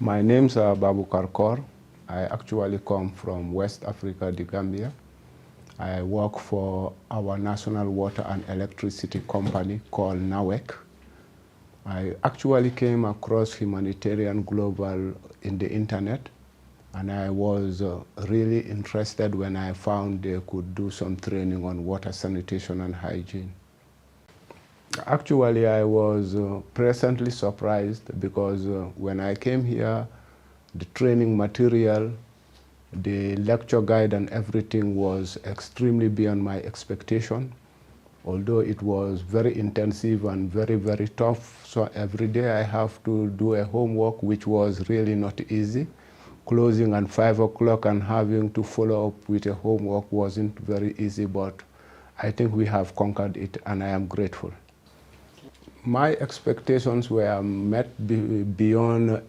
My name's Babu Karkor. I actually come from West Africa, the Gambia. I work for our national water and electricity company called MUAC. I actually came across Humanitarian Global in the internet, and I was really interested when I found they could do some training on water sanitation and hygiene. Actually, I was pleasantly surprised because when I came here, the training material, the lecture guide and everything was extremely beyond my expectation. Although it was very intensive and very, very tough. So every day I have to do a homework, which was really not easy. Closing at 5 o'clock and having to follow up with a homework wasn't very easy, but I think we have conquered it, and I am grateful. My expectations were met beyond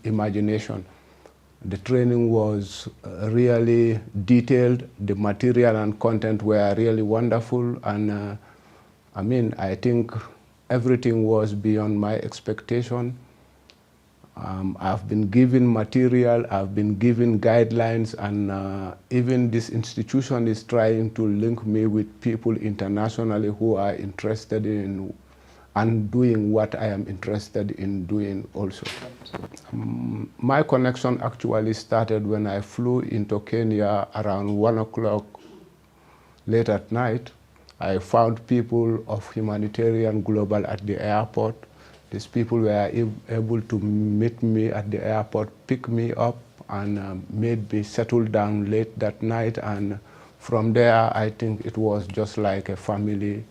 imagination. The training was really detailed. The material and content were really wonderful, and I think everything was beyond my expectation. I've been given material, I've been given guidelines, and even this institution is trying to link me with people internationally who are interested in and doing what I am interested in doing also. My connection actually started when I flew into Kenya around 1 o'clock late at night. I found people of Humanitarian Global at the airport. These people were able to meet me at the airport, pick me up, and made me settle down late that night. And from there, I think it was just like a family.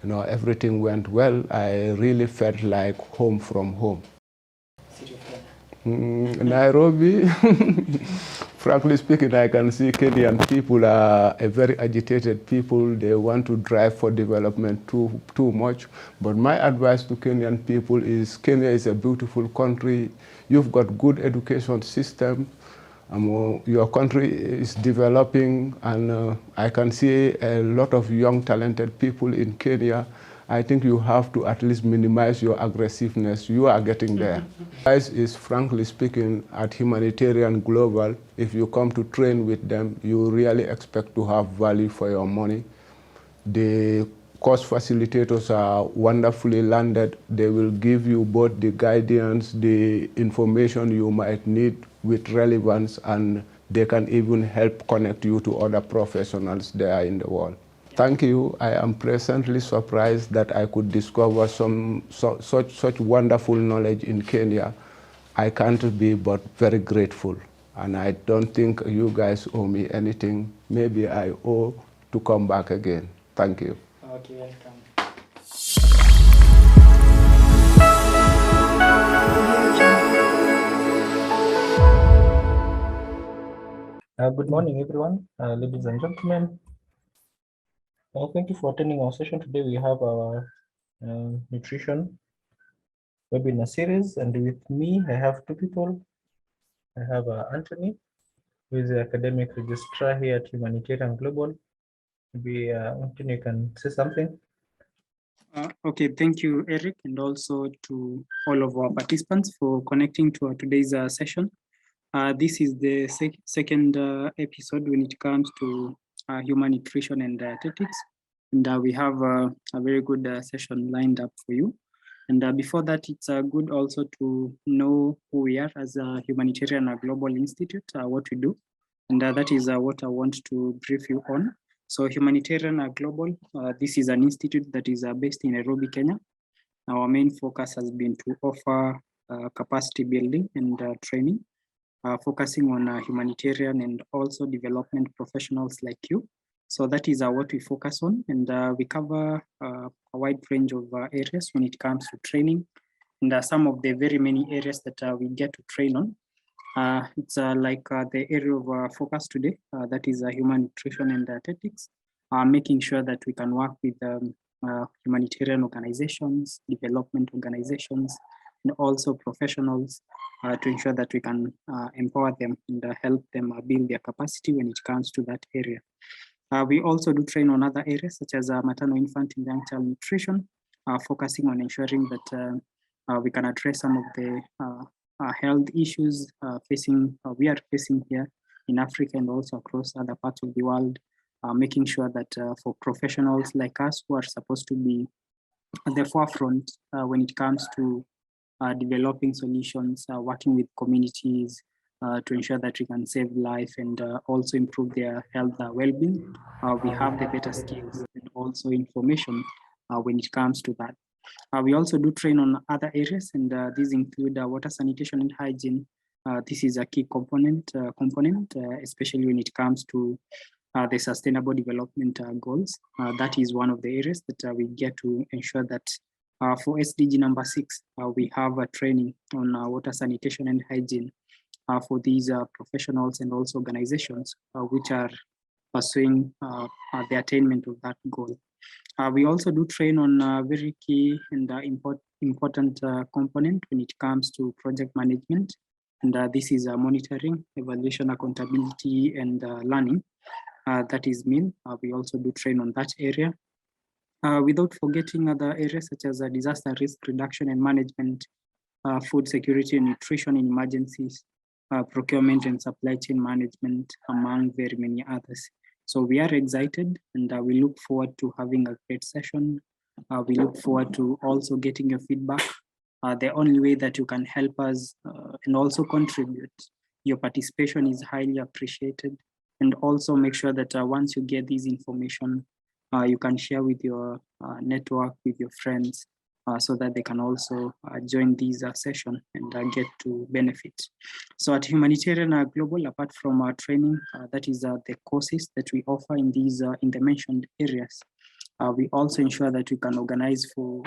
You know, everything went well. I really felt like home from home. Nairobi, frankly speaking, I can see Kenyan people are a very agitated people. They want to drive for development too much. But my advice to Kenyan people is Kenya is a beautiful country. You've got good education system. Your country is developing, and I can see a lot of young, talented people in Kenya. I think you have to at least minimize your aggressiveness. You are getting there. Advice is, frankly speaking, at Humanitarian Global, if you come to train with them, you really expect to have value for your money. The course facilitators are wonderfully landed. They will give you both the guidance, the information you might need with relevance, and they can even help connect you to other professionals there in the world. Thank you. I am pleasantly surprised that I could discover such wonderful knowledge in Kenya. I can't be but very grateful. And I don't think you guys owe me anything. Maybe I owe to come back again. Thank you. Okay, welcome. Good morning, everyone, ladies and gentlemen. Thank you for attending our session today. We have our nutrition webinar series, and with me, I have two people. I have Anthony, who is the academic registrar here at Humanitarian Global. Maybe Anthony, you can say something. Okay, thank you, Eric, and also to all of our participants for connecting to today's session. This is the second episode when it comes to human nutrition and dietetics. And we have a very good session lined up for you. And before that, it's good also to know who we are as a Humanitarian Global Institute, what we do. And that is what I want to brief you on. So Humanitarian Global, this is an institute that is based in Nairobi, Kenya. Our main focus has been to offer capacity building and training, focusing on humanitarian and also development professionals like you. So that is what we focus on, and we cover a wide range of areas when it comes to training. And some of the very many areas that we get to train on. It's like the area of focus today, that is human nutrition and dietetics, making sure that we can work with humanitarian organizations, development organizations, and also professionals to ensure that we can empower them and help them build their capacity when it comes to that area. We also do train on other areas such as maternal, infant, and young child nutrition, focusing on ensuring that we can address some of the health issues we are facing here in Africa and also across other parts of the world, making sure that for professionals like us who are supposed to be at the forefront when it comes to developing solutions, working with communities to ensure that we can save life and also improve their health well-being, we have the better skills and also information when it comes to that. We also do train on other areas, and these include water sanitation and hygiene. This is a key component, especially when it comes to the sustainable development goals. That is one of the areas that we get to ensure that for SDG number 6, we have a training on water sanitation and hygiene for these professionals and also organizations which are pursuing the attainment of that goal. We also do train on a very key and important component when it comes to project management. And this is monitoring, evaluation, accountability, and learning. That is MIL. We also do train on that area. Without forgetting other areas such as disaster risk reduction and management, food security and nutrition in emergencies, procurement and supply chain management, among very many others. So we are excited, and we look forward to having a great session. We look forward to also getting your feedback. The only way that you can help us and also contribute, your participation is highly appreciated. And also make sure that once you get this information, you can share with your network, with your friends, so that they can also join this session and get to benefit. So at Humanitarian Global, apart from our training, that is the courses that we offer in these in the mentioned areas. We also ensure that we can organize for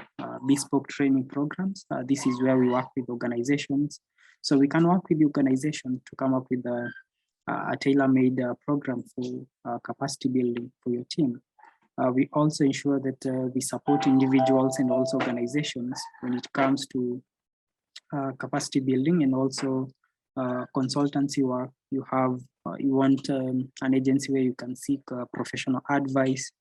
bespoke training programs. This is where we work with organizations. So we can work with the organization to come up with a tailor-made program for capacity building for your team. We also ensure that we support individuals and also organizations when it comes to capacity building and also consultancy work. You want an agency where you can seek professional advice.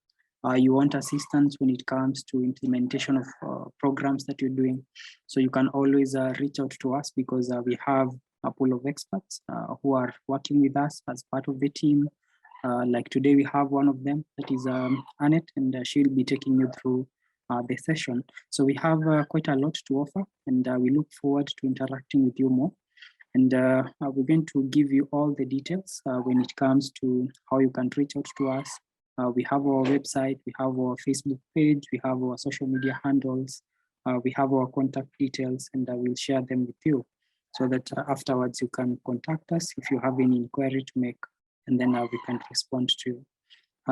You want assistance when it comes to implementation of programs that you're doing. So you can always reach out to us because we have a pool of experts who are working with us as part of the team. Like today, we have one of them, that is Annette, and she'll be taking you through the session. So we have quite a lot to offer, and we look forward to interacting with you more. And we're going to give you all the details when it comes to how you can reach out to us. We have our website, we have our Facebook page, we have our social media handles, we have our contact details, and I will share them with you so that afterwards you can contact us if you have any inquiry to make, and then we can respond to you.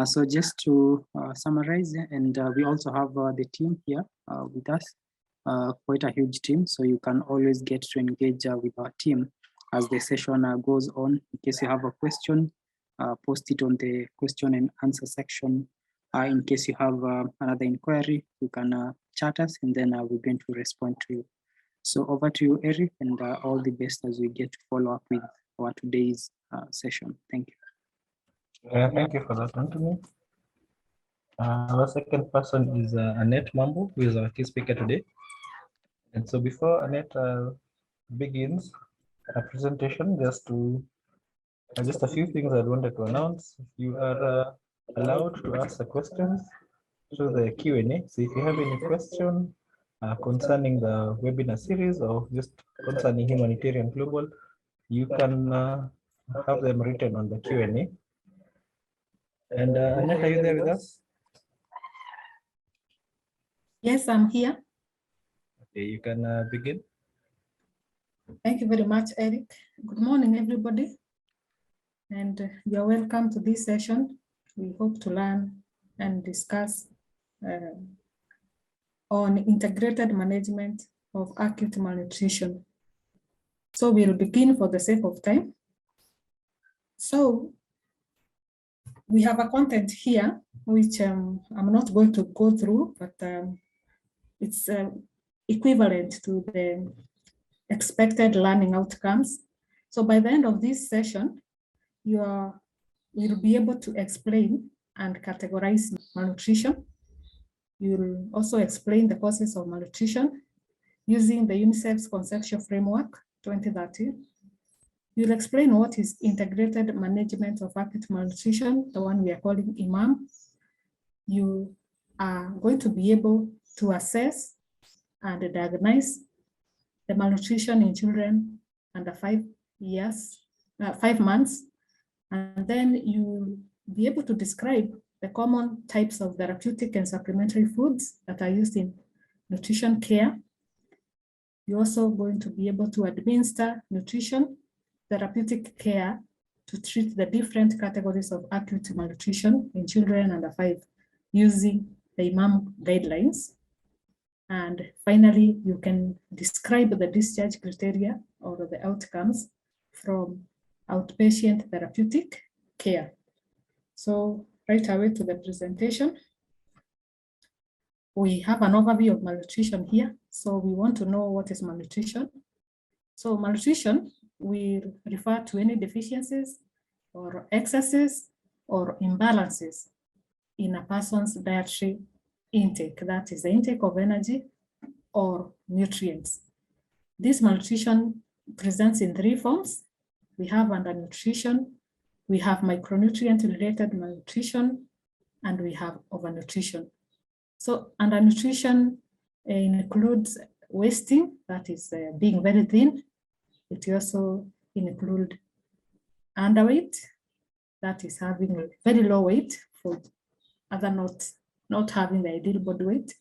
So just to summarize, and we also have the team here with us, quite a huge team, so you can always get to engage with our team as the session goes on. In case you have a question, post it on the question and answer section. In case you have another inquiry, you can chat us, and then we're going to respond to you. So over to you, Eric, and all the best as we get to follow up with our today's session. Thank you. Thank you for that, Anthony. Our second person is Annette Mambo, who is our key speaker today. And so before Annette begins her presentation, just a few things I wanted to announce. You are allowed to ask the questions through the Q&A. So if you have any question concerning the webinar series or just concerning Humanitarian Global, you can have them written on the Q&A. And Annette, are you there with us? Yes, I'm here. Okay, you can begin. Thank you very much, Eric. Good morning, everybody. And you're welcome to this session. We hope to learn and discuss on integrated management of acute malnutrition. So we'll begin for the sake of time. So we have a content here, which I'm not going to go through, but it's equivalent to the expected learning outcomes. So by the end of this session, you'll be able to explain and categorize malnutrition. You'll also explain the causes of malnutrition using the UNICEF's conceptual framework 2030. You'll explain what is integrated management of acute malnutrition, the one we are calling IMAM. You are going to be able to assess and diagnose the malnutrition in children under 5 months. And then you'll be able to describe the common types of therapeutic and supplementary foods that are used in nutrition care. You're also going to be able to administer nutrition, therapeutic care to treat the different categories of acute malnutrition in children under 5 using the IMAM guidelines. And finally, you can describe the discharge criteria or the outcomes from outpatient therapeutic care. So right away to the presentation. We have an overview of malnutrition here. So we want to know what is malnutrition. So malnutrition will refer to any deficiencies or excesses or imbalances in a person's dietary intake, that is the intake of energy or nutrients. This malnutrition presents in 3 forms. We have undernutrition, we have micronutrient-related malnutrition, and we have overnutrition. So undernutrition includes wasting, that is being very thin. It also includes underweight, that is having very low weight for other not having the ideal body weight.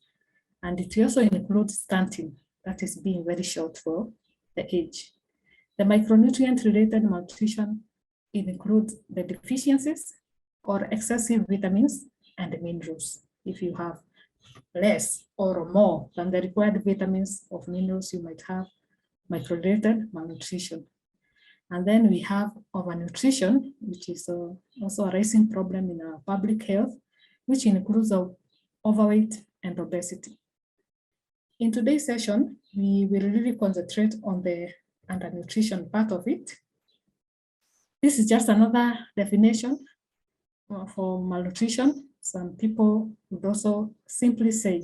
And it also includes stunting, that is being very short for the age. The micronutrient-related malnutrition includes the deficiencies or excessive vitamins and minerals. If you have less or more than the required vitamins or minerals, you might have micro-related malnutrition. And then we have overnutrition, which is also a rising problem in our public health, which includes overweight and obesity. In today's session, we will really concentrate on the undernutrition part of it. This is just another definition for malnutrition. Some people would also simply say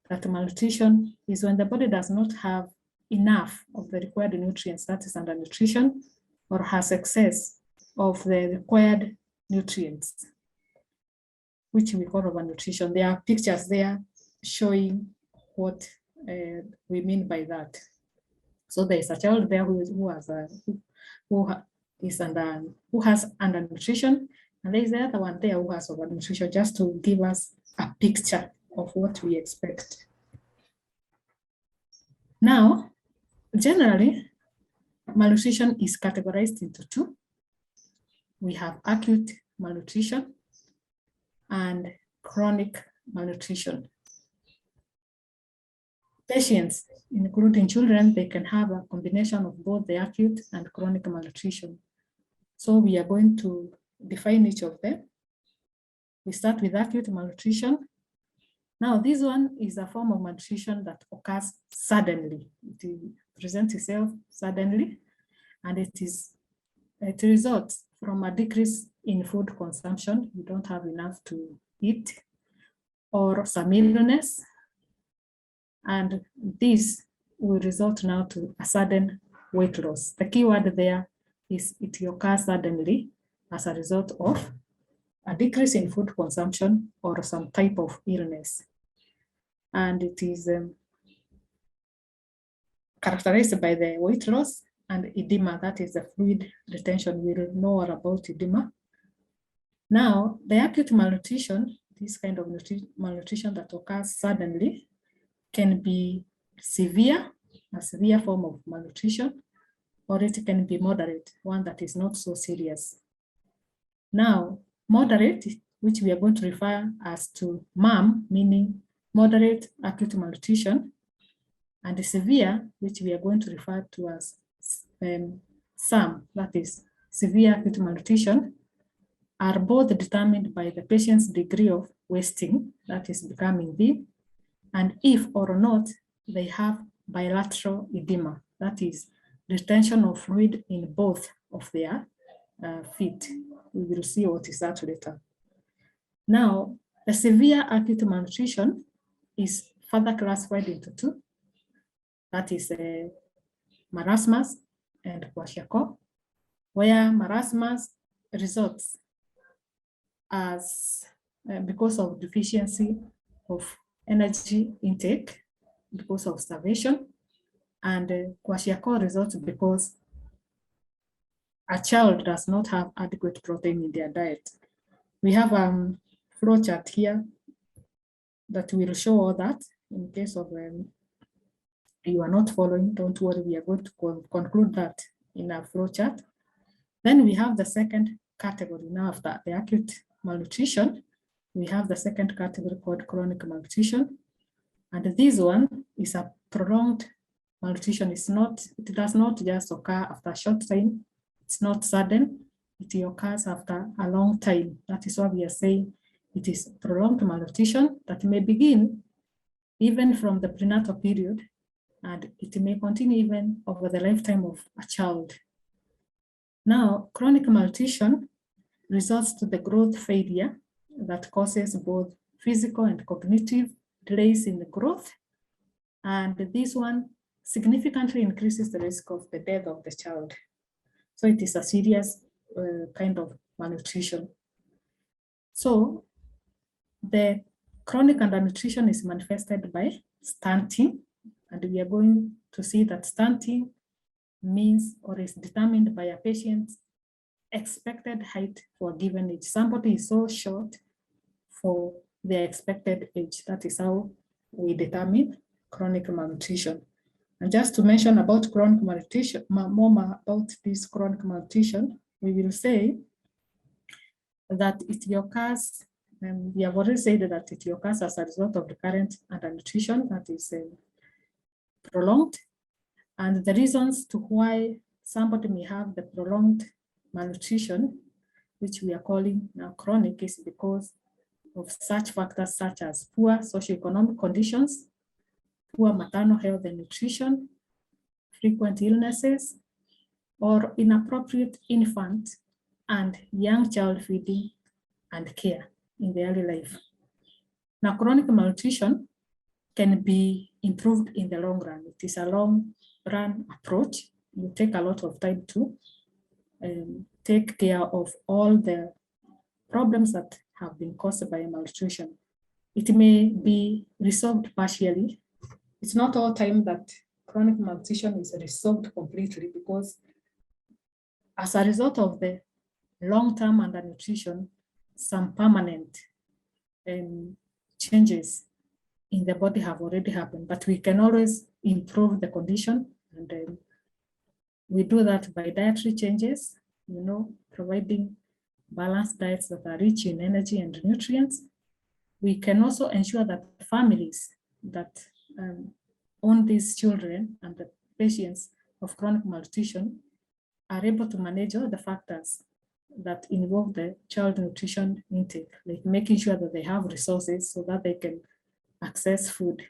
that malnutrition is when the body does not have enough of the required nutrients, that is undernutrition, or has excess of the required nutrients, which we call overnutrition. There are pictures there showing what we mean by that. So there is a child there who has undernutrition, and there is the other one there who has overnutrition, just to give us a picture of what we expect. Now, generally, malnutrition is categorized into 2. We have acute malnutrition and chronic malnutrition. Patients, including children, they can have a combination of both the acute and chronic malnutrition. So we are going to define each of them. We start with acute malnutrition. Now, this one is a form of malnutrition that occurs suddenly. It presents itself suddenly, and it results from a decrease in food consumption. You don't have enough to eat, or some illness. And this will result now to a sudden weight loss. The key word there is it occurs suddenly as a result of a decrease in food consumption or some type of illness. And it is characterized by the weight loss and edema, that is the fluid retention. We will know all about edema. Now, the acute malnutrition, this kind of malnutrition that occurs suddenly, can be severe, a severe form of malnutrition, or it can be moderate, one that is not so serious. Now, moderate, which we are going to refer as to MAM, meaning moderate acute malnutrition, and severe, which we are going to refer to as SAM, that is severe acute malnutrition, are both determined by the patient's degree of wasting, that is becoming thin, and if or not they have bilateral edema, that is retention of fluid in both of their feet. We will see what is that later. Now, the severe acute malnutrition is further classified into 2. That is marasmus and kwashiorkor, where marasmus results as because of deficiency of energy intake, because of starvation, and kwashiorkor results because a child does not have adequate protein in their diet. We have a flow chart here that will show all that. In case of you are not following, don't worry, we are going to conclude that in a flow chart. Then we have the second category. Now, after the acute malnutrition, we have the second category called chronic malnutrition. And this one is a prolonged malnutrition. It does not just occur after a short time. It's not sudden. It occurs after a long time. That is why we are saying it is prolonged malnutrition that may begin even from the prenatal period, and it may continue even over the lifetime of a child. Now, chronic malnutrition results to the growth failure that causes both physical and cognitive delays in the growth. And this one significantly increases the risk of the death of the child. So it is a serious kind of malnutrition. So the chronic undernutrition is manifested by stunting, and we are going to see that stunting means or is determined by a patient's expected height for a given age. Somebody is so short for their expected age. That is how we determine chronic malnutrition. And just to mention about chronic malnutrition, more about this chronic malnutrition, we will say that it occurs, and we have already said that it occurs as a result of recurrent undernutrition that is prolonged. And the reasons to why somebody may have the prolonged malnutrition, which we are calling now chronic, is because of such factors such as poor socioeconomic conditions, poor maternal health and nutrition, frequent illnesses, or inappropriate infant and young child feeding and care in the early life. Now, chronic malnutrition can be improved in the long run. It is a long run approach. You take a lot of time to take care of all the problems that have been caused by malnutrition. It may be resolved partially. It's not all time that chronic malnutrition is resolved completely, because as a result of the long-term undernutrition, some permanent changes in the body have already happened, but we can always improve the condition, and we do that by dietary changes, providing balanced diets that are rich in energy and nutrients. We can also ensure that families that own these children and the patients of chronic malnutrition are able to manage all the factors that involve the child nutrition intake, like making sure that they have resources so that they can access food.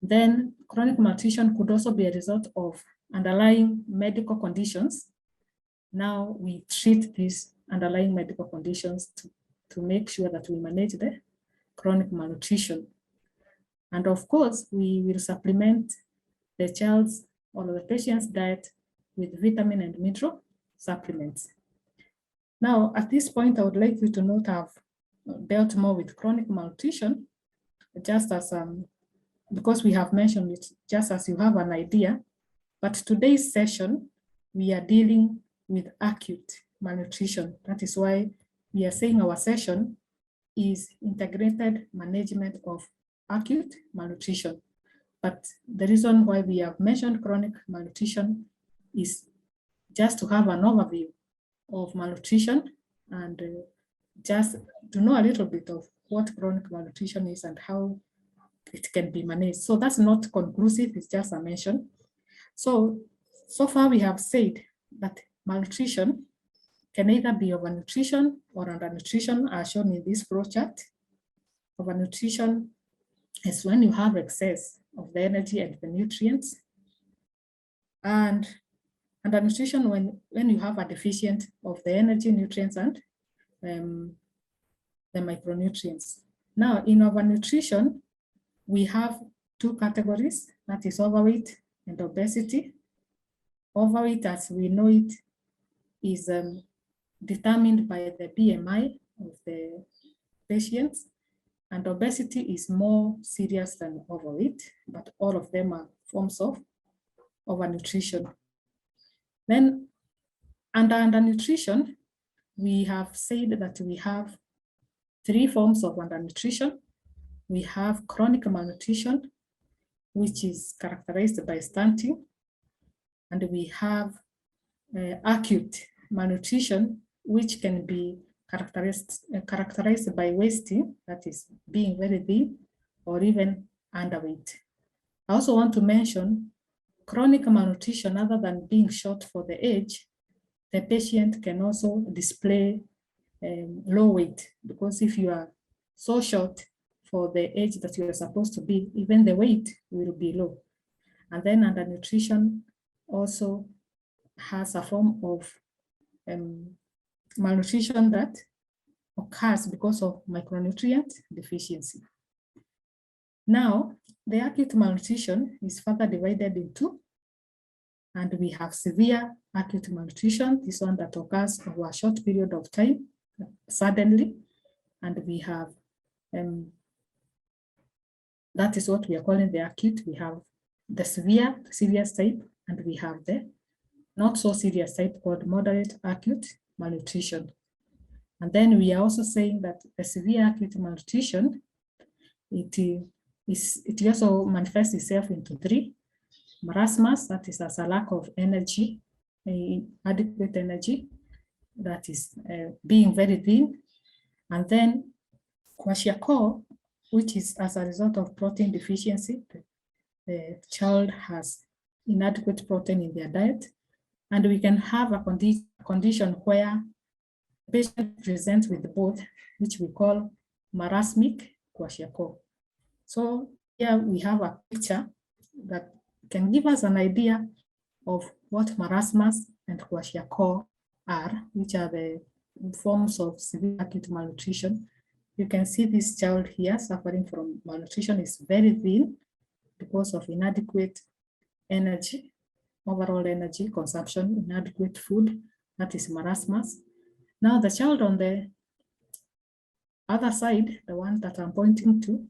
Then chronic malnutrition could also be a result of underlying medical conditions. Now we treat these underlying medical conditions to make sure that we manage the chronic malnutrition. And of course, we will supplement the child's or the patient's diet with vitamin and mineral supplements. Now, at this point, I would like you to not have dealt more with chronic malnutrition, just as, because we have mentioned it, just as you have an idea. But today's session, we are dealing with acute malnutrition. That is why we are saying our session is integrated management of acute malnutrition. But the reason why we have mentioned chronic malnutrition is just to have an overview of malnutrition and just to know a little bit of what chronic malnutrition is and how it can be managed. So that's not conclusive, it's just a mention. So far we have said that malnutrition can either be overnutrition or undernutrition, as shown in this flow chart. Overnutrition is when you have excess of the energy and the nutrients. And undernutrition when you have a deficient of the energy, nutrients, and the micronutrients. Now, in overnutrition, we have two categories, that is overweight and obesity. Overweight, as we know it, is determined by the BMI of the patients, and obesity is more serious than overweight, but all of them are forms of overnutrition. Then under undernutrition, we have said that we have 3 forms of undernutrition. We have chronic malnutrition, which is characterized by stunting, and we have acute malnutrition, which can be characterized by wasting, that is being very thin or even underweight. I also want to mention chronic malnutrition. Other than being short for the age, the patient can also display low weight, because if you are so short for the age that you are supposed to be, even the weight will be low. And then undernutrition also has a form of malnutrition that occurs because of micronutrient deficiency. Now, the acute malnutrition is further divided into, and we have severe acute malnutrition, this one that occurs over a short period of time, suddenly, and we have, that is what we are calling the acute. We have the severe, serious type, and we have the not so serious type called moderate acute malnutrition. And then we are also saying that the severe acute malnutrition, it also manifests itself into 3. Marasmus, that is as a lack of energy, adequate energy, that is being very thin. And then kwashiorkor, which is as a result of protein deficiency. The child has inadequate protein in their diet. And we can have a condition where the patient presents with both, which we call marasmic kwashiorkor. So here we have a picture that can give us an idea of what marasmus and kwashiorkor are, which are the forms of severe acute malnutrition. You can see this child here suffering from malnutrition, is very thin because of inadequate energy, overall energy consumption, inadequate food, that is marasmus. Now the child on the other side, the one that I'm pointing to,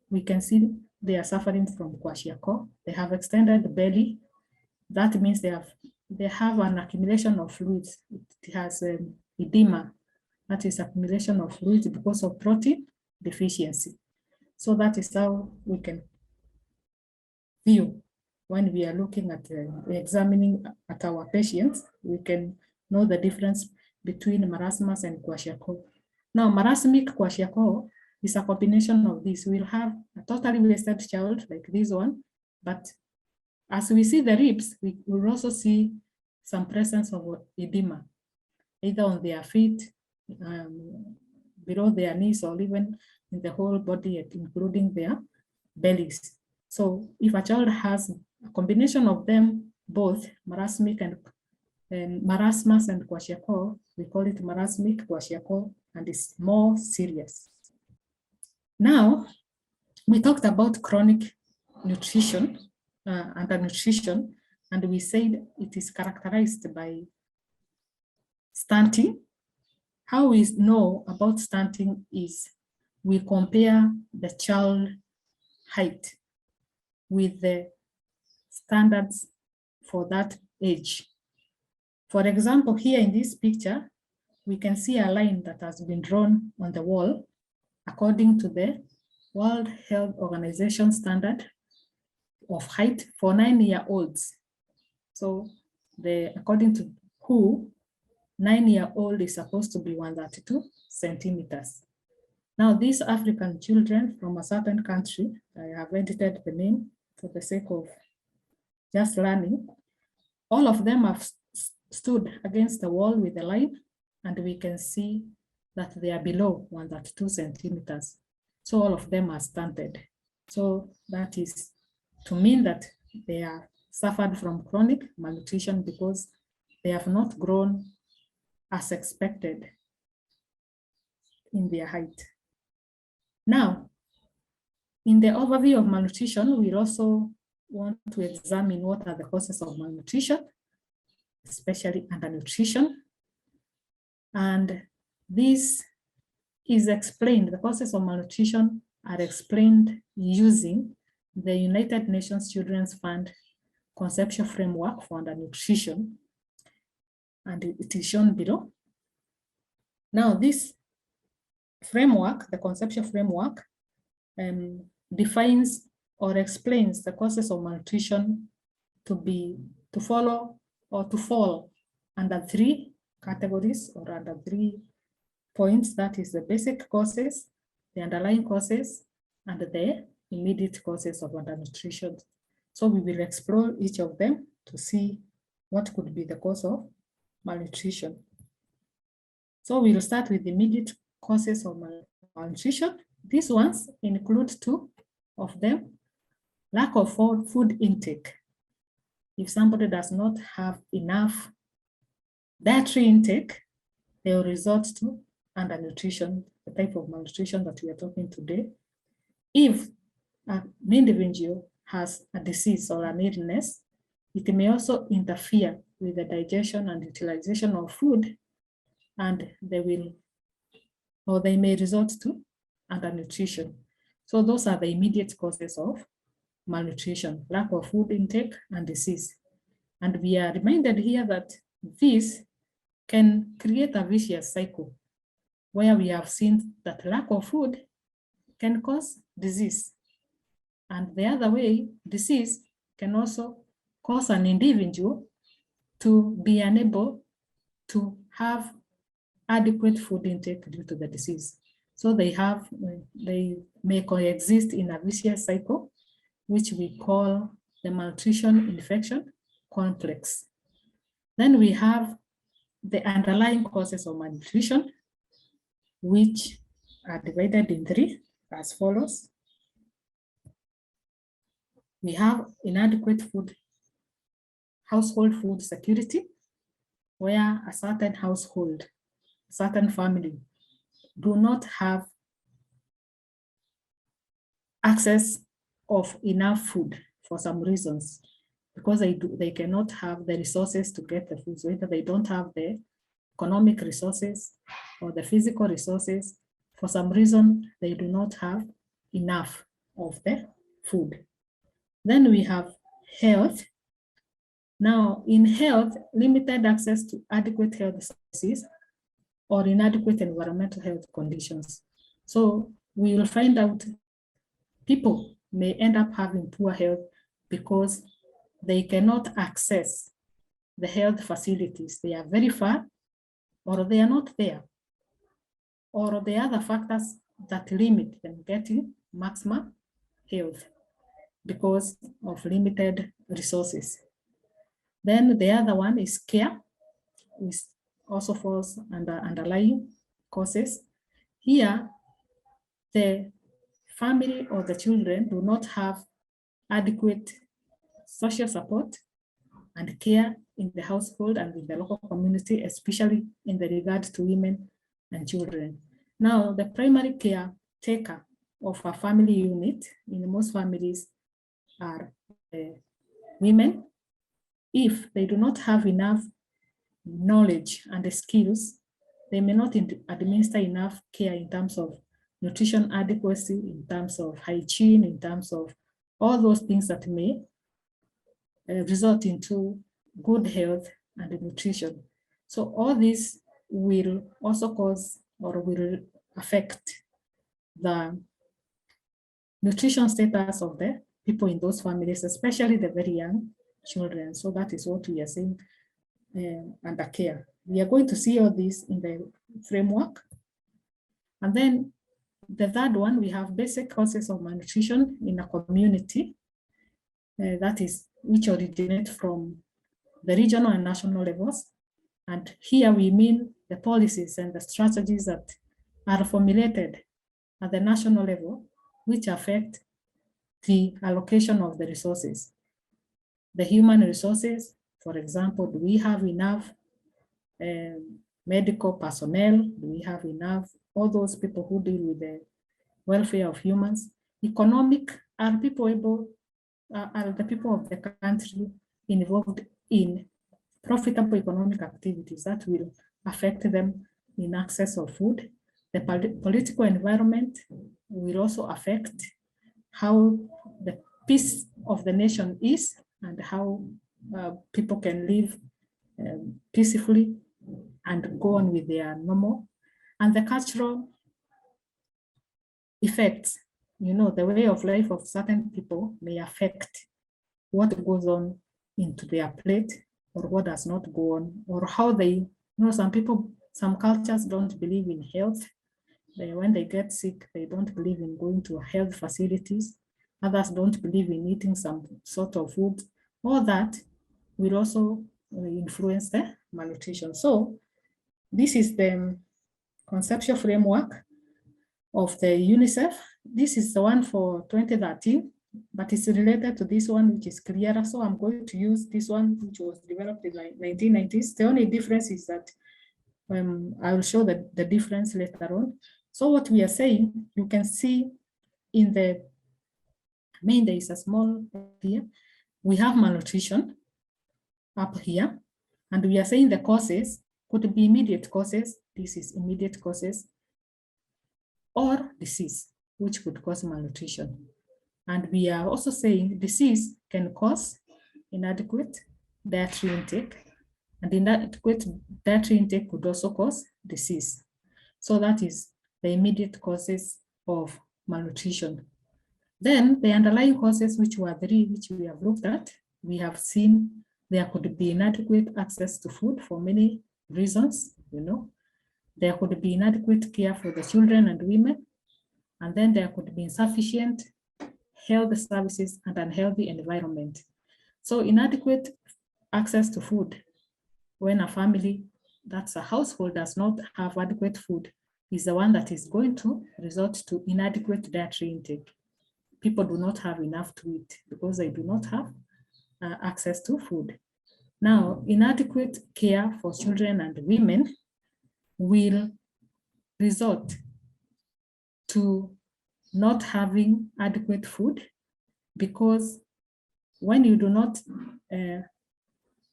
we can see they are suffering from kwashiorkor. They have extended belly. That means they have an accumulation of fluids. It has oedema, that is accumulation of fluids because of protein deficiency. So that is how we can view when we are looking at examining at our patients. We can know the difference between marasmus and kwashiorkor. Now, marasmic kwashiorkor is a combination of this. We'll have a totally wasted child like this one, but as we see the ribs, we will also see some presence of oedema, either on their feet, below their knees, or even in the whole body, including their bellies. So if a child has a combination of them, both marasmic and marasmus and kwashiorkor, we call it marasmic kwashiorkor, and it's more serious. Now, we talked about chronic nutrition, undernutrition, and we said it is characterized by stunting. How we know about stunting is we compare the child height with the standards for that age. For example, here in this picture, we can see a line that has been drawn on the wall according to the World Health Organization standard of height for 9-year-olds. So according to WHO, 9-year-old is supposed to be 132 centimeters. Now, these African children from a certain country, I have edited the name for the sake of just learning, all of them have stood against the wall with a line, and we can see that they are below 132 centimeters. So all of them are stunted. So that is to mean that they are suffered from chronic malnutrition because they have not grown as expected in their height. Now, in the overview of malnutrition, we also want to examine what are the causes of malnutrition. especially undernutrition. And this is explained, the causes of malnutrition are explained using the United Nations Children's Fund conceptual framework for undernutrition, and it is shown below. Now this framework, the conceptual framework, defines or explains the causes of malnutrition to follow or to fall under 3 categories or under 3 points. That is the basic causes, the underlying causes, and the immediate causes of undernutrition. So we will explore each of them to see what could be the cause of malnutrition. So we'll start with the immediate causes of malnutrition. These ones include 2 of them. Lack of food intake. If somebody does not have enough dietary intake, they will resort to undernutrition, the type of malnutrition that we are talking today. If an individual has a disease or an illness, it may also interfere with the digestion and utilization of food, and they may resort to undernutrition. So those are the immediate causes of malnutrition: lack of food intake and disease. And we are reminded here that this can create a vicious cycle where we have seen that lack of food can cause disease. And the other way, disease can also cause an individual to be unable to have adequate food intake due to the disease. So they may coexist in a vicious cycle, which we call the malnutrition infection complex. Then we have the underlying causes of malnutrition, which are divided in 3 as follows. We have inadequate household food security, where a certain household, a certain family do not have access of enough food for some reasons, because they cannot have the resources to get the food. So either they don't have the economic resources or the physical resources. For some reason, they do not have enough of the food. Then we have health. Now, in health, limited access to adequate health services or inadequate environmental health conditions. So we will find out people may end up having poor health because they cannot access the health facilities. They are very far, or they are not there, or the other factors that limit them getting maximum health because of limited resources. Then the other one is care, which also falls under underlying causes. Here, the family or the children do not have adequate social support and care in the household and in the local community, especially in the regard to women and children. Now, the primary care taker of a family unit in most families are women. If they do not have enough knowledge and skills, they may not administer enough care in terms of nutrition adequacy, in terms of hygiene, in terms of all those things that may result into good health and nutrition. So all this will also cause or will affect the nutrition status of the people in those families, especially the very young children. So that is what we are saying under care. We are going to see all this in the framework. And then the third one, we have basic causes of malnutrition in a community, that is, which originate from the regional and national levels. And here we mean the policies and the strategies that are formulated at the national level, which affect the allocation of the resources. The human resources, for example, do we have enough medical personnel? Do we have enough, all those people who deal with the welfare of humans? Economic, are the people of the country involved in profitable economic activities that will affect them in access of food. The political environment will also affect how the peace of the nation is and how people can live peacefully and go on with their normal. And the cultural effects, the way of life of certain people may affect what goes on into their plate or what does not go on, or how they, some cultures don't believe in health. When they get sick, they don't believe in going to health facilities. Others don't believe in eating some sort of food. All that will also influence the malnutrition. So this is the conceptual framework of the UNICEF. This is the one for 2013, but it's related to this one, which is clearer. So I'm going to use this one, which was developed in the 1990s. The only difference is that I will show the difference later on. So what we are saying, you can see in the main, there is a small here. We have malnutrition up here, and we are saying the causes could be immediate causes. This is immediate causes, or disease, which could cause malnutrition. And we are also saying disease can cause inadequate dietary intake, and inadequate dietary intake could also cause disease. So that is the immediate causes of malnutrition. Then the underlying causes, which were three, which we have looked at, we have seen there could be inadequate access to food for many reasons, There could be inadequate care for the children and women, and then there could be insufficient health services and unhealthy environment. So inadequate access to food, when a family, that's a household, does not have adequate food, is the one that is going to result to inadequate dietary intake. People do not have enough to eat because they do not have access to food. Now, inadequate care for children and women will result to not having adequate food, because when you do not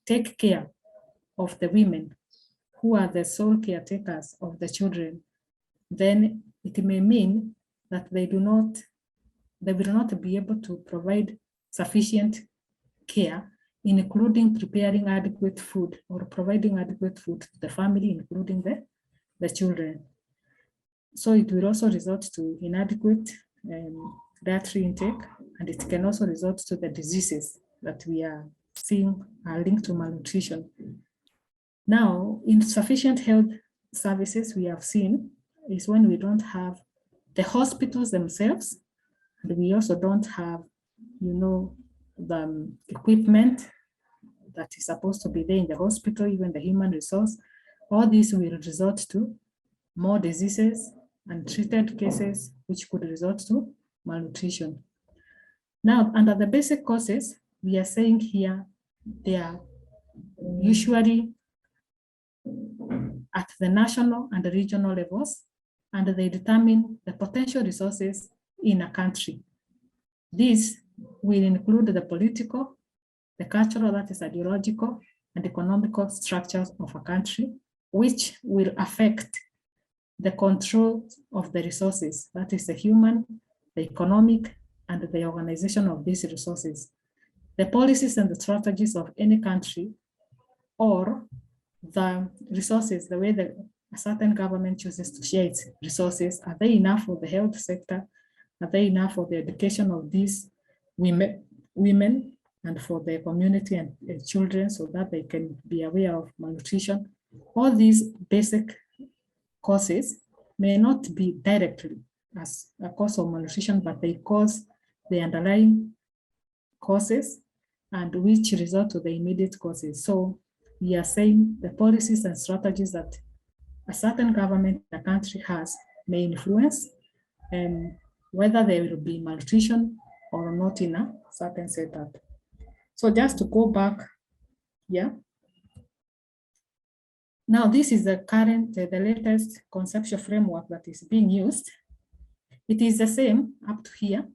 take care of the women who are the sole caretakers of the children, then it may mean that they will not be able to provide sufficient care, including preparing adequate food or providing adequate food to the family, including the children. So it will also result to inadequate dietary intake, and it can also result to the diseases that we are seeing are linked to malnutrition. Now, insufficient health services we have seen is when we don't have the hospitals themselves, and we also don't have, the equipment that is supposed to be there in the hospital, even the human resource. All this will result to more diseases and treated cases, which could result to malnutrition. Now, under the basic causes, we are saying here, they are usually at the national and the regional levels, and they determine the potential resources in a country. This will include the political, the cultural, that is ideological, and economical structures of a country, which will affect the control of the resources, that is the human, the economic, and the organization of these resources. The policies and the strategies of any country, or the resources, the way that a certain government chooses to share its resources, are they enough for the health sector? Are they enough for the education of these women and for the community and children, so that they can be aware of malnutrition? All these basic causes may not be directly as a cause of malnutrition, but they cause the underlying causes, and which result to the immediate causes. So we are saying the policies and strategies that a certain government, a country has, may influence whether there will be malnutrition or not in a certain setup. So just to go back, now this is the current, the latest conceptual framework that is being used. It is the same up to here.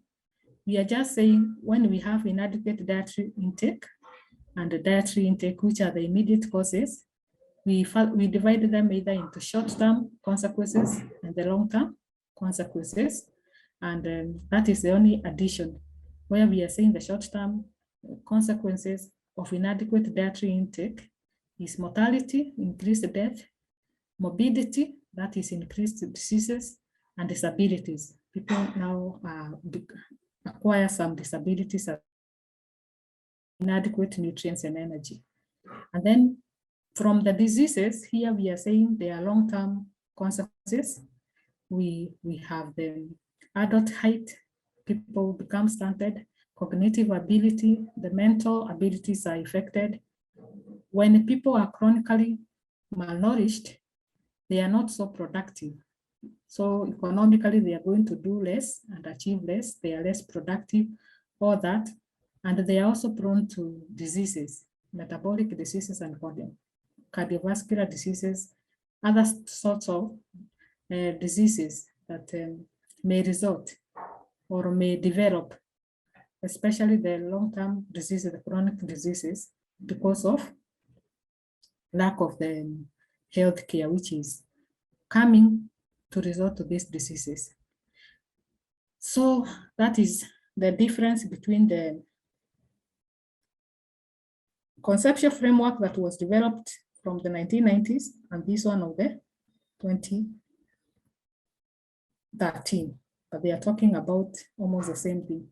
We are just saying when we have inadequate dietary intake, and the dietary intake, which are the immediate causes. We divided them either into short-term consequences and the long-term consequences. And that is the only addition, where we are saying the short-term consequences of inadequate dietary intake is mortality, increased death, morbidity, that is increased diseases, and disabilities. People now acquire some disabilities, inadequate nutrients and energy. And then from the diseases, here we are saying there are long-term consequences. We have the adult height, people become stunted, cognitive ability, the mental abilities are affected. When people are chronically malnourished, they are not so productive. So economically, they are going to do less and achieve less. They are less productive, all that. And they are also prone to diseases, metabolic diseases and cardiovascular diseases, other sorts of diseases that may result or may develop, especially the long-term diseases, the chronic diseases, because of lack of the health care, which is coming to result to these diseases. So that is the difference between the conceptual framework that was developed from the 1990s and this one of the 2013, but they are talking about almost the same thing.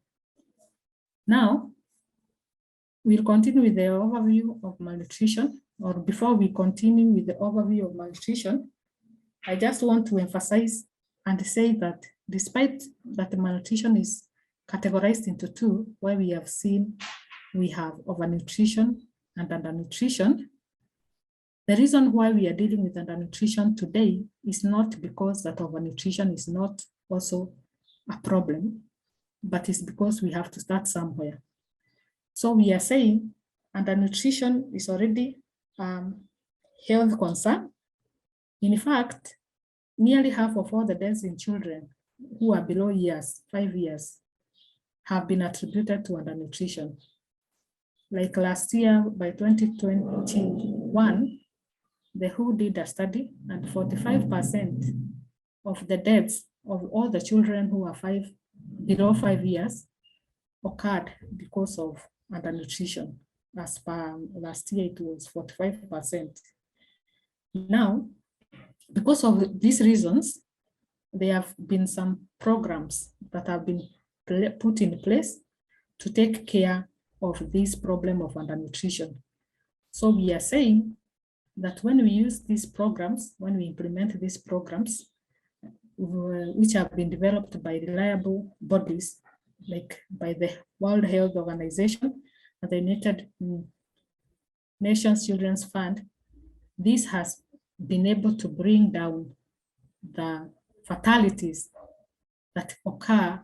Now, we'll continue with the overview of malnutrition, or before we continue with the overview of malnutrition, I just want to emphasize and say that despite that the malnutrition is categorized into two, where we have seen we have overnutrition and undernutrition, the reason why we are dealing with undernutrition today is not because that overnutrition is not also a problem, but it's because we have to start somewhere. So we are saying undernutrition is already health concern. In fact, nearly half of all the deaths in children who are below 5 years, have been attributed to undernutrition. Like last year, by 2021, the WHO did a study, and 45% of the deaths of all the children who are below 5 years occurred because of undernutrition. As per last year, it was 45%. Now, because of these reasons, there have been some programs that have been put in place to take care of this problem of undernutrition. So we are saying that when we use these programs, when we implement these programs, which have been developed by reliable bodies, like by the World Health Organization and the United Nations Children's Fund, this has been able to bring down the fatalities that occur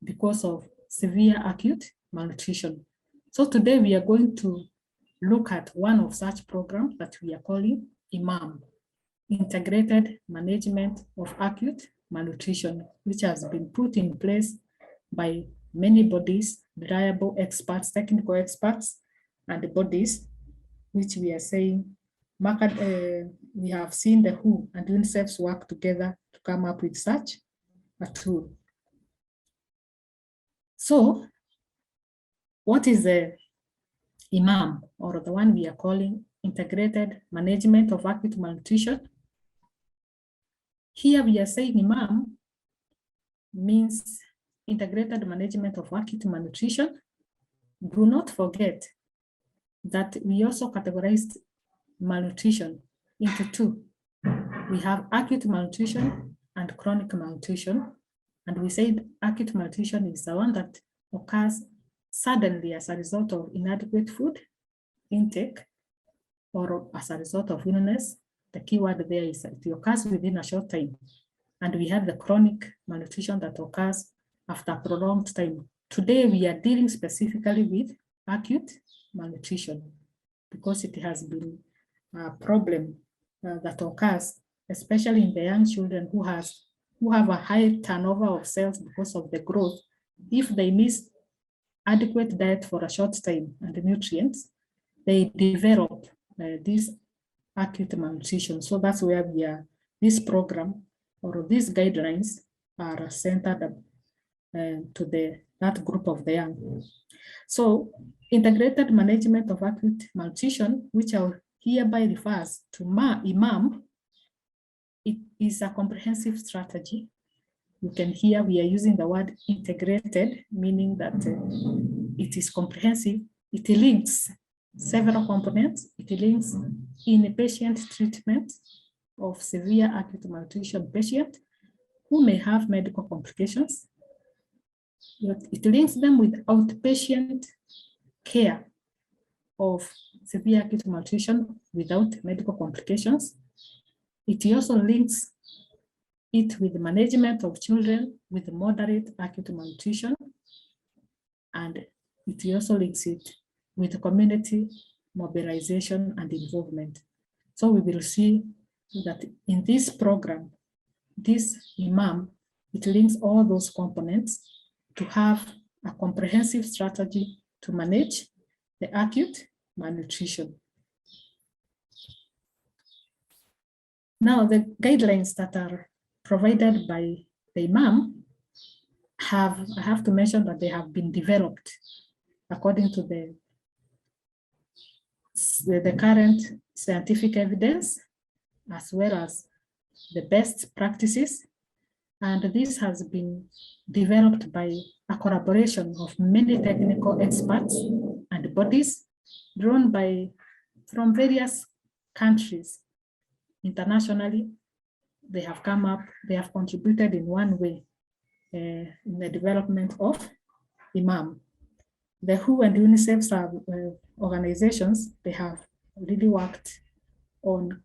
because of severe acute malnutrition. So today we are going to look at one of such programs that we are calling IMAM, Integrated Management of Acute Malnutrition, which has been put in place by many bodies, reliable experts, technical experts, and the bodies, which we are saying, we have seen the WHO and UNICEF's work together to come up with such a tool. So, what is the IMAM, or the one we are calling Integrated Management of Acute Malnutrition? Here we are saying IMAM means Integrated Management of Acute Malnutrition. Do not forget that we also categorized malnutrition into two. We have acute malnutrition and chronic malnutrition. And we said acute malnutrition is the one that occurs suddenly as a result of inadequate food intake or as a result of illness. The key word there is that it occurs within a short time. And we have the chronic malnutrition that occurs after a prolonged time. Today, we are dealing specifically with acute malnutrition because it has been a problem that occurs, especially in the young children who have a high turnover of cells because of the growth. If they miss adequate diet for a short time and the nutrients, they develop this acute malnutrition. So that's where we are, this program or these guidelines are centered to that group of the young. So integrated management of acute malnutrition, which I hereby refers to IMAM, it is a comprehensive strategy. You can hear we are using the word integrated, meaning that it is comprehensive. It links several components. It links inpatient treatment of severe acute malnutrition patients who may have medical complications. It links them with outpatient care of severe acute malnutrition without medical complications. It also links it with the management of children with moderate acute malnutrition, and it also links it with community mobilization and involvement. So we will see that in this program, this IMAM, it links all those components to have a comprehensive strategy to manage the acute malnutrition. Now, the guidelines that are provided by the IMAM I have to mention that they have been developed according to the current scientific evidence, as well as the best practices. And this has been developed by a collaboration of many technical experts and bodies drawn from various countries internationally. They have come up, they have contributed in one way in the development of IMAM. The WHO and UNICEF organizations, they have really worked on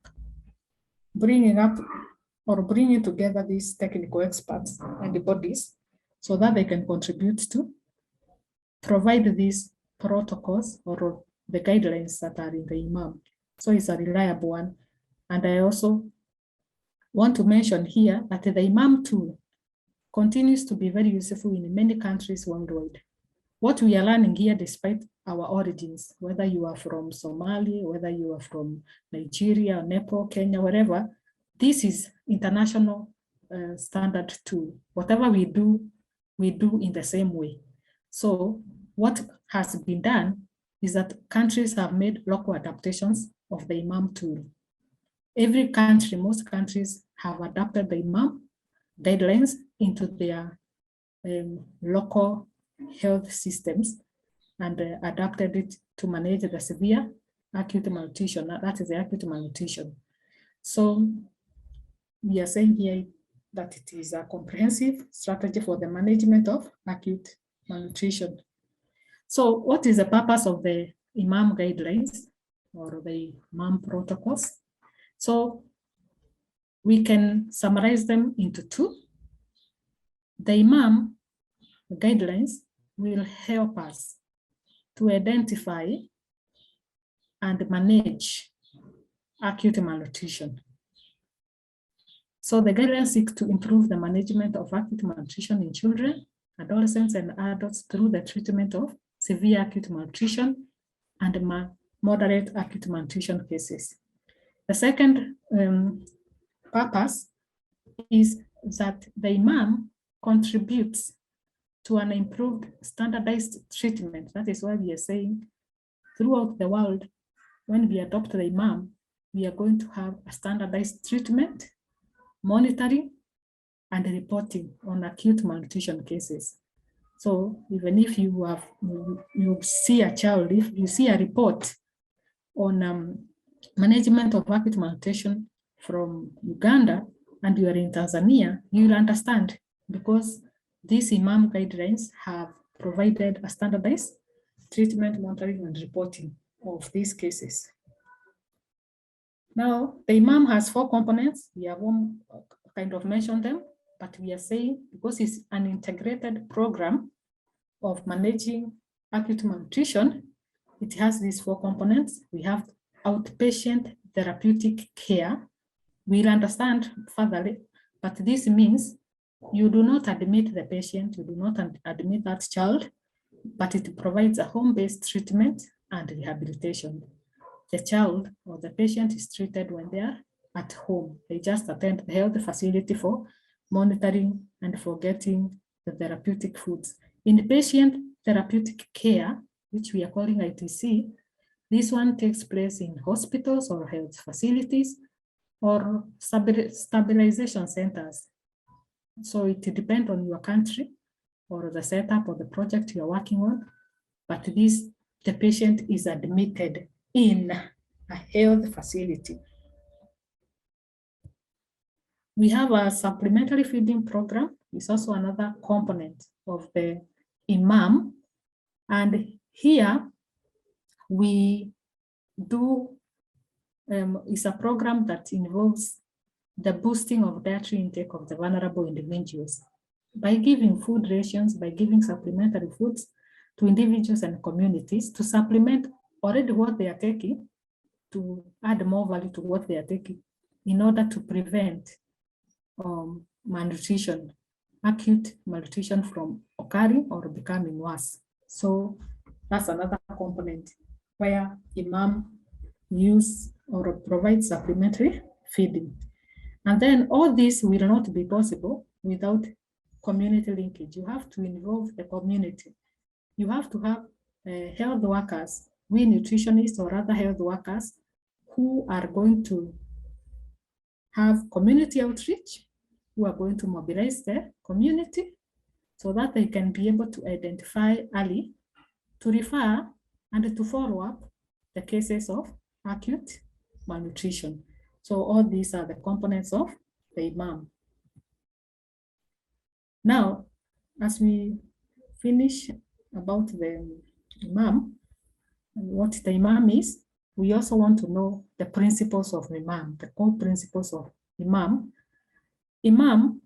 bringing together these technical experts and the bodies so that they can contribute to provide these protocols or the guidelines that are in the IMAM. So it's a reliable one. And I also want to mention here that the IMAM tool continues to be very useful in many countries worldwide. What we are learning here, despite our origins, whether you are from Somalia, whether you are from Nigeria, Nepal, Kenya, wherever, this is international standard tool. Whatever we do in the same way. So what has been done is that countries have made local adaptations of the IMAM tool. Every country, most countries have adapted the IMAM guidelines into their local health systems and adapted it to manage the severe acute malnutrition. That is the acute malnutrition. So we are saying here that it is a comprehensive strategy for the management of acute malnutrition. So what is the purpose of the IMAM guidelines or the IMAM protocols? So we can summarize them into two. The IMAM guidelines will help us to identify and manage acute malnutrition. So the guidelines seek to improve the management of acute malnutrition in children, adolescents, and adults through the treatment of severe acute malnutrition and moderate acute malnutrition cases. The second purpose is that the IMAM contributes to an improved standardized treatment. That is why we are saying throughout the world, when we adopt the IMAM, we are going to have a standardized treatment, monitoring, and reporting on acute malnutrition cases. So even if you see a child, if you see a report on management of acute malnutrition from Uganda and you are in Tanzania, you will understand because these IMAM guidelines have provided a standardized treatment, monitoring, and reporting of these cases. Now, the IMAM has 4 components. We have kind of mentioned them, but we are saying because it's an integrated program of managing acute malnutrition, it has these 4 components. We have outpatient therapeutic care. We'll understand further, but this means you do not admit the patient, you do not admit that child, but it provides a home-based treatment and rehabilitation. The child or the patient is treated when they are at home. They just attend the health facility for monitoring and for getting the therapeutic foods. Inpatient therapeutic care, which we are calling ITC, this one takes place in hospitals or health facilities or stabilization centers. So it depends on your country or the setup or the project you're working on, but the patient is admitted in a health facility. We have a supplementary feeding program. It's also another component of the IMAM. And here we do, it's a program that involves the boosting of dietary intake of the vulnerable individuals by giving food rations, by giving supplementary foods to individuals and communities to supplement already what they are taking, to add more value to what they are taking in order to prevent malnutrition, acute malnutrition from occurring or becoming worse. So that's another component where IMAM use or provide supplementary feeding. And then all this will not be possible without community linkage. You have to involve the community. You have to have health workers, we nutritionists or other health workers who are going to have community outreach, who are going to mobilize the community so that they can be able to identify early, to refer and to follow up the cases of acute malnutrition. So all these are the components of the IMAM. Now, as we finish about the IMAM, what the IMAM is, we also want to know the principles of IMAM, the core principles of IMAM. IMAM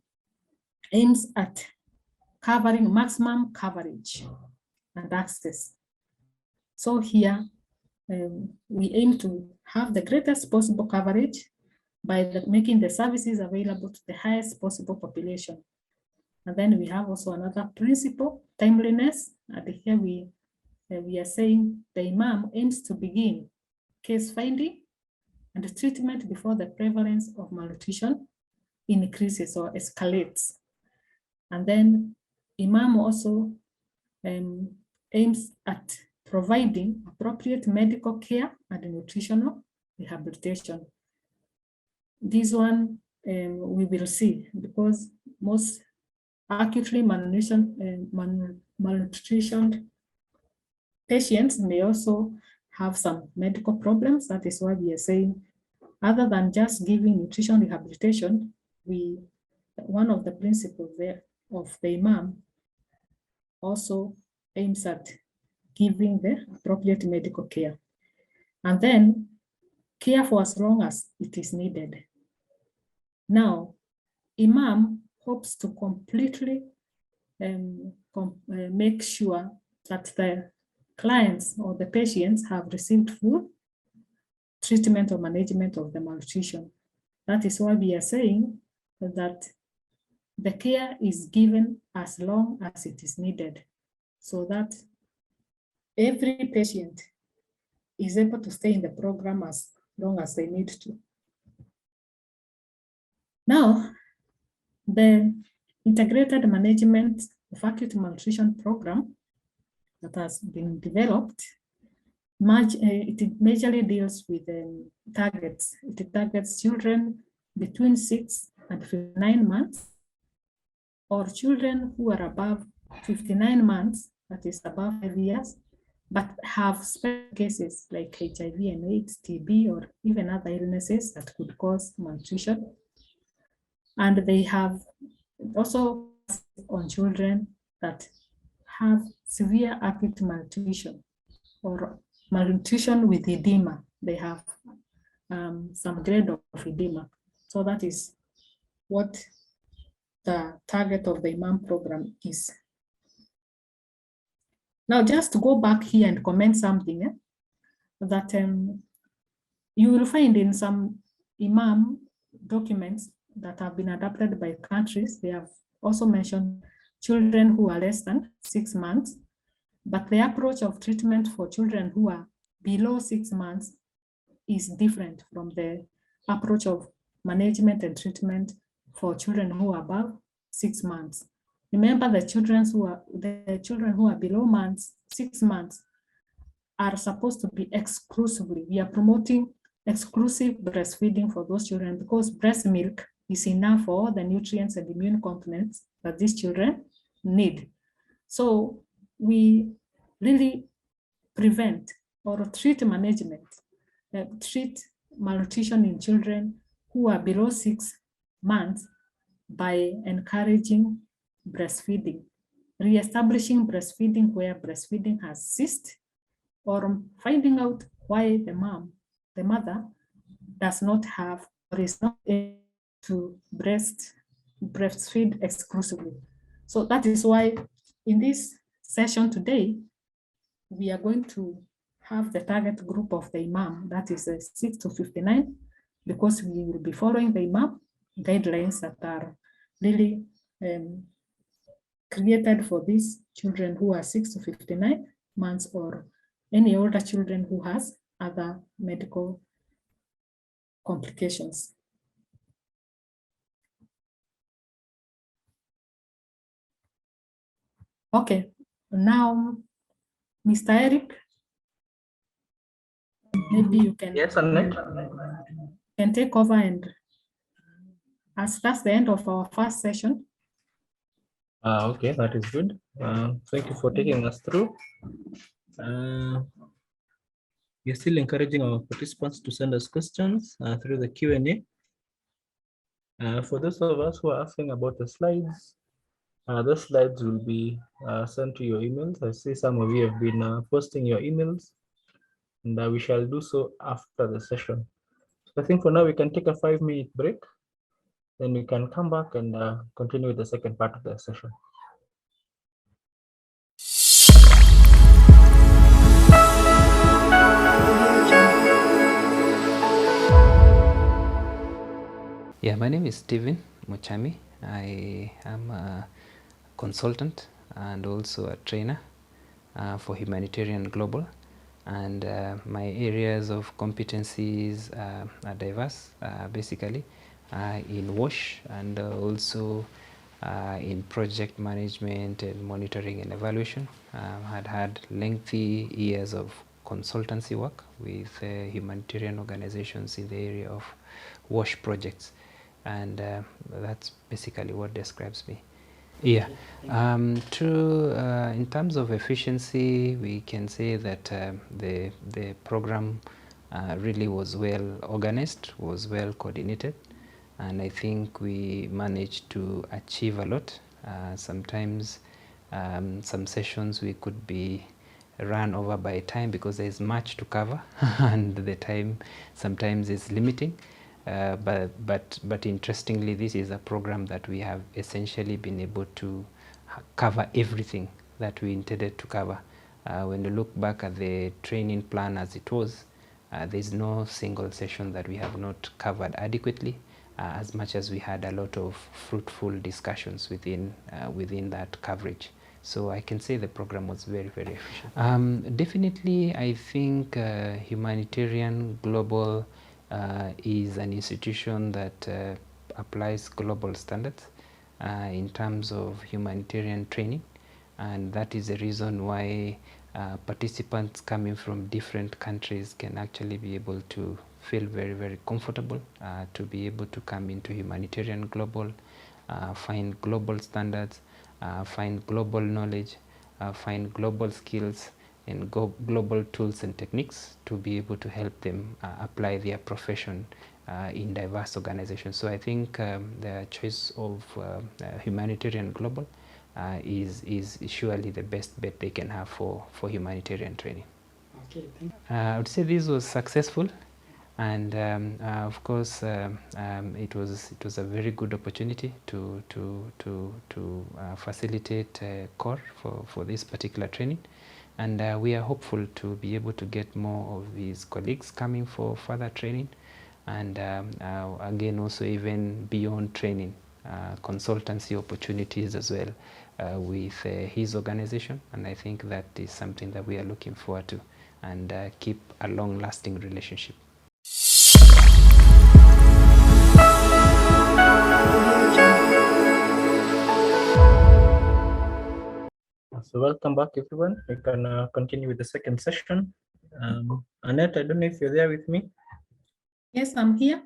aims at covering maximum coverage and access. So here, we aim to have the greatest possible coverage by making the services available to the highest possible population. And then we have also another principle, timeliness. And here we are saying the IMAM aims to begin case finding and treatment before the prevalence of malnutrition increases or escalates. And then IMAM also aims at providing appropriate medical care and nutritional rehabilitation. This one we will see, because most acutely malnutrition patients may also have some medical problems. That is why we are saying, other than just giving nutrition rehabilitation, one of the principles there of the IMAM also aims at giving the appropriate medical care. And then care for as long as it is needed. Now, IMAM hopes to completely make sure that the clients or the patients have received full treatment or management of the malnutrition. That is why we are saying that the care is given as long as it is needed, so that every patient is able to stay in the program as long as they need to. Now, the integrated management of acute malnutrition program that has been developed, it majorly deals with targets. It targets children between 6 and 59 months, or children who are above 59 months, that is above 5 years, but have special cases like HIV and AIDS, TB, or even other illnesses that could cause malnutrition. And they have also on children that have severe acute malnutrition or malnutrition with oedema. They have some grade of oedema. So that is what the target of the IMAM program is. Now, just to go back here and comment something that you will find in some IMAM documents that have been adopted by countries. They have also mentioned children who are less than 6 months. But the approach of treatment for children who are below 6 months is different from the approach of management and treatment for children who are above 6 months. Remember, the children who are below 6 months are supposed to be exclusively, we are promoting exclusive breastfeeding for those children because breast milk is enough for all the nutrients and immune components that these children need. So we really prevent or treat malnutrition in children who are below 6 months by encouraging breastfeeding, reestablishing breastfeeding where breastfeeding has ceased, or finding out why the mother does not have or is not able to breastfeed exclusively. So that is why in this session today, we are going to have the target group of the IMAM, that is 6 to 59, because we will be following the IMAM guidelines that are really created for these children who are 6 to 59 months or any older children who has other medical complications. Okay, now, Mr. Eric, maybe you can, Yes, Annette. can take over, and as that's the end of our first session. Okay, that is good. Thank you for taking us through. We're still encouraging our participants to send us questions through the Q&A. For those of us who are asking about the slides, those slides will be sent to your emails. I see some of you have been posting your emails, and we shall do so after the session. So I think for now we can take a 5-minute break, then we can come back and continue with the second part of the session. Yeah, my name is Stephen Muchami. I am a consultant and also a trainer for Humanitarian Global, and my areas of competencies are diverse, basically in WASH and also in project management and monitoring and evaluation. Had lengthy years of consultancy work with humanitarian organizations in the area of WASH projects, and that's basically what describes me. Yeah, in terms of efficiency, we can say that the program really was well organized, was well coordinated, and I think we managed to achieve a lot. Sometimes some sessions we could be run over by time because there is much to cover and the time sometimes is limiting. But interestingly, this is a program that we have essentially been able to cover everything that we intended to cover. When you look back at the training plan as it was, there's no single session that we have not covered adequately, as much as we had a lot of fruitful discussions within that coverage. So I can say the program was very, very efficient. Definitely, I think Humanitarian Global is an institution that applies global standards in terms of humanitarian training, and that is the reason why participants coming from different countries can actually be able to feel very, very comfortable to be able to come into Humanitarian Global, find global standards, find global knowledge, find global skills and global tools and techniques to be able to help them apply their profession in diverse organizations. So I think the choice of Humanitarian Global is surely the best bet they can have for humanitarian training. Okay, thank you. I would say this was successful, and of course it was a very good opportunity to facilitate core for this particular training, and we are hopeful to be able to get more of these colleagues coming for further training, and again also even beyond training consultancy opportunities as well with his organization, and I think that is something that we are looking forward to, and keep a long-lasting relationship. So welcome back, everyone. We can continue with the second session. Annette, I don't know if you're there with me. Yes, I'm here.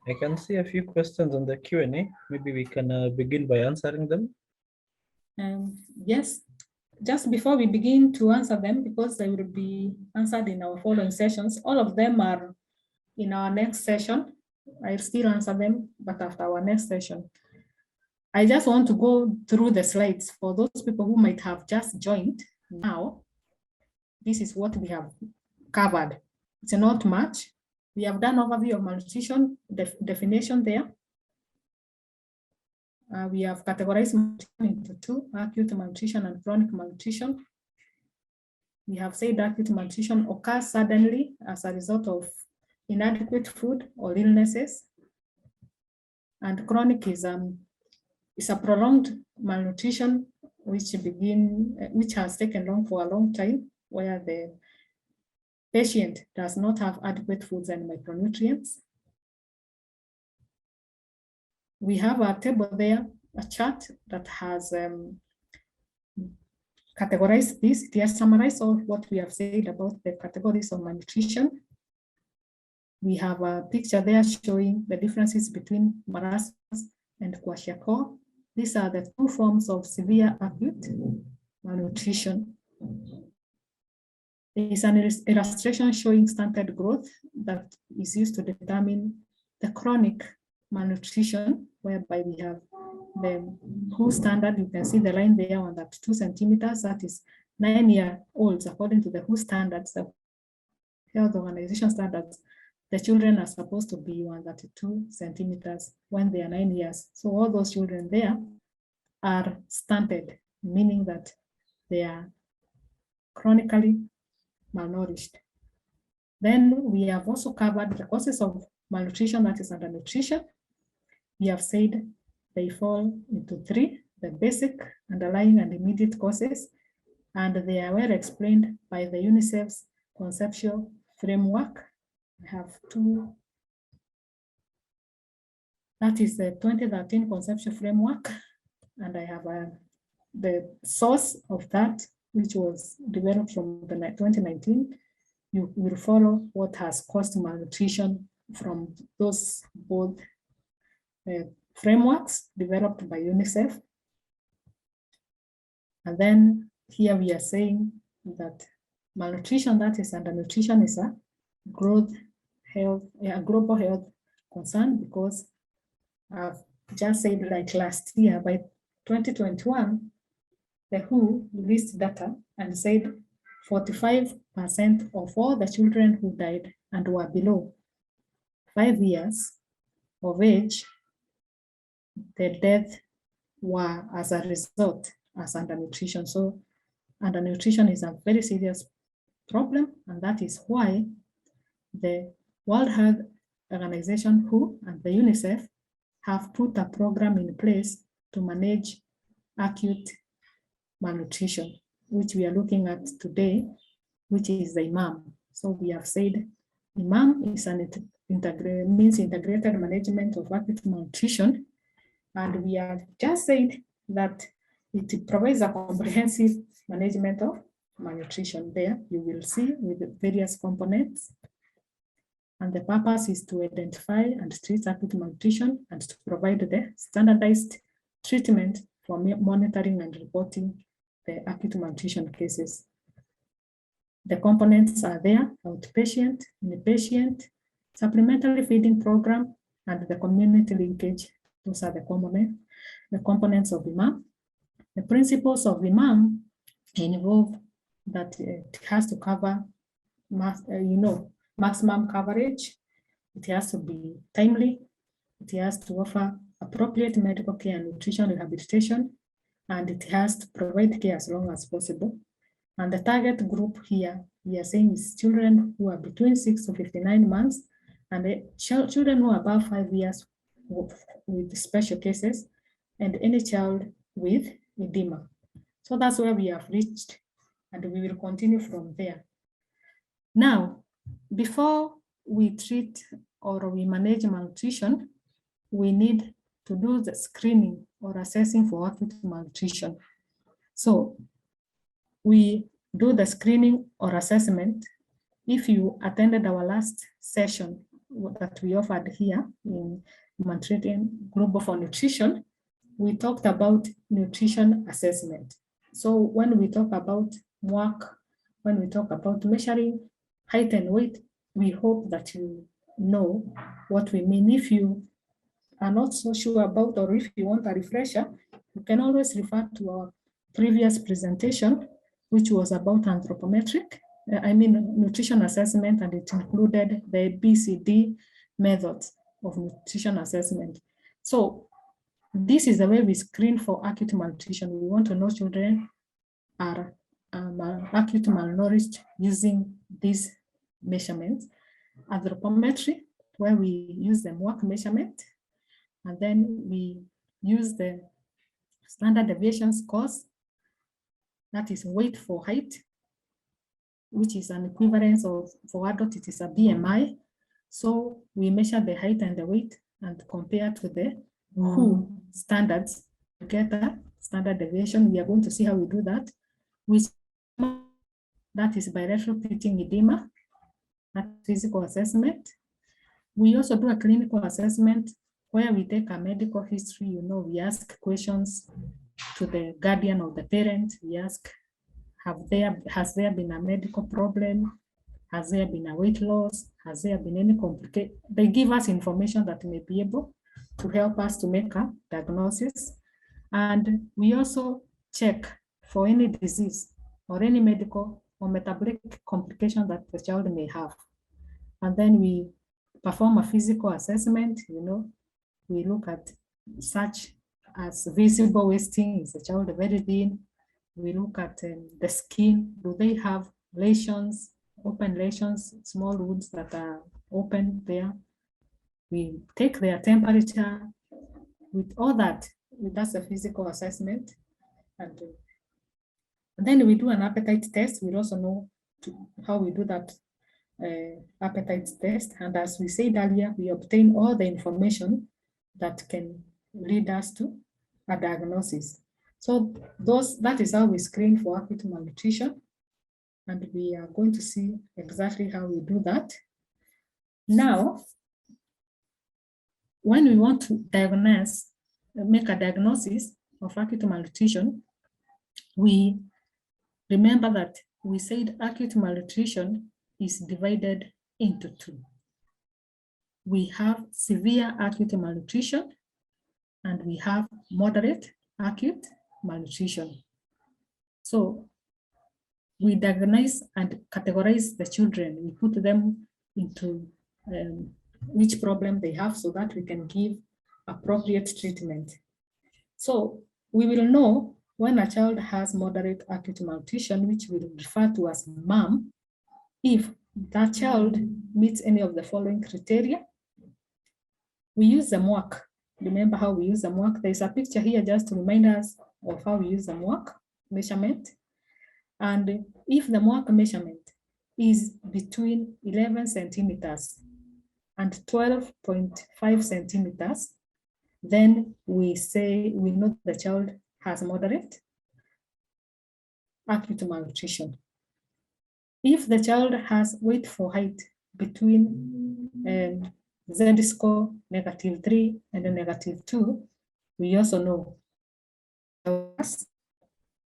I can see a few questions on the Q&A. Maybe we can begin by answering them. Yes, just before we begin to answer them, because they will be answered in our following sessions, all of them are in our next session. I'll still answer them, but after our next session. I just want to go through the slides for those people who might have just joined now. This is what we have covered. It's not much. We have done overview of malnutrition, definition there. We have categorized malnutrition into two, acute malnutrition and chronic malnutrition. We have said acute malnutrition occurs suddenly as a result of inadequate food or illnesses. And chronic is a prolonged malnutrition which has taken long for a long time, where the patient does not have adequate foods and micronutrients. We have a table there, a chart that has categorized this. It has summarized all what we have said about the categories of malnutrition. We have a picture there showing the differences between marasmus and kwashiorkor. These are the two forms of severe acute malnutrition. There is an illustration showing stunted growth that is used to determine the chronic malnutrition, whereby we have the WHO standard. You can see the line there on that 2 centimeters. That is 9-year-olds, according to the WHO standards, the Health Organization standards. The children are supposed to be 132 centimeters when they are 9 years. So all those children there are stunted, meaning that they are chronically malnourished. Then we have also covered the causes of malnutrition, that is undernutrition. We have said they fall into 3, the basic, underlying, and immediate causes, and they are well explained by the UNICEF's conceptual framework. I have 2. That is the 2013 conceptual framework, and I have the source of that, which was developed from the 2019. You will follow what has caused malnutrition from those both frameworks developed by UNICEF. And then here we are saying that malnutrition, that is undernutrition, is a global health concern, because I've just said, like last year, by 2021, the WHO released data and said 45% of all the children who died and were below 5 years of age, the deaths were as a result as undernutrition. So undernutrition is a very serious problem, and that is why the World Health Organization, WHO, and the UNICEF have put a program in place to manage acute malnutrition, which we are looking at today, which is the IMAM. So we have said IMAM is means integrated management of acute malnutrition, and we have just said that it provides a comprehensive management of malnutrition. There you will see with the various components, and the purpose is to identify and treat acute malnutrition and to provide the standardized treatment for monitoring and reporting the acute malnutrition cases. The components are there: outpatient, inpatient, supplementary feeding program, and the community linkage. Those are the components of IMAM. The principles of IMAM involve that it has to cover maximum coverage. It has to be timely. It has to offer appropriate medical care and nutrition rehabilitation, and it has to provide care as long as possible. And the target group here, we are saying, is children who are between 6 to 59 months, and the children who are above 5 years with special cases, and any child with oedema. So that's where we have reached, and we will continue from there. Now, before we treat or we manage malnutrition, we need to do the screening or assessing for acute malnutrition. So we do the screening or assessment. If you attended our last session that we offered here in Humanitarian Global for Nutrition, we talked about nutrition assessment. So when we talk about MUAC, when we talk about measuring height and weight, we hope that you know what we mean. If you are not so sure about, or if you want a refresher, you can always refer to our previous presentation, which was about anthropometric, nutrition assessment, and it included the BCD methods of nutrition assessment. So this is the way we screen for acute malnutrition. We want to know children are acute malnourished using these measurements. Anthropometry, where we use the MUAC measurement, and then we use the standard deviation scores, that is weight for height, which is an equivalence of, for adult, it is a BMI. So we measure the height and the weight and compare to the WHO standards to get a standard deviation. We are going to see how we do that. That is bilateral pitting edema, that physical assessment. We also do a clinical assessment where we take a medical history. We ask questions to the guardian or the parent. We ask, has there been a medical problem? Has there been a weight loss? Has there been any complication? They give us information that may be able to help us to make a diagnosis. And we also check for any disease or any medical or metabolic complication that the child may have. And then we perform a physical assessment. We look at such as visible wasting. Is the child very thin? We look at the skin. Do they have lesions, open lesions, small wounds that are open there? We take their temperature. With all that, that's a physical assessment. And then we do an appetite test. We also know how we do that appetite test. And as we said earlier, we obtain all the information that can lead us to a diagnosis. So that is how we screen for acute malnutrition. And we are going to see exactly how we do that. Now, when we want to make a diagnosis of acute malnutrition, we remember that we said acute malnutrition is divided into two. We have severe acute malnutrition and we have moderate acute malnutrition. So we diagnose and categorize the children. We put them into which problem they have so that we can give appropriate treatment. So we will know when a child has moderate acute malnutrition, which we will refer to as MUAC, if that child meets any of the following criteria. We use the MUAC. Remember how we use the MUAC? There's a picture here just to remind us of how we use the MUAC measurement. And if the MUAC measurement is between 11 centimeters and 12.5 centimeters, then we know the child has moderate acute malnutrition. If the child has weight for height between Z-score -3 and -2, we also know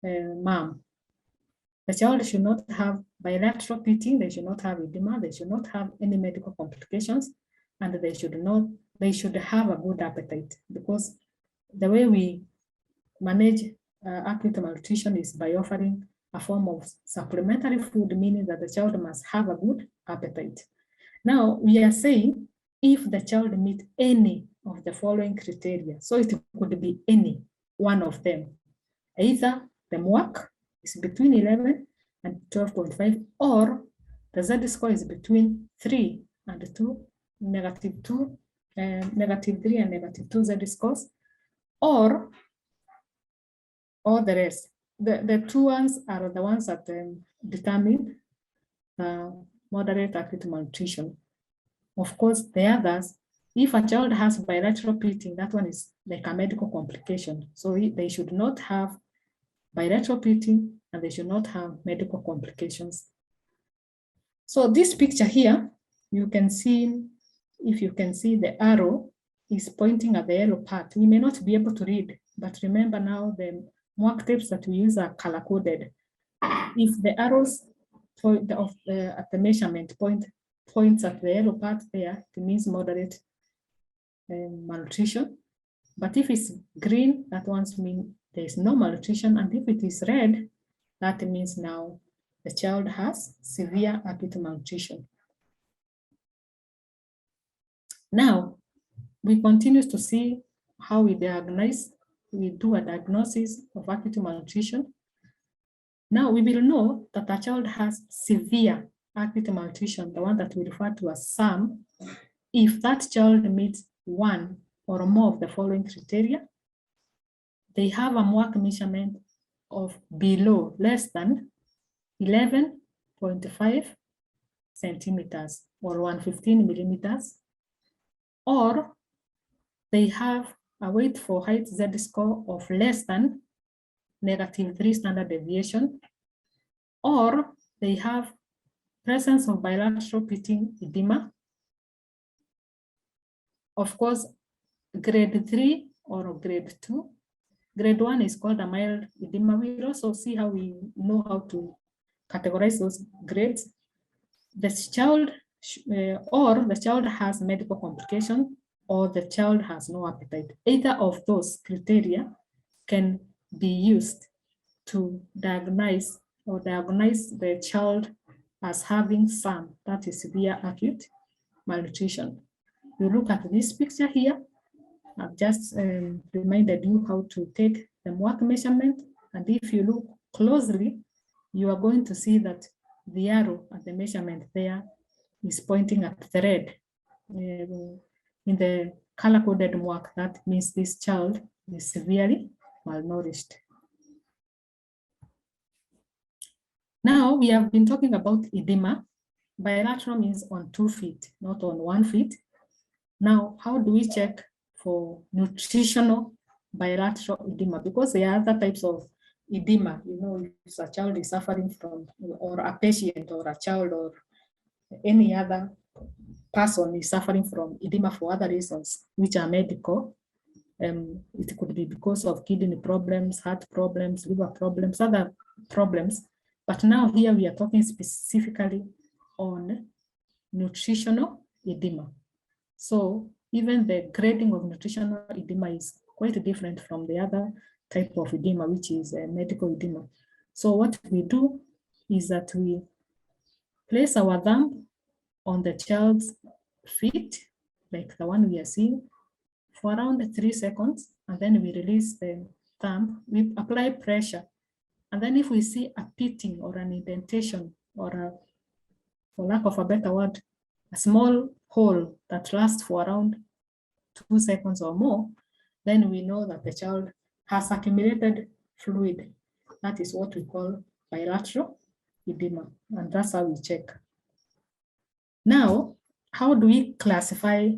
MUAC. The child should not have bilateral pitting, they should not have edema, they should not have any medical complications, and they should have a good appetite, because the way we manage acute malnutrition is by offering a form of supplementary food, meaning that the child must have a good appetite. Now, we are saying if the child meets any of the following criteria, so it could be any one of them, either the MUAC is between 11 and 12.5, or the Z-score is between 3 and -2, -3 and -2 z-scores, or the rest. The two ones are the ones that determine moderate acute malnutrition. Of course, the others, if a child has bilateral pitting, that one is like a medical complication. So they should not have bilateral pitting and they should not have medical complications. So this picture here, you can see, if you can see, the arrow is pointing at the yellow part. We may not be able to read, but remember now the MUAC tapes that we use are color-coded. If the arrows point at the measurement points at the yellow part there, it means moderate malnutrition. But if it's green, that ones mean there is no malnutrition. And if it is red, that means now the child has severe acute malnutrition. Now, we continue to see how we diagnose. We do a diagnosis of acute malnutrition. Now we will know that a child has severe acute malnutrition, the one that we refer to as SAM, if that child meets one or more of the following criteria. They have a MUAC measurement of below, less than 11.5 centimeters or 115 millimeters, or they have a weight for height z-score of less than -3 standard deviation, or they have presence of bilateral pitting edema. Of course, grade 3 or grade 2. Grade 1 is called a mild edema. We'll also see how we know how to categorize those grades. The child or the child has medical complication, or the child has no appetite. Either of those criteria can be used to diagnose the child as having SAM, that is severe acute malnutrition. You look at this picture here. I've just reminded you how to take the MUAC measurement, and if you look closely, you are going to see that the arrow at the measurement there is pointing at the red. In the color-coded MUAC, that means this child is severely malnourished. Now we have been talking about edema. Bilateral means on 2 feet, not on 1 foot. Now, how do we check for nutritional bilateral edema? Because there are other types of edema. You know, if a child is suffering from, or a patient or a child or any other person is suffering from edema for other reasons, which are medical. It could be because of kidney problems, heart problems, liver problems, other problems. But now here we are talking specifically on nutritional edema. So even the grading of nutritional edema is quite different from the other type of edema, which is medical edema. So what we do is that we place our thumb on the child's feet, like the one we are seeing, for around 3 seconds, and then we release the thumb. We apply pressure, and then if we see a pitting or an indentation, or for lack of a better word, a small hole that lasts for around 2 seconds or more, then we know that the child has accumulated fluid. That is what we call bilateral edema, and that's how we check. Now, how do we classify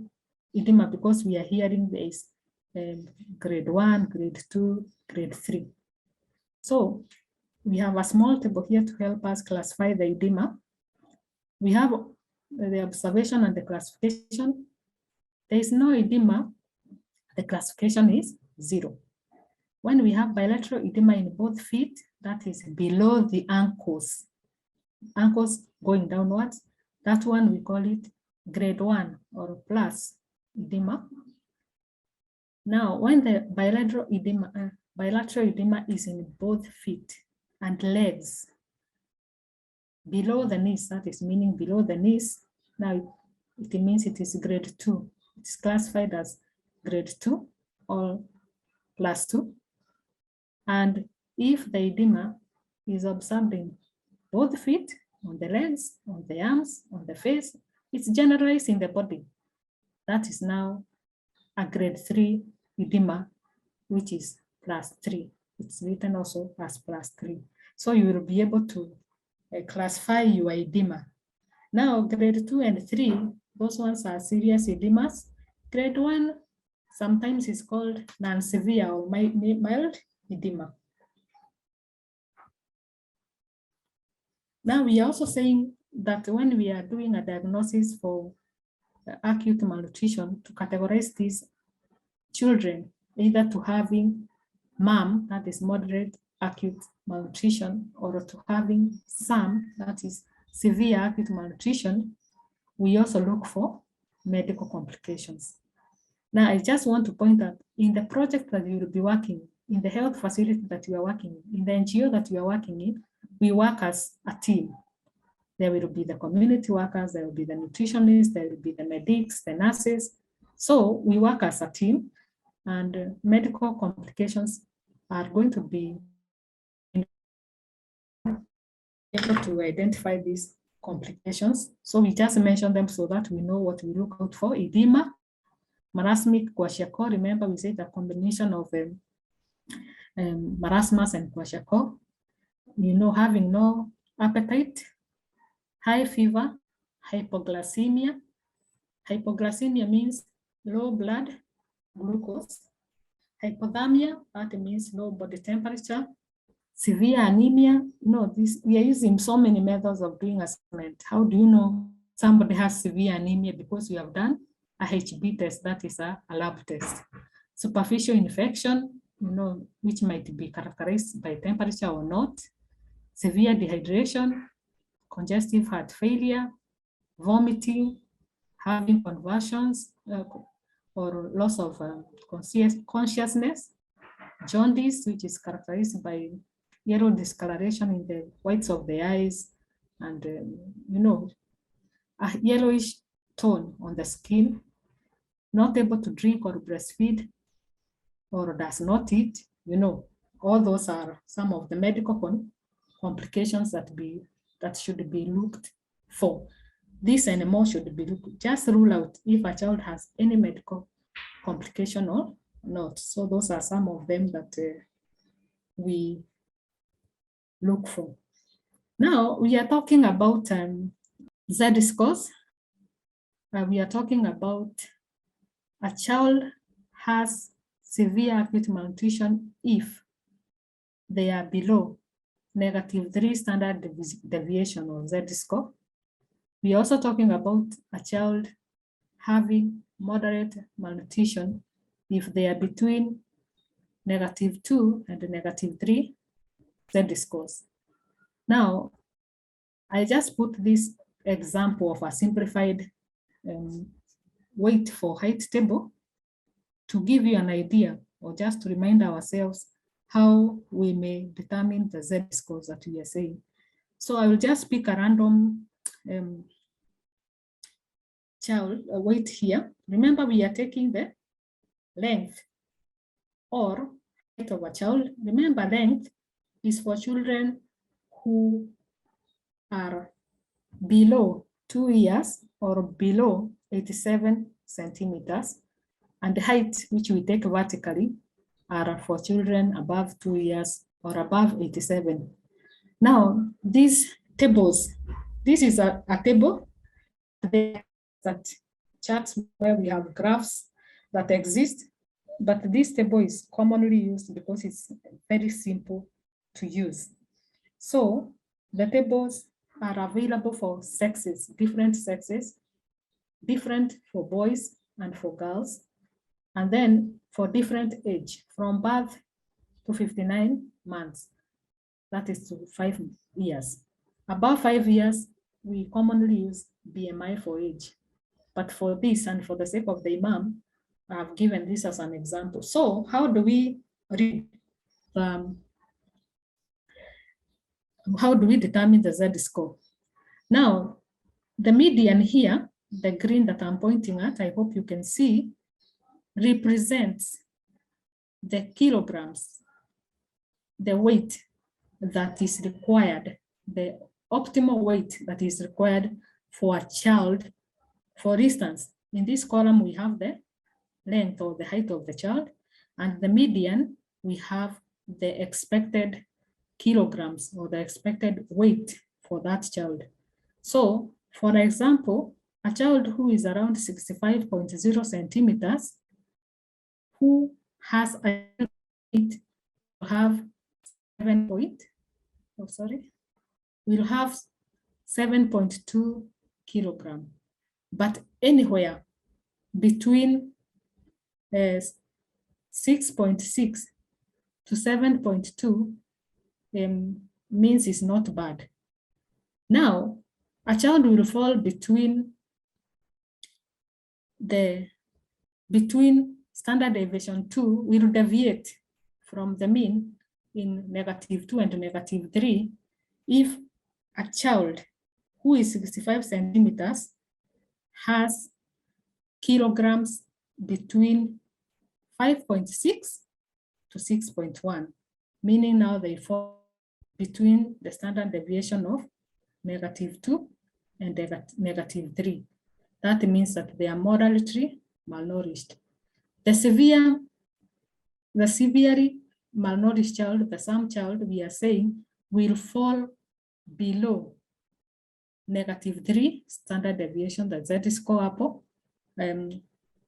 edema? Because we are hearing there is grade 1, grade 2, grade 3. So we have a small table here to help us classify the edema. We have the observation and the classification. There is no edema. The classification is 0. When we have bilateral edema in both feet, that is below the ankles going downwards, that one we call it grade 1 or plus edema. Now, when the bilateral edema is in both feet and legs, below the knees, that is meaning below the knees, now it means it is grade 2. It's classified as grade 2 or plus 2. And if the edema is observed in both feet, on the legs, on the arms, on the face, it's generalized in the body. that is now a grade 3 edema, which is +3. It's written also as +3. So you will be able to classify your edema. Now, grade 2 and 3, those ones are serious edemas. Grade 1 sometimes is called non-severe or mild edema. Now, we are also saying that when we are doing a diagnosis for acute malnutrition, to categorize these children either to having MUAM, that is moderate acute malnutrition, or to having SAM, that is severe acute malnutrition, we also look for medical complications. Now, I just want to point out in the project that you will be working, in the health facility that you are working in, the NGO that you are working in, we work as a team. There will be the community workers, there will be the nutritionists, there will be the medics, the nurses. So we work as a team, and medical complications are going to be able to identify these complications. So we just mention them so that we know what we look out for. Edema, marasmic kwashiorkor. Remember, we said the combination of marasmus and kwashiorkor. You know, having no appetite, high fever, hypoglycemia. Hypoglycemia means low blood glucose. Hypothermia, that means low body temperature. Severe anemia. No, this we are using so many methods of doing assessment. How do you know somebody has severe anemia? Because you have done a HB test, that is a lab test. Superficial infection, you know, which might be characterized by temperature or not. Severe dehydration, congestive heart failure, vomiting, having convulsions or loss of consciousness, jaundice, which is characterized by yellow discoloration in the whites of the eyes, and you know, a yellowish tone on the skin, not able to drink or breastfeed, or does not eat. You know, all those are some of the medical complications that should be looked for. This and more should be looked. Just rule out if a child has any medical complication or not. So those are some of them that we look for. Now we are talking about Z-scores. We are talking about a child has severe acute malnutrition if they are below -3 standard deviation of Z-score. We are also talking about a child having moderate malnutrition if they are between -2 and -3 Z-scores. Now, I just put this example of a simplified weight for height table to give you an idea, or just to remind ourselves how we may determine the Z-scores that we are saying. So I will just pick a random child weight here. Remember, we are taking the length or height of a child. Remember, length is for children who are below 2 years or below 87 centimeters, and the height, which we take vertically, are for children above 2 years or above 87. Now, these tables, this is a table that charts where we have graphs that exist, but this table is commonly used because it's very simple to use. So the tables are available for sexes, different for boys and for girls, and then for different age, from birth to 59 months, that is to 5 years. Above 5 years, we commonly use BMI for age. But for this, and for the sake of the IMAM, I have given this as an example. So how do we read how do we determine the Z-score? Now, the median here, the green that I'm pointing at, I hope you can see, represents the kilograms, the weight that is required, the optimal weight that is required for a child. For instance, in this column, we have the length or the height of the child, and the median, we have the expected kilograms or the expected weight for that child. So, for example, a child who is around 65.0 centimeters, who has a weight, will have 7.2 kilogram. But anywhere between 6.6 to 7.2 means it's not bad. Now, a child will fall between standard deviation 2 will deviate from the mean in -2 and -3 if a child who is 65 centimeters has kilograms between 5.6 to 6.1, meaning now they fall between the standard deviation of -2 and -3. That means that they are moderately malnourished. The severely malnourished child, the same child, we are saying, will fall below -3 standard deviation, the Z-score APO.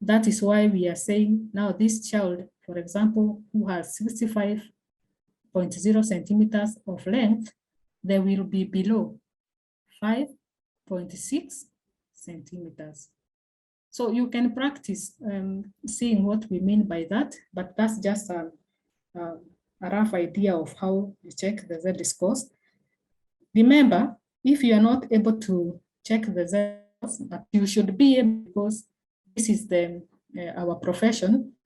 That is why we are saying now this child, for example, who has 65.0 centimeters of length, they will be below 5.6 centimeters. So you can practice seeing what we mean by that, but that's just a rough idea of how you check the Z-scores. Remember, if you are not able to check the Z-scores, but you should be able, because this is our profession,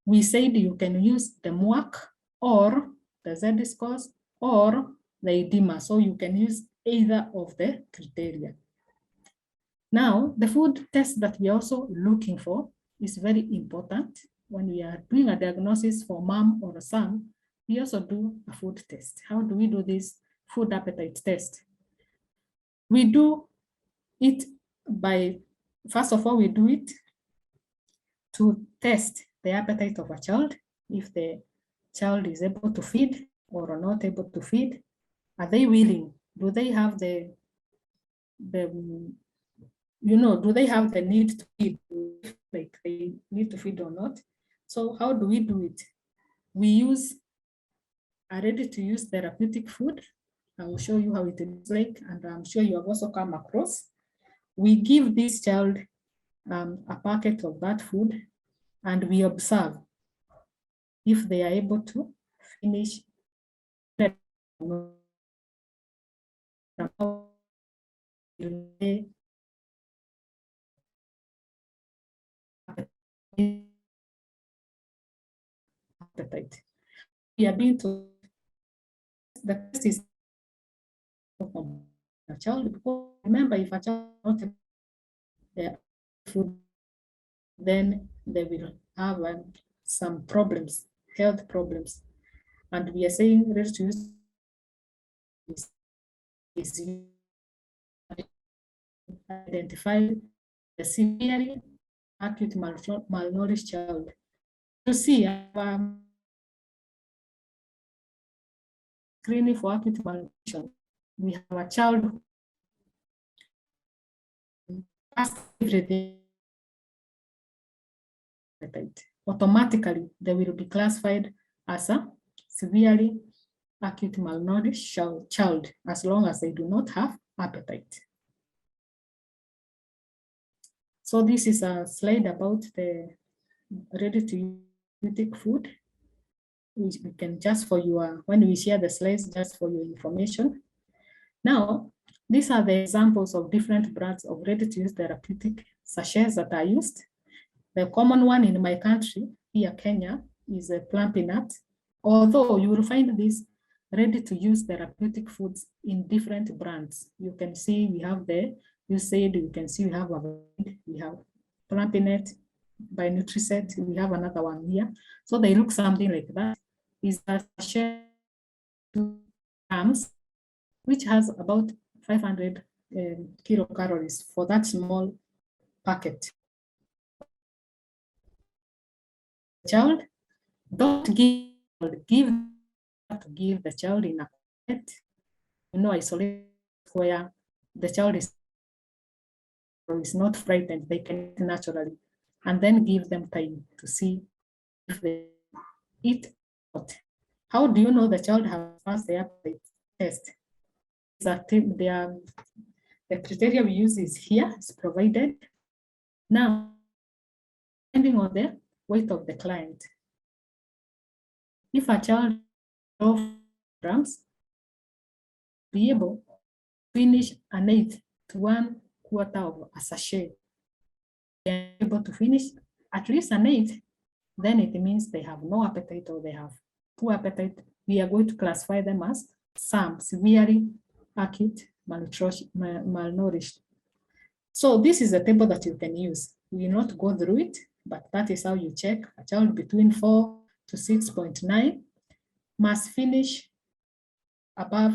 we said you can use the MUAC or the Z-scores or the oedema. So you can use either of the criteria. Now, the food test that we are also looking for is very important. When we are doing a diagnosis for mom or a son, we also do a food test. How do we do this food appetite test? We do it by, first of all, we do it to test the appetite of a child, if the child is able to feed or not able to feed. Are they willing? Do they have do they have the need to feed, like they need to feed or not? So how do we do it? We use a ready-to-use therapeutic food. I will show you how it looks like, and I'm sure you have also come across. We give this child a packet of that food, and we observe if they are able to finish appetite. We are being told the test is a child, because remember, if a child not food, then they will have some problems, health problems. And we are saying ready to use is identify the severely acute malnourished child. You see, screening for acute malnutrition, we have a child everything. Automatically, they will be classified as a severely acute malnourished child, as long as they do not have appetite. So this is a slide about the ready-to-eat food. We can just for your, when we share the slides, just for your information. Now, these are the examples of different brands of ready-to-use therapeutic sachets that are used. The common one in my country, here Kenya, is a plum peanut. Although you will find these ready-to-use therapeutic foods in different brands. You can see we have the USAID, you can see we have plum peanut by Nutriset, we have another one here. So they look something like that. Is a sachet 2 grams, which has about 500 kilocalories for that small packet. child. Don't give the child in a quiet, isolation where the child is not frightened, they can eat naturally, and then give them time to see if they eat or not. How do you know the child has passed the appetite test? The criteria we use is here, it's provided. Now, depending on the weight of the client, if a child of grams, be able to finish an 1/8 to 1/4 of a sachet, they are able to finish at least an 1/8, then it means they have no appetite or they have poor appetite. We are going to classify them as some severely acute malnourished. So this is a table that you can use. We will not go through it, but that is how you check a child between 4 to 6.9 must finish above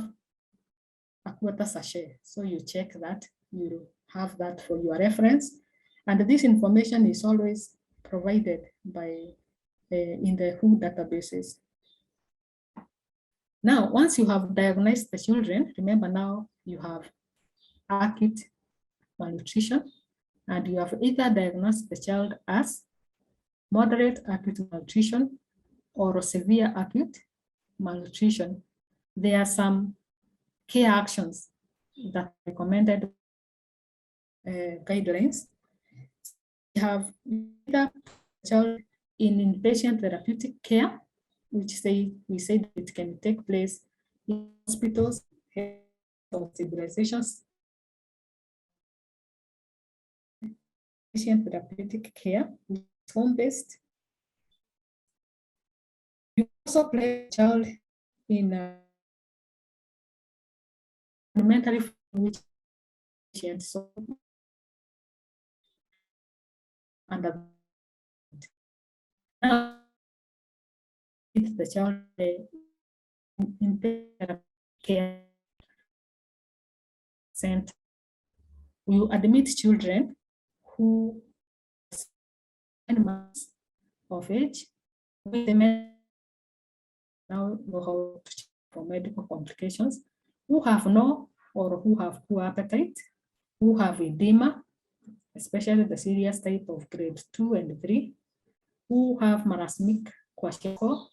a 1/4 sachet. So you check that, you have that for your reference. And this information is always provided by in the WHO databases. Now, once you have diagnosed the children, remember now you have acute malnutrition, and you have either diagnosed the child as moderate acute malnutrition or severe acute malnutrition. There are some care actions that are recommended guidelines. We have either child in inpatient therapeutic care, which we say it can take place in hospitals or civilizations. Patient therapeutic care, which is home-based. You also place a child in a supplementary, which patient so under now the child in therapeutic care center. We admit children who are 9 months of age with the now know how to check for medical complications, who have no or who have poor appetite, who have edema, especially the serious type of grade 2 and 3, who have marasmic kwashiorkor,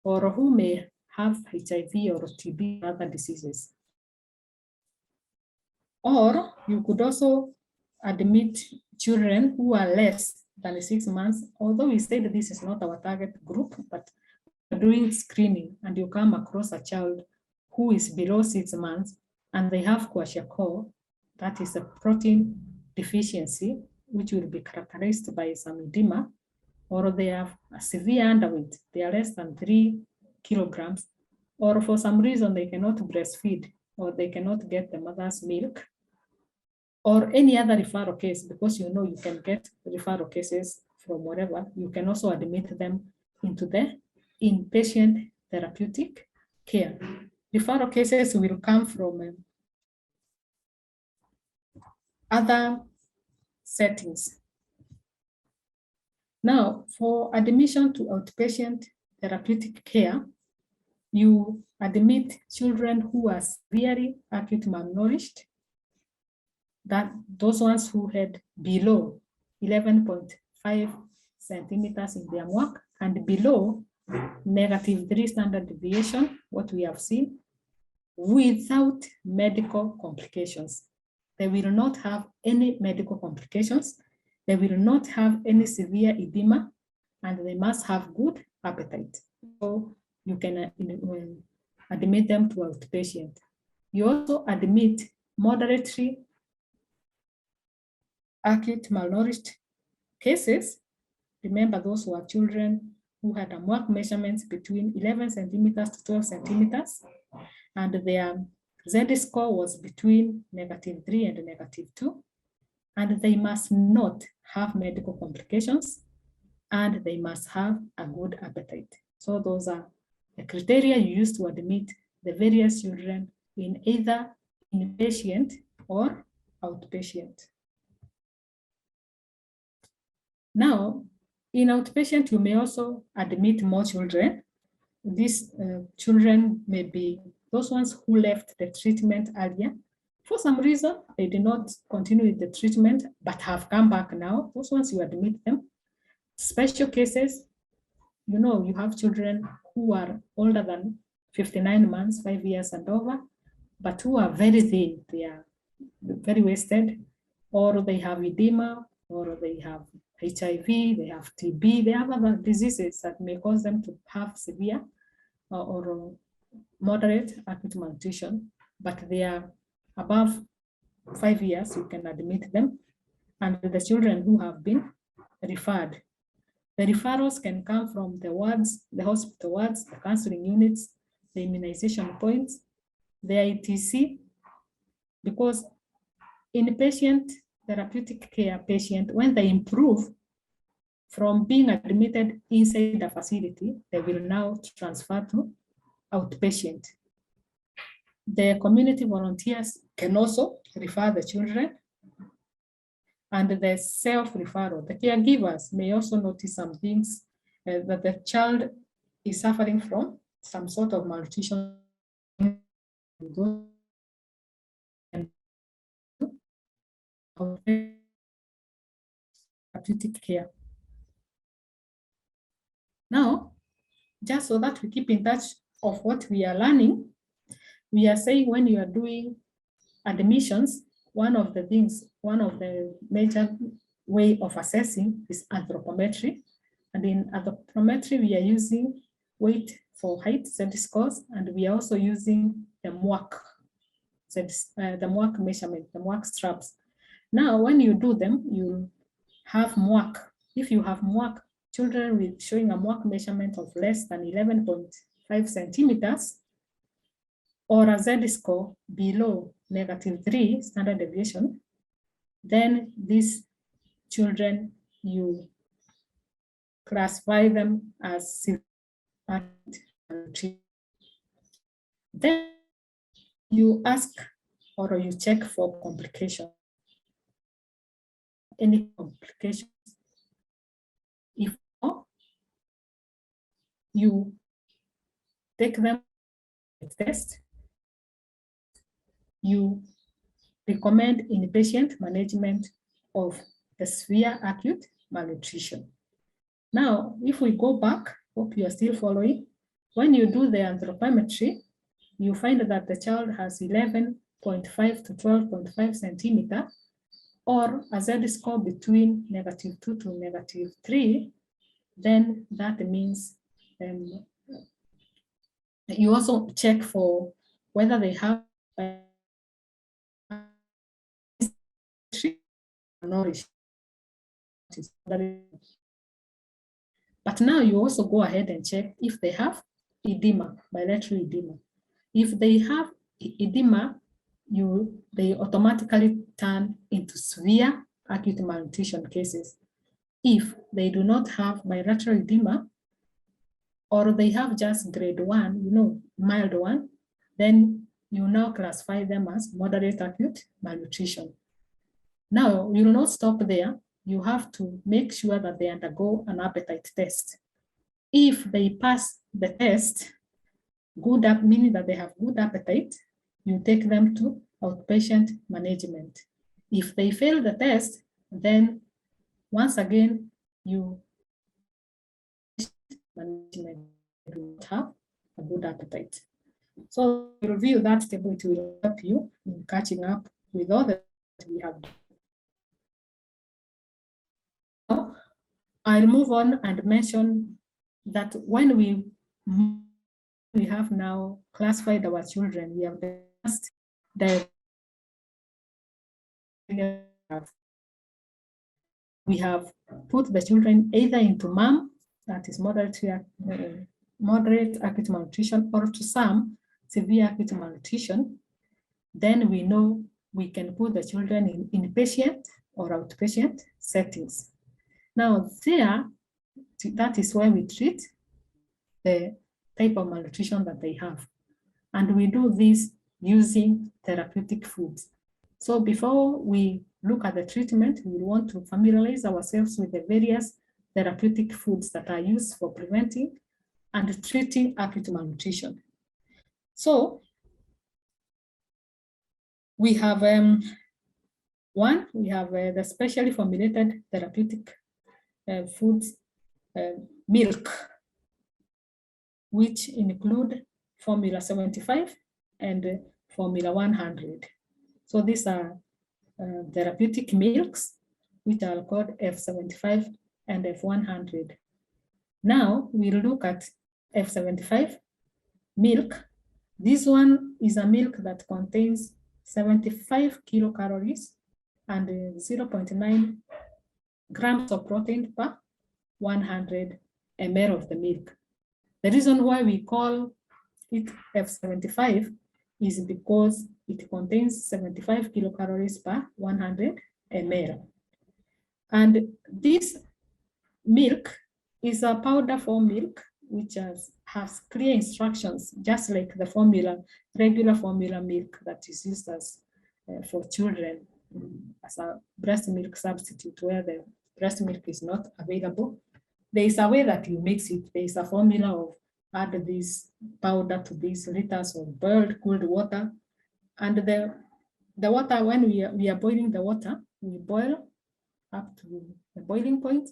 or who may have HIV or TB or other diseases. Or you could also admit children who are less than 6 months, although we said this is not our target group, but doing screening and you come across a child who is below 6 months and they have kwashiorkor, that is a protein deficiency, which will be characterized by some edema, or they have a severe underweight, they are less than 3 kilograms, or for some reason they cannot breastfeed, or they cannot get the mother's milk, or any other referral case, because you can get referral cases from wherever, you can also admit them into the inpatient therapeutic care. Referral cases will come from other settings. Now, for admission to outpatient therapeutic care, you admit children who are severely acute malnourished, that those ones who had below 11.5 centimeters in their MUAC and below -3 standard deviation, what we have seen, without medical complications. They will not have any medical complications. They will not have any severe edema, and they must have good appetite. So you can admit them to outpatient. You also admit moderately acute malnourished cases. Remember, those who are children who had a MUAC measurements between 11 centimeters to 12 centimeters, and their Z-score was between -3 and -2, and they must not have medical complications, and they must have a good appetite. So those are the criteria you use to admit the various children in either inpatient or outpatient. Now, In outpatient, you may also admit more children. These children may be those ones who left the treatment earlier. For some reason, they did not continue with the treatment, but have come back now. Those ones, you admit them. Special cases, you know, you have children who are older than 59 months, 5 years and over, but who are very thin. They are very wasted, or they have oedema, or they have HIV, they have TB, they have other diseases that may cause them to have severe or moderate acute malnutrition, but they are above 5 years, you can admit them. And the children who have been referred. The referrals can come from the wards, the hospital wards, the counseling units, the immunization points, the ITC, because inpatient therapeutic care patient, when they improve from being admitted inside the facility, they will now transfer to outpatient. The community volunteers can also refer the children, and the self-referral. The caregivers may also notice some things that the child is suffering from, some sort of malnutrition. Therapeutic care. Now, just so that we keep in touch of what we are learning, we are saying when you are doing admissions, one of the major way of assessing is anthropometry. And in anthropometry, we are using weight for height, Z-scores, and we are also using the MUAC, the MUAC measurement, the MUAC straps. Now, when you do them, you have MUAC. If you have MUAC, children with showing a MUAC measurement of less than 11.5 centimeters, or a Z-score below -3 standard deviation, then these children, you classify them as severe. Then you ask or you check for complications. Any complications? If not, you take them test. You recommend inpatient management of the severe acute malnutrition. Now, if we go back, hope you are still following. When you do the anthropometry, you find that the child has 11.5 to 12.5 centimeter, or a Z-score between -2 to -3, then that means you also check for whether they have nourished. But now you also go ahead and check if they have edema, bilateral edema. If they have edema, they automatically turn into severe acute malnutrition cases. If they do not have bilateral edema, or they have just grade 1, mild one, then you now classify them as moderate acute malnutrition. Now, you will not stop there. You have to make sure that they undergo an appetite test. If they pass the test, meaning that they have good appetite, you take them to outpatient management. If they fail the test, then once again, you management do not have a good appetite. So review that table, it will help you in catching up with all that we have done. Now, I'll move on and mention that when we have now classified our children, we have just we have put the children either into MUAC, that is moderate acute malnutrition, or to some severe acute malnutrition. Then we know we can put the children in inpatient or outpatient settings. Now there, that is where we treat the type of malnutrition that they have. And we do this using therapeutic foods. So before we look at the treatment, we want to familiarize ourselves with the various therapeutic foods that are used for preventing and treating acute malnutrition. So we have we have the specially formulated therapeutic foods, milk, which include formula 75 and formula 100. So these are therapeutic milks, which are called F75 and F100. Now we'll look at F75 milk. This one is a milk that contains 75 kilocalories and 0.9 grams of protein per 100 ml of the milk. The reason why we call it F75 is because it contains 75 kilocalories per 100 ml. And this milk is a powder form milk, which has clear instructions, just like the regular formula milk that is used as for children as a breast milk substitute where the breast milk is not available. There is a way that you mix it. There is a formula of add this powder to these liters of boiled cooled water. And the water, when we are boiling the water, we boil up to the boiling point,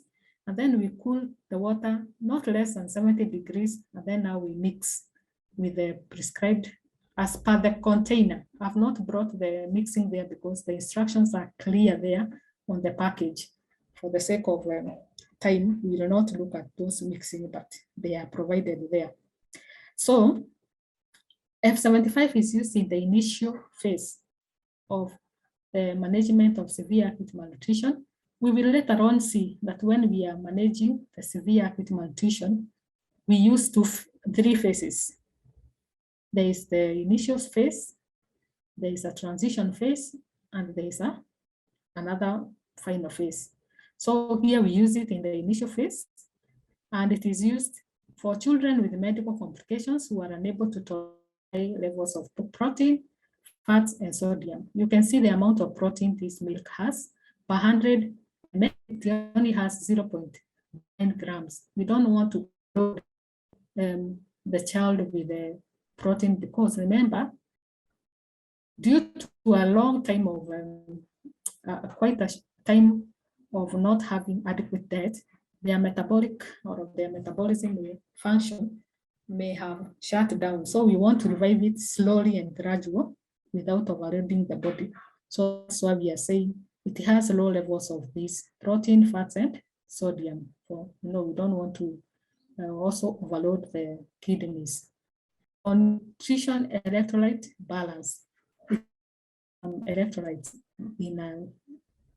and then we cool the water not less than 70 degrees, and then now we mix with the prescribed as per the container. I've not brought the mixing there because the instructions are clear there on the package. For the sake of time, we will not look at those mixing, but they are provided there. So F75 is used in the initial phase of the management of severe acute malnutrition. We will later on see that when we are managing the severe acute malnutrition, we use three phases. There is the initial phase, there is a transition phase, and there is another final phase. So here we use it in the initial phase, and it is used for children with medical complications who are unable to tolerate levels of protein, fats, and sodium. You can see the amount of protein this milk has. Per 100 ml, it only has 0.9 grams. We don't want to load the child with the protein because remember, due to a long time of quite a time of not having adequate diet, their metabolic or their metabolism function may have shut down. So we want to revive it slowly and gradual without overloading the body. So that's why we are saying it has low levels of these protein, fats, and sodium. So we don't want to also overload the kidneys. On nutrition electrolyte balance, electrolytes in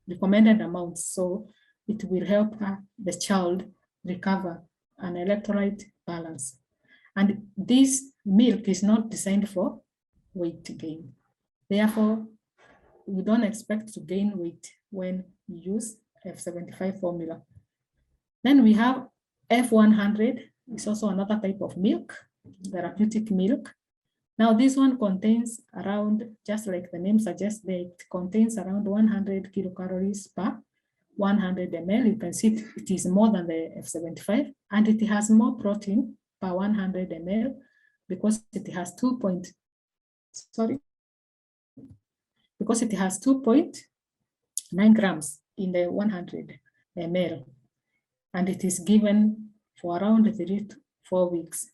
recommended amounts, so it will help the child recover an electrolyte balance. And this milk is not designed for weight gain. Therefore, we don't expect to gain weight when you use F75 formula. Then we have F100, it's also another type of milk, therapeutic milk. Now this one contains around, just like the name suggests, it contains around 100 kilocalories per 100 ml. You can see it is more than the F75, and it has more protein per 100 ml because it has 2.9 grams in the 100 ml, and it is given for around 3 to 4 weeks.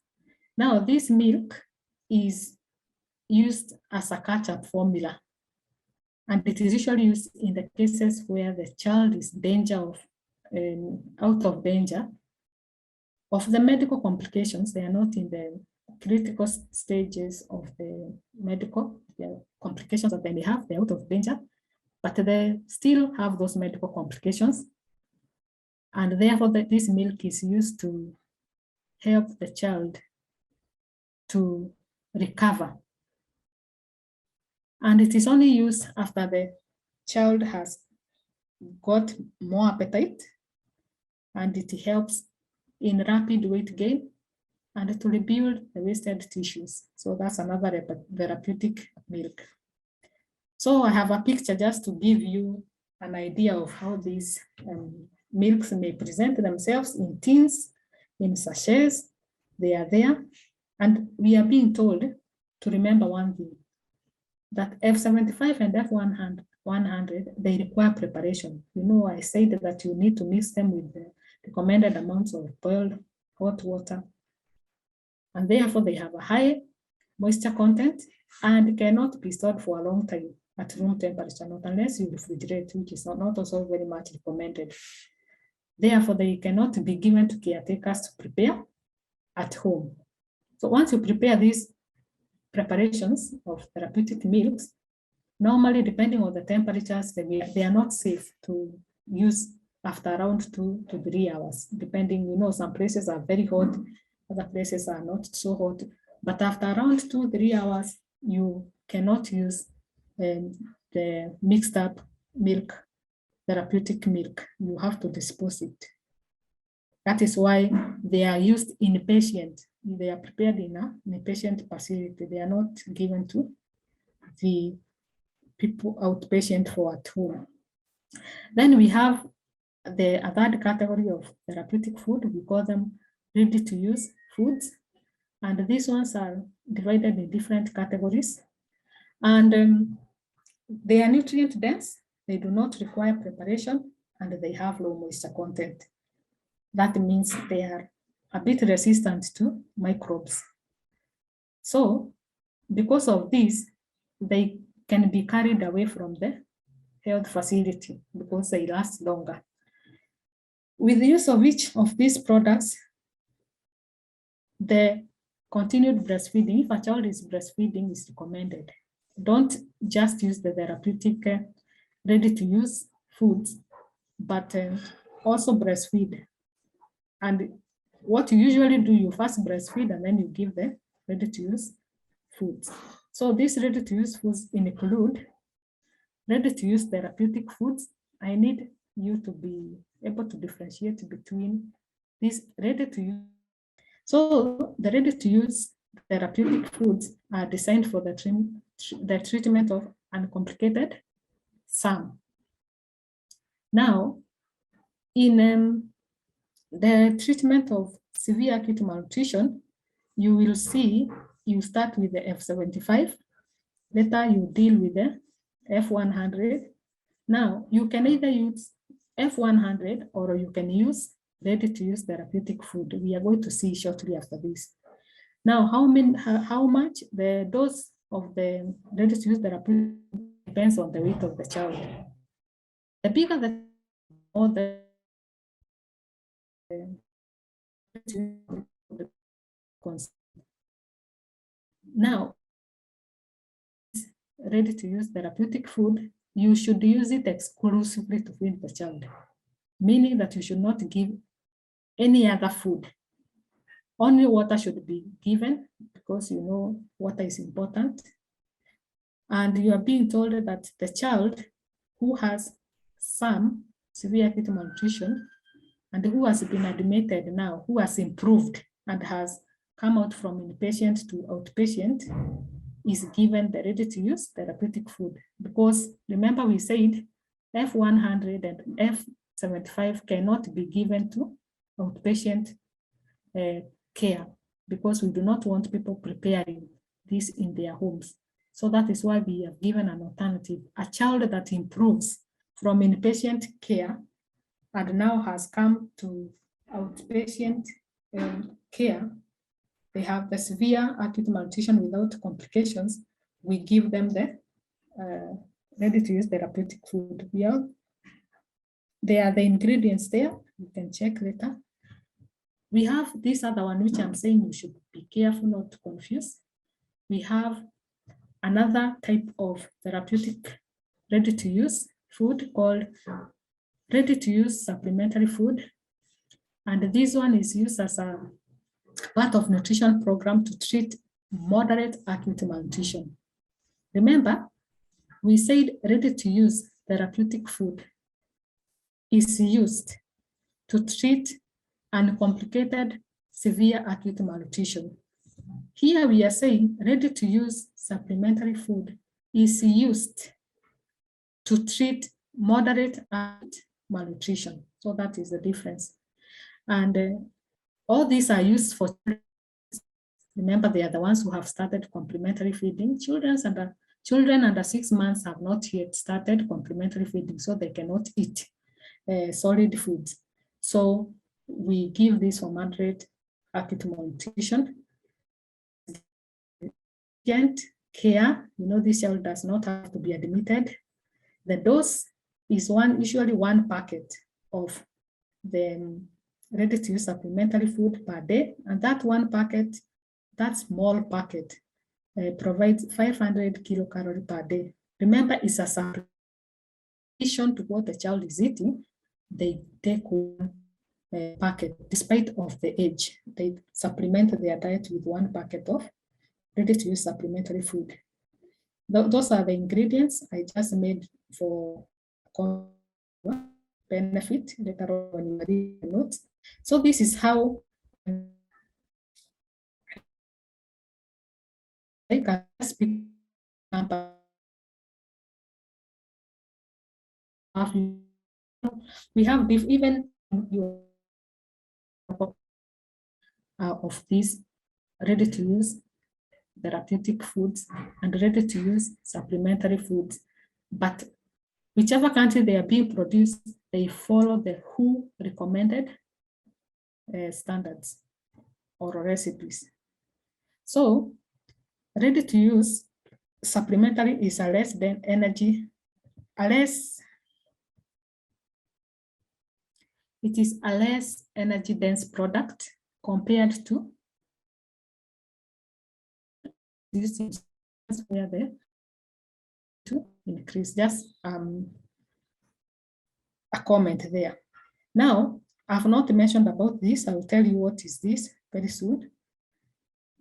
Now this milk is used as a catch-up formula, and it is usually used in the cases where the child is out of danger of the medical complications. They are not in the critical stages of the medical complications that they may have. They're out of danger, but they still have those medical complications, and therefore this milk is used to help the child to recover. And it is only used after the child has got more appetite, and it helps in rapid weight gain and to rebuild the wasted tissues. So that's another therapeutic milk. So I have a picture just to give you an idea of how this milks may present themselves in tins, in sachets, they are there. And we are being told to remember one thing, that F75 and F100, they require preparation. You know, I said that you need to mix them with the recommended amounts of boiled hot water. And therefore they have a high moisture content and cannot be stored for a long time at room temperature, not unless you refrigerate, which is not also very much recommended. Therefore, they cannot be given to caretakers to prepare at home. So once you prepare these preparations of therapeutic milks, normally depending on the temperatures, they are not safe to use after around 2 to 3 hours, depending, you know, some places are very hot, other places are not so hot, but after around 2 to 3 hours, you cannot use the mixed up milk, therapeutic milk. You have to dispose it. That is why they are used inpatient. They are prepared in an inpatient facility. They are not given to the people outpatient for at home. Then we have the third category of therapeutic food. We call them ready-to-use foods. And these ones are divided in different categories. And they are nutrient dense. They do not require preparation, and they have low moisture content. That means they are a bit resistant to microbes. So because of this, they can be carried away from the health facility because they last longer. With the use of each of these products, the continued breastfeeding, if a child is breastfeeding, is recommended. Don't just use the therapeutic ready-to-use foods, but also breastfeed. And what you usually do, you first breastfeed and then you give the ready-to-use foods. So these ready-to-use foods include ready-to-use therapeutic foods. I need you to be able to differentiate between these ready-to-use. So the ready-to-use therapeutic foods are designed for the treatment of uncomplicated SAM. Now, in the treatment of severe acute malnutrition, you will see you start with the F75, later you deal with the F100. Now, you can either use F100 or you can use ready-to-use therapeutic food. We are going to see shortly after this. Now, how much the dose of the ready-to-use therapeutic depends on the weight of the child. The bigger the more the now, ready-to-use therapeutic food, you should use it exclusively to feed the child, meaning that you should not give any other food. Only water should be given because you know water is important. And you are being told that the child who has some severe acute malnutrition and who has been admitted now, who has improved and has come out from inpatient to outpatient, is given the ready-to-use therapeutic food. Because remember we said F100 and F75 cannot be given to outpatient care because we do not want people preparing this in their homes. So that is why we have given an alternative. A child that improves from inpatient care and now has come to outpatient care, they have the severe acute malnutrition without complications, we give them the ready-to-use therapeutic food. There are the ingredients there, you can check later. We have this other one, which I'm saying you should be careful not to confuse. We have another type of therapeutic ready-to-use food called ready-to-use supplementary food. And this one is used as a part of nutrition program to treat moderate acute malnutrition. Remember, we said ready-to-use therapeutic food is used to treat uncomplicated severe acute malnutrition. Here we are saying ready-to-use supplementary food is used to treat moderate acute malnutrition. So that is the difference. And all these are used for children. Remember, they are the ones who have started complementary feeding. Children under 6 months have not yet started complementary feeding, so they cannot eat solid foods. So we give this for moderate acute malnutrition. Urgent care, this child does not have to be admitted. The dose is usually one packet of the ready-to-use supplementary food per day, and that one packet, that small packet, provides 500 kilocalories per day. Remember, it's a supplementation to what the child is eating. They take one packet, despite of the age. They supplement their diet with one packet of ready-to-use supplementary food. Those are the ingredients I just made for benefit later on when you read the notes. So this is how I can speak about. We have even of these ready-to-use therapeutic foods and ready-to-use supplementary foods. But whichever country they are being produced, they follow the WHO recommended standards or recipes. So ready-to-use supplementary is a less energy dense product compared to using where they to increase. Just a comment there. Now, I've not mentioned about this. I will tell you what is this very soon.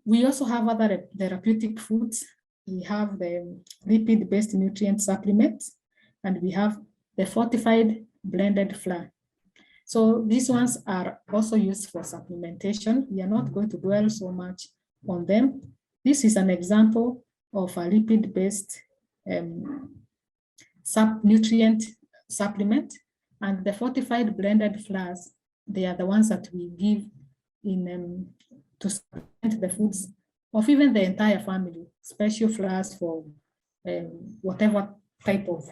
We also have other therapeutic foods. We have the lipid-based nutrient supplements, and we have the fortified blended flour. So these ones are also used for supplementation. We are not going to dwell so much on them. This is an example of a lipid-based nutrient supplement, and the fortified blended flours, they are the ones that we give in to supplement the foods of even the entire family, special flours for whatever type of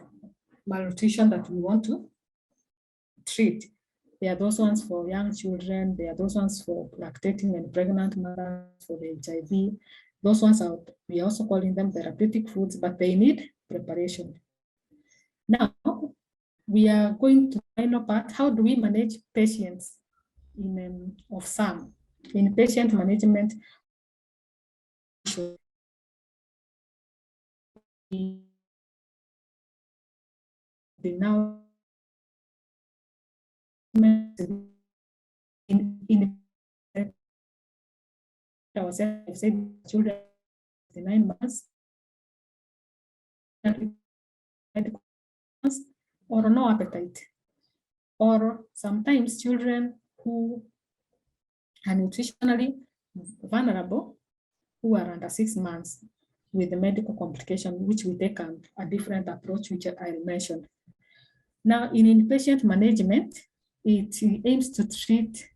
malnutrition that we want to treat. There are those ones for young children, there are those ones for lactating and pregnant mothers, for the HIV. Those ones are, we are also calling them therapeutic foods, but they need preparation. Now, we are going to the final part. How do we manage patients of SAM in patient management? Now, in I was saying children 9 months or no appetite, or sometimes children who are nutritionally vulnerable, who are under 6 months with the medical complication, which we take a different approach, which I mentioned. Now, in inpatient management, it aims to treat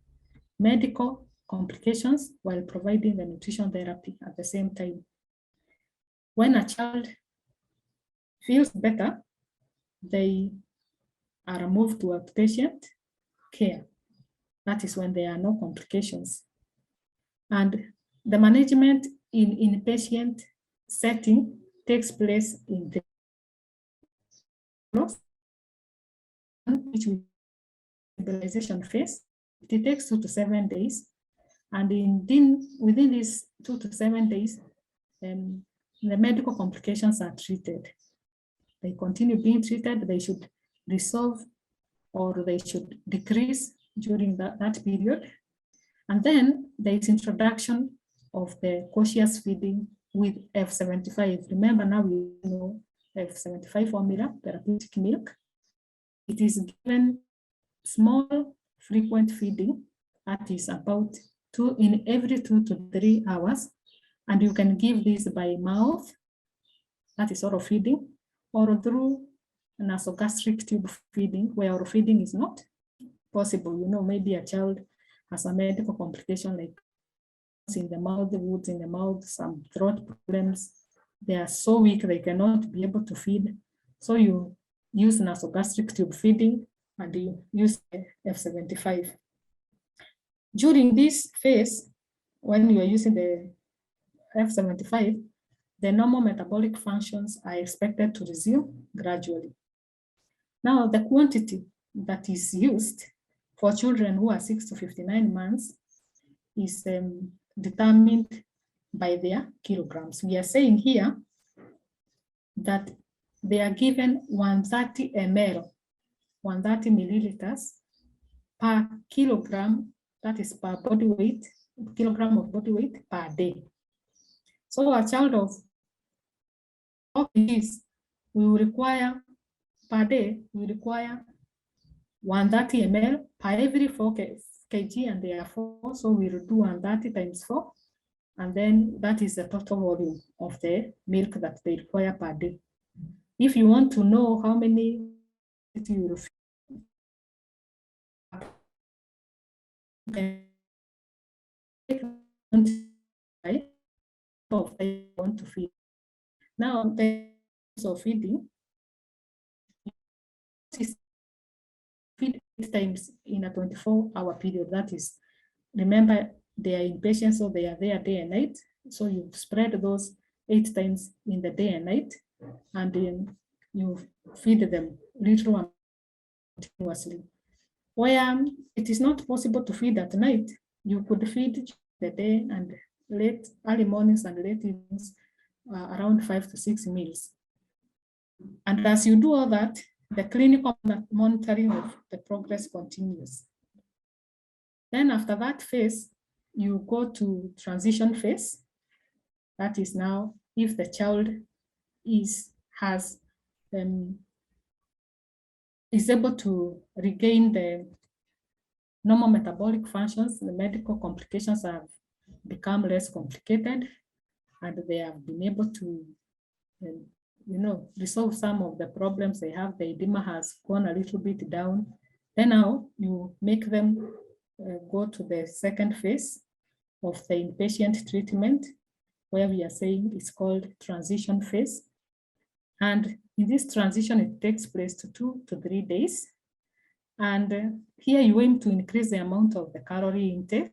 medical complications while providing the nutrition therapy at the same time. When a child feels better, they are moved to outpatient care. That is when there are no complications. And the management in inpatient setting takes place in the which we stabilization phase. It takes 2 to 7 days. And within these 2 to 7 days, the medical complications are treated. They continue being treated. They should resolve or they should decrease during that period. And then there is introduction of the cautious feeding with F75. Remember, now we know F75 formula, therapeutic milk. It is given small frequent feeding, that is about every 2 to 3 hours. And you can give this by mouth, that is oral feeding, or through nasogastric tube feeding, where oral feeding is not possible. You know, maybe a child has a medical complication like in the mouth, wounds in the mouth, some throat problems. They are so weak they cannot be able to feed. So you use nasogastric tube feeding and you use F75. During this phase, when you are using the F75, the normal metabolic functions are expected to resume gradually. Now, the quantity that is used for children who are 6 to 59 months is determined by their kilograms. We are saying here that they are given 130 ml, 130 milliliters per kilogram, that is per body weight, kilogram of body weight per day. So a child of this, we will require per day, we require 130 ml per every 4 kg, and therefore, so we will do 130 times 4, and then that is the total volume of the milk that they require per day. If you want to know how many you will want to feed. Now, the of feeding, feed 8 times in a 24-hour period. That is, remember, they are inpatient, so they are there day and night. So you spread those 8 times in the day and night, and then you feed them literally continuously. Where it is not possible to feed at night, you could feed the day and late early mornings and late evenings, around 5 to 6 meals. And as you do all that, the clinical monitoring of the progress continues. Then after that phase, you go to transition phase. That is now if the child is able to regain the normal metabolic functions, the medical complications have become less complicated, and they have been able to resolve some of the problems they have. The edema has gone a little bit down. Then now you make them go to the second phase of the inpatient treatment, where we are saying it's called transition phase. And in this transition, it takes place to 2 to 3 days. And here you aim to increase the amount of the calorie intake,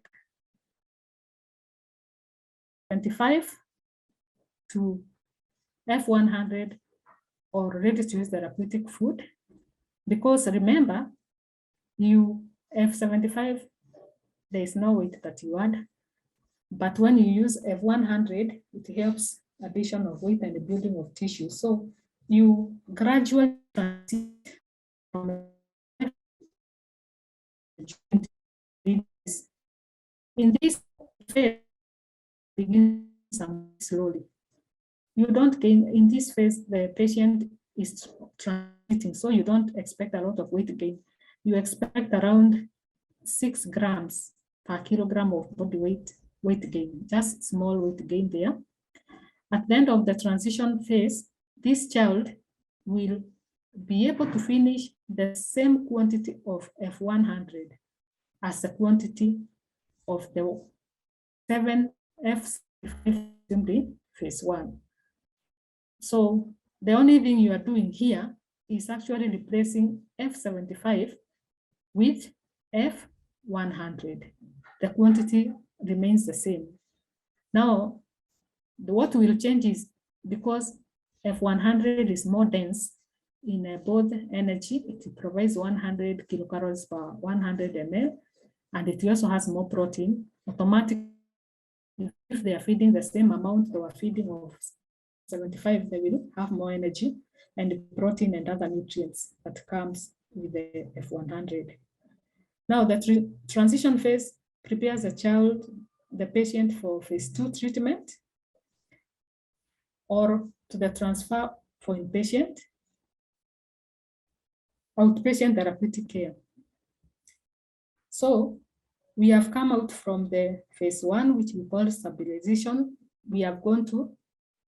25 to F100 or ready-to-use therapeutic food. Because remember, you F75, there is no weight that you add. But when you use F100, it helps addition of weight and the building of tissue. So you gradually transit from in this phase, begin slowly. You don't gain in this phase, the patient is transiting, so you don't expect a lot of weight gain. You expect around 6 grams per kilogram of body weight gain, just small weight gain there. At the end of the transition phase, this child will be able to finish the same quantity of F100 as the quantity of the 7 F phase 1. So the only thing you are doing here is actually replacing F75 with F100. The quantity remains the same. Now, what will change is because F100 is more dense in both energy, it provides 100 kilocalories per 100 ml, and it also has more protein. Automatically, if they are feeding the same amount they were feeding of 75, they will have more energy and protein and other nutrients that comes with the F100. Now, the transition phase prepares the patient for phase 2 treatment or to the transfer for inpatient, outpatient therapeutic care. So we have come out from the phase 1, which we call stabilization. We have gone to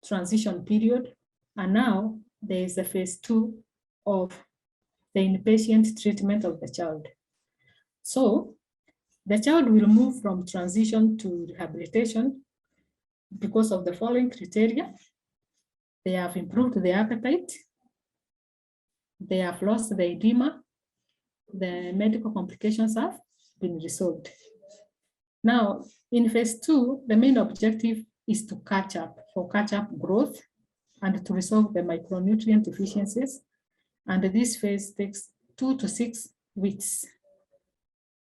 transition period, and now there is the phase 2 of the inpatient treatment of the child. So the child will move from transition to rehabilitation because of the following criteria. They have improved their appetite, they have lost the edema, the medical complications have been resolved. Now, in phase 2, the main objective is to catch up growth and to resolve the micronutrient deficiencies. And this phase takes 2 to 6 weeks.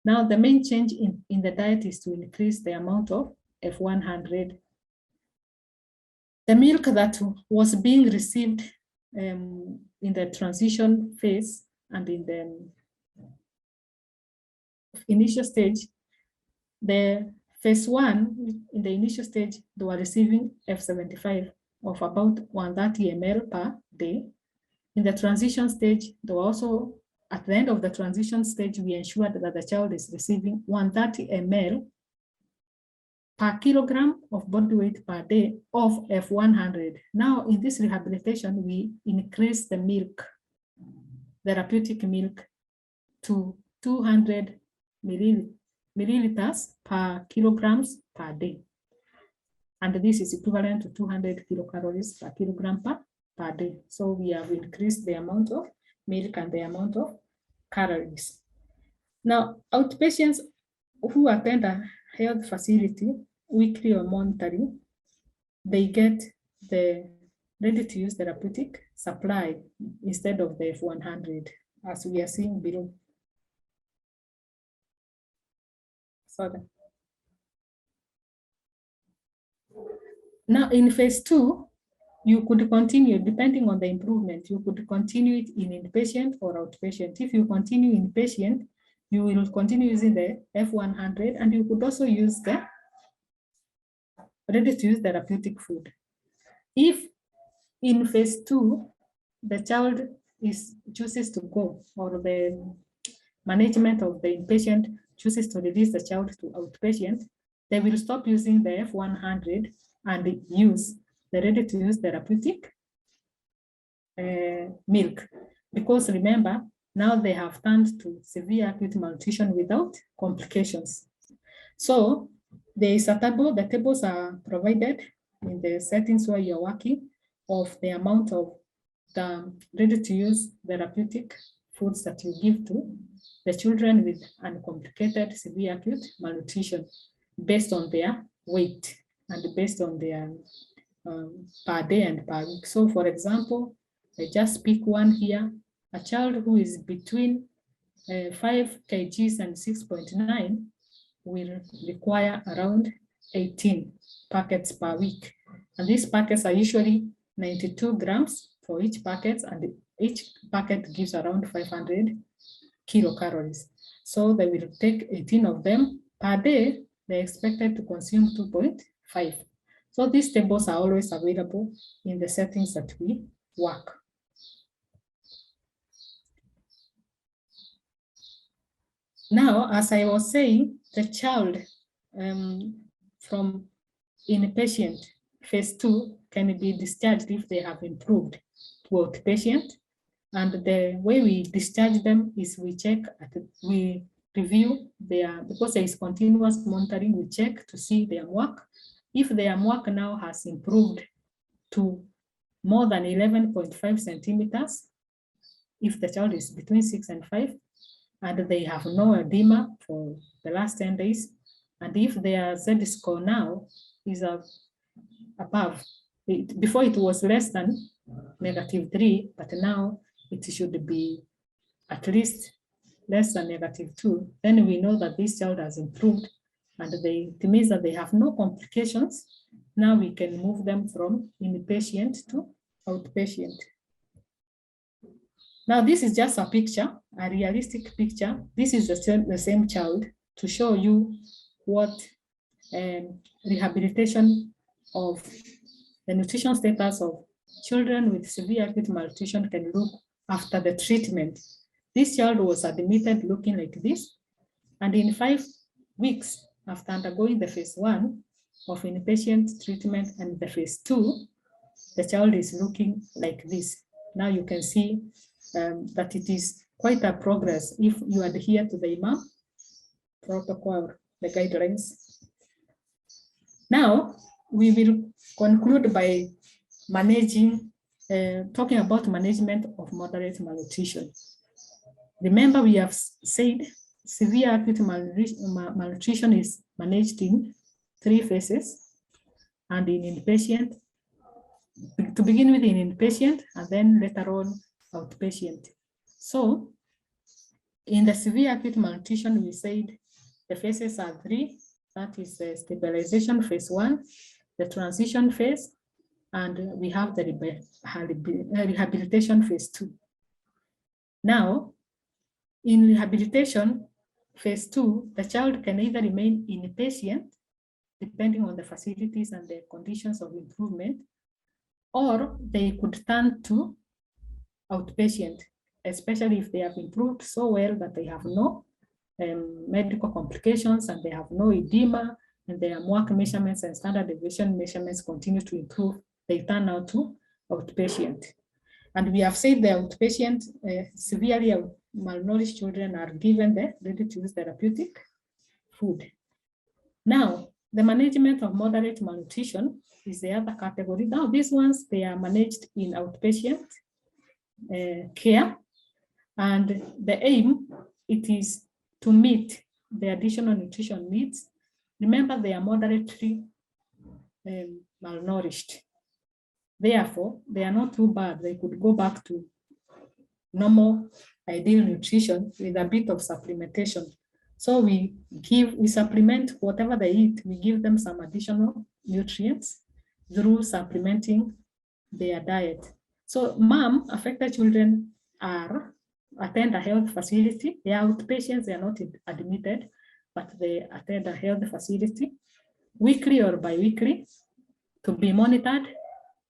Now, the main change in the diet is to increase the amount of F100. The milk that was being received in the transition phase and in the initial stage, the phase 1, in the initial stage, they were receiving F75 of about 130 ml per day. In the transition stage, they were also, at the end of the transition stage, we ensured that the child is receiving 130 ml per kilogram of body weight per day of F100. Now, in this rehabilitation, we increase the milk, therapeutic milk, to 200 milliliters per kilograms per day. And this is equivalent to 200 kilocalories per kilogram per day. So we have increased the amount of milk and the amount of calories. Now, outpatients who attend a health facility weekly or monthly, they get the ready-to-use therapeutic supply instead of the F100, as we are seeing below. Sorry. Now, in phase 2, you could continue, depending on the improvement, you could continue it in inpatient or outpatient. If you continue inpatient, you will continue using the F100, and you could also use the ready-to-use therapeutic food. If in phase 2, the child chooses to go, or the management of the inpatient chooses to release the child to outpatient, they will stop using the F100 and use the ready-to-use therapeutic milk. Because remember, now they have turned to severe acute malnutrition without complications. So there is a table, the tables are provided in the settings where you're working of the amount of the ready-to-use therapeutic foods that you give to the children with uncomplicated severe acute malnutrition based on their weight and based on their per day and per week. So for example, I just pick one here, a child who is between 5 kgs and 6.9 will require around 18 packets per week. And these packets are usually 92 grams for each packet, and each packet gives around 500 kilocalories. So they will take 18 of them per day. They're expected to consume 2.5. So these tables are always available in the settings that we work. Now, as I was saying, the child from inpatient phase 2 can be discharged if they have improved to outpatient. And the way we discharge them is we check, we review their, because there is continuous monitoring, we check to see their MUAC. If their MUAC now has improved to more than 11.5 centimeters, if the child is between 6 and 5, and they have no edema for the last 10 days, and if their Z score now is above, before it was less than -3, but now it should be at least less than -2, then we know that this child has improved, and it means that they have no complications. Now we can move them from inpatient to outpatient. Now this is just a picture, a realistic picture. This is the same child to show you what rehabilitation of the nutrition status of children with severe acute malnutrition can look after the treatment. This child was admitted looking like this, and in 5 weeks after undergoing the phase 1 of inpatient treatment and the phase 2, the child is looking like this. Now you can see that it is quite a progress if you adhere to the IMAM protocol, the guidelines. Now, we will conclude by talking about management of moderate malnutrition. Remember, we have said severe acute malnutrition is managed in 3 phases, and in inpatient, to begin with in inpatient, and then later on outpatient. So in the severe acute malnutrition, we said the phases are 3. That is the stabilization phase 1, the transition phase, and we have the rehabilitation phase 2. Now, in rehabilitation phase 2, the child can either remain inpatient, depending on the facilities and the conditions of improvement, or they could turn to outpatient, especially if they have improved so well that they have no medical complications and they have no edema, and their MUAC measurements and standard deviation measurements continue to improve, they turn now to outpatient. And we have said the outpatient severely malnourished children are given the ready-to-use therapeutic food. Now, the management of moderate malnutrition is the other category. Now, these ones, they are managed in outpatient care, and the aim, it is to meet the additional nutrition needs. Remember, they are moderately malnourished. Therefore, they are not too bad. They could go back to normal, ideal nutrition with a bit of supplementation. So we supplement whatever they eat. We give them some additional nutrients through supplementing their diet. So MUAM affected children attend a health facility. They are outpatients, they are not admitted, but they attend a health facility weekly or bi-weekly to be monitored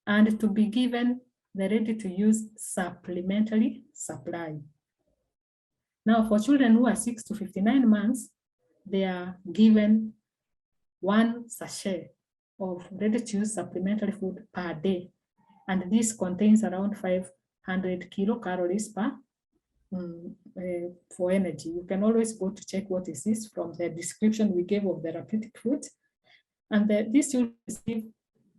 and to be given the ready-to-use supplementary supply. Now, for children who are 6 to 59 months, they are given 1 sachet of ready-to-use supplementary food per day. And this contains around 500 kilocalories per for energy. You can always go to check what is this from the description we gave of therapeutic food. And these children receive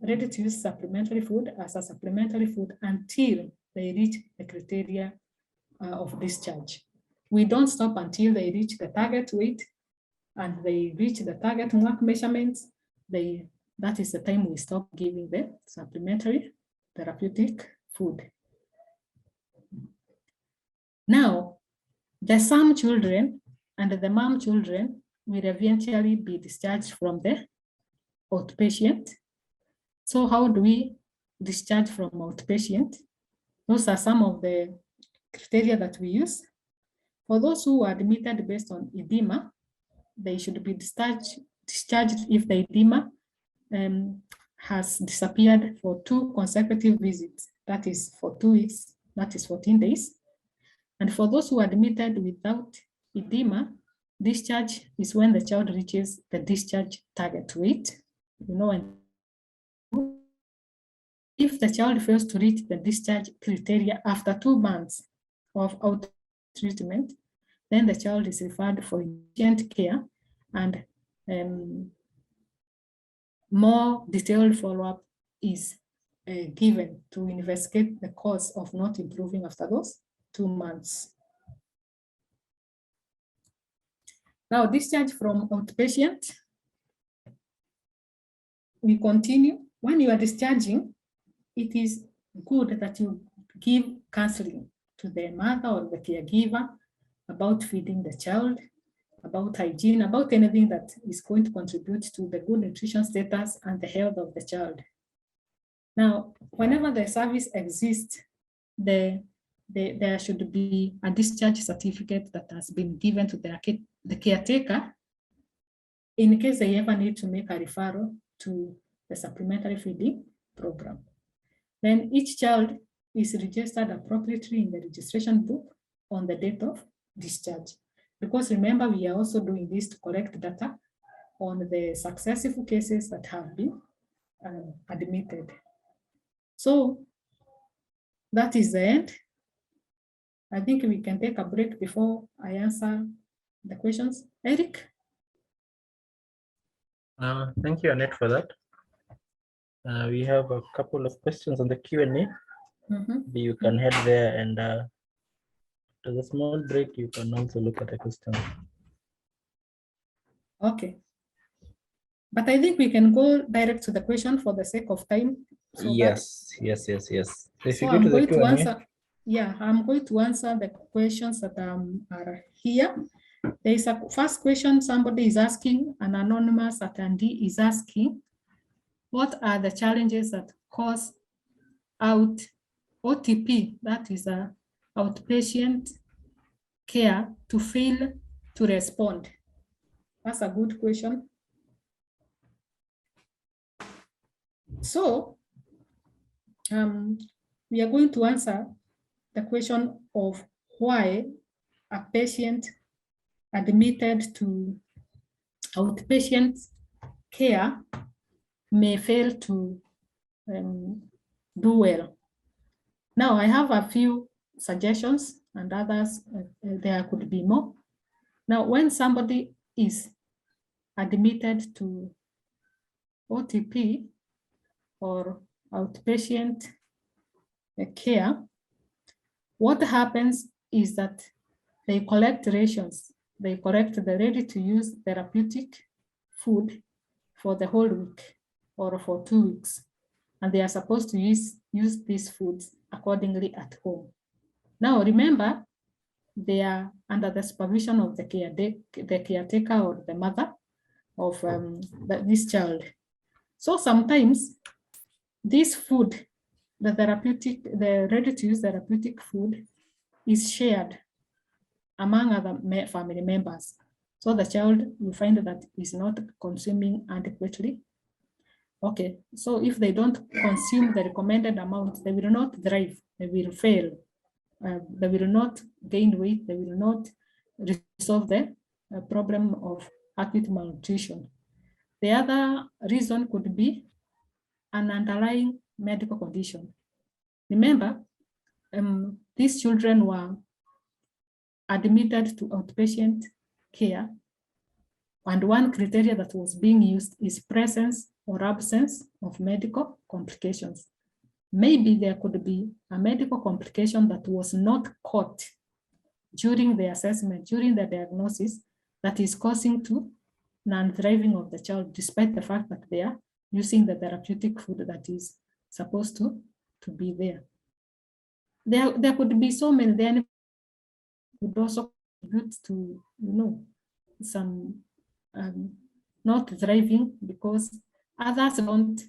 ready-to-use supplementary food as a supplementary food until they reach the criteria of discharge. We don't stop until they reach the target weight and they reach the target MUAC measurements. That is the time we stop giving the supplementary therapeutic food. Now, the SAM children and the MUAM children will eventually be discharged from the outpatient. So how do we discharge from outpatient? Those are some of the criteria that we use. For those who are admitted based on edema, they should be discharged if the edema has disappeared for 2 consecutive visits. That is for 2 weeks, that is 14 days. And for those who are admitted without edema, discharge is when the child reaches the discharge target weight. You know, and if the child fails to reach the discharge criteria after 2 months of out treatment, then the child is referred for urgent care, and more detailed follow-up is given to investigate the cause of not improving after those 2 months. Now, discharge from outpatient, we continue. When you are discharging, it is good that you give counseling to the mother or the caregiver about feeding the child, about hygiene, about anything that is going to contribute to the good nutrition status and the health of the child. Now, whenever the service exists, there should be a discharge certificate that has been given to the caretaker in case they ever need to make a referral to the supplementary feeding program. Then each child is registered appropriately in the registration book on the date of discharge. Because remember, we are also doing this to collect data on the successful cases that have been admitted. So that is the end. I think we can take a break before I answer the questions. Eric? Thank you, Annette, for that. We have a couple of questions on the Q&A. You can head there, and after the small break, you can also look at the question. Okay. But I think we can go direct to the question for the sake of time. So Yes. So if so you go I'm to the going to Q&A, answer. Yeah, I'm going to answer the questions that are here. There is a first question somebody is asking, an anonymous attendee is asking, what are the challenges that cause OTP, that is outpatient care, to fail to respond? That's a good question. So we are going to answer the question of why a patient admitted to outpatient care may fail to do well. Now, I have a few suggestions, and others, there could be more. Now, when somebody is admitted to OTP or outpatient care, what happens is that they collect rations. They collect the ready-to-use therapeutic food for the whole week or for 2 weeks. And they are supposed to use these foods accordingly at home. Now, remember, they are under the supervision of the caretaker or the mother of this child. So sometimes this food, the ready-to-use therapeutic food, is shared among other family members. So the child, you find that is not consuming adequately. Okay, so if they don't consume the recommended amount, they will not thrive, they will fail. They will not gain weight, they will not resolve the problem of acute malnutrition. The other reason could be an underlying medical condition. Remember, these children were admitted to outpatient care, and one criteria that was being used is presence or absence of medical complications. Maybe there could be a medical complication that was not caught during the assessment, during the diagnosis, that is causing to non-thriving of the child, despite the fact that they are using the therapeutic food that is supposed to be there. There could be so many. Then would also contribute to, some not thriving because others don't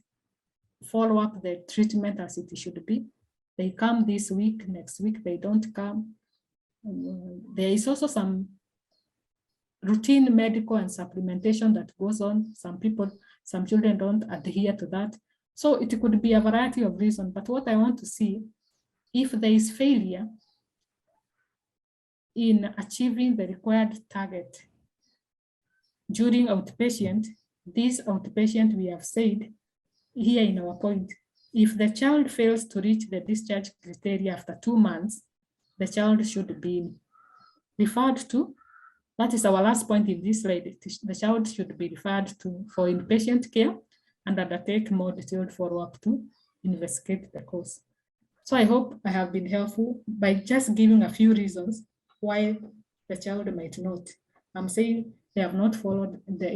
follow up the treatment as it should be. They come this week, next week they don't come. There is also some routine medical and supplementation that goes on. Some children don't adhere to that. So it could be a variety of reasons, but what I want to see, if there is failure in achieving the required target during outpatient, this outpatient, we have said here in our point, if the child fails to reach the discharge criteria after 2 months, the child should be referred to. That is our last point in this slide. The child should be referred to for inpatient care and undertake more detailed follow-up to investigate the cause. So I hope I have been helpful by just giving a few reasons why the child might not. I'm saying they have not followed the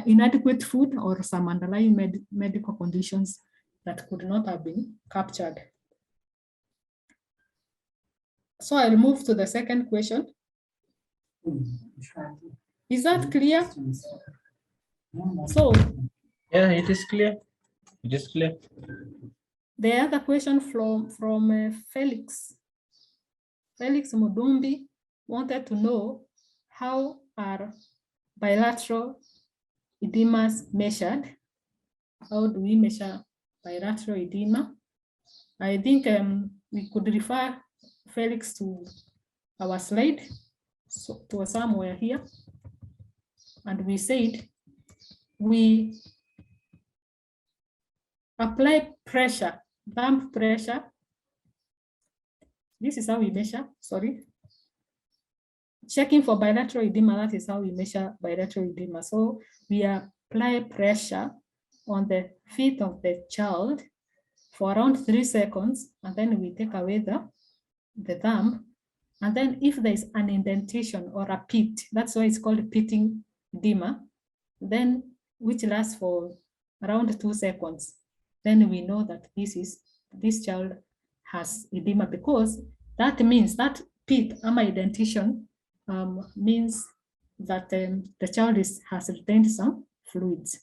inadequate food or some underlying medical conditions that could not have been captured. So I'll move to the second question. Is that clear? So yeah, it is clear. It is clear. The other question from Felix Mudumbi wanted to know, how are bilateral edemas measured? How do we measure bilateral edema? I think we could refer Felix to our slide, so to somewhere here. And we said we apply pressure, damp pressure. This is how we measure, sorry. Checking for bilateral edema, that is how we measure bilateral edema. So we are apply pressure on the feet of the child for around 3 seconds, and then we take away the thumb. And then if there is an indentation or a pit, that's why it's called pitting edema, then which lasts for around 2 seconds, then we know that this child has edema, because that means that pit ama indentation means that the child has retained some fluids.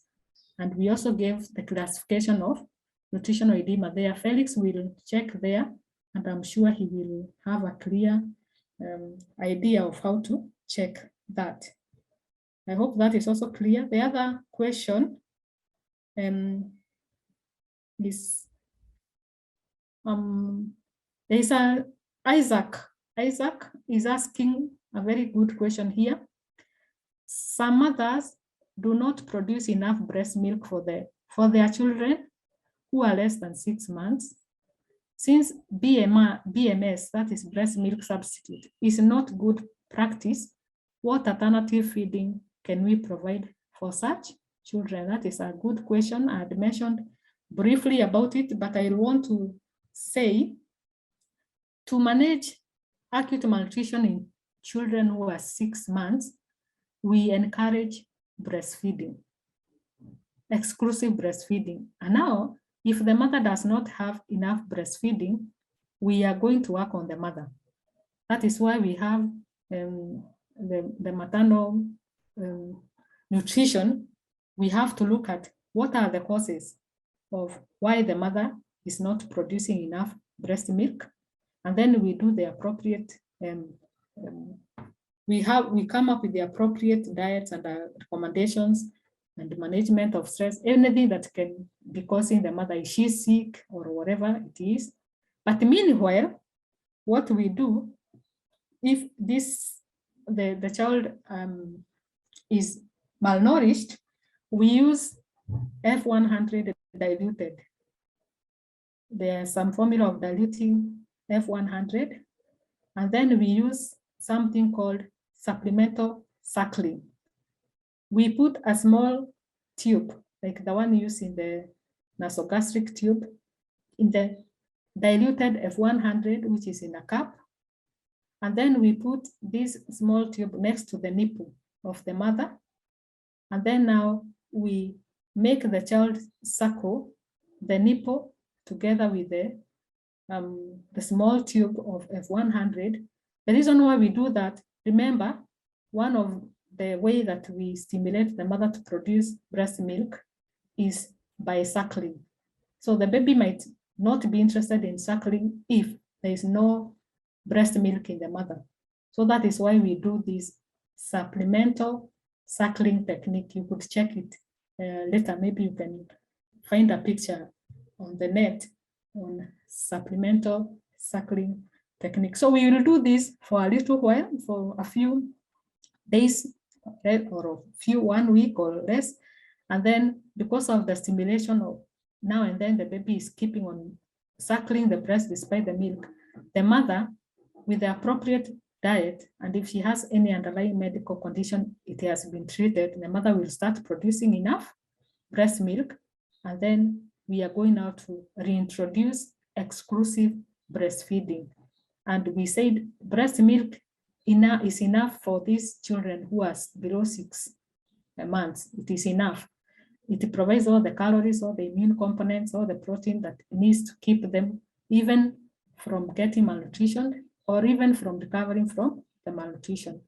And we also gave the classification of nutritional edema there. Felix will check there, and I'm sure he will have a clear idea of how to check that. I hope that is also clear. The other question is, there is Isaac. Isaac is asking a very good question here. Some mothers do not produce enough breast milk for their children who are less than 6 months. Since BMS, that is breast milk substitute, is not good practice, what alternative feeding can we provide for such children? That is a good question. I had mentioned briefly about it, but I want to say, to manage acute malnutrition in children who are 6 months, we encourage breastfeeding, exclusive breastfeeding. And now, if the mother does not have enough breastfeeding, we are going to work on the mother. That is why we have the maternal nutrition. We have to look at what are the causes of why the mother is not producing enough breast milk. And then we do the appropriate, we come up with the appropriate diets and recommendations and management of stress, anything that can be causing the mother, if she's sick or whatever it is. But meanwhile, what we do, if the child is malnourished, we use F100 diluted. There's some formula of diluting F100, and then we use something called supplemental suckling. We put a small tube, like the one used in the nasogastric tube, in the diluted F100, which is in a cup. And then we put this small tube next to the nipple of the mother. And then now we make the child suckle the nipple together with the small tube of F100. The reason why we do that, remember, one of the way that we stimulate the mother to produce breast milk is by suckling. So the baby might not be interested in suckling if there is no breast milk in the mother. So that is why we do this supplemental suckling technique. You could check it later. Maybe you can find a picture on the net on supplemental suckling technique. So we will do this for a little while, for a few days or 1 week or less. And then because of the stimulation of now and then the baby is keeping on suckling the breast despite the milk, the mother, with the appropriate diet, and if she has any underlying medical condition, it has been treated, the mother will start producing enough breast milk. And then we are going now to reintroduce exclusive breastfeeding. And we said breast milk is enough for these children who are below 6 months. It is enough. It provides all the calories, all the immune components, all the protein that needs to keep them even from getting malnutrition or even from recovering from the malnutrition.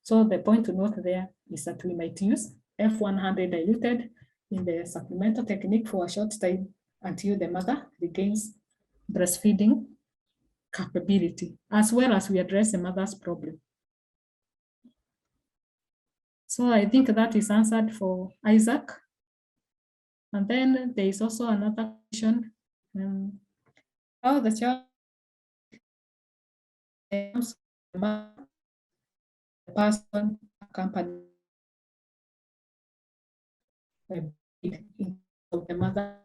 So the point to note there is that we might use F100 diluted in the supplemental technique for a short time until the mother regains breastfeeding capability, as well as we address the mother's problem. So I think that is answered for Isaac. And then there is also another question, how the child the person accompanied of the mother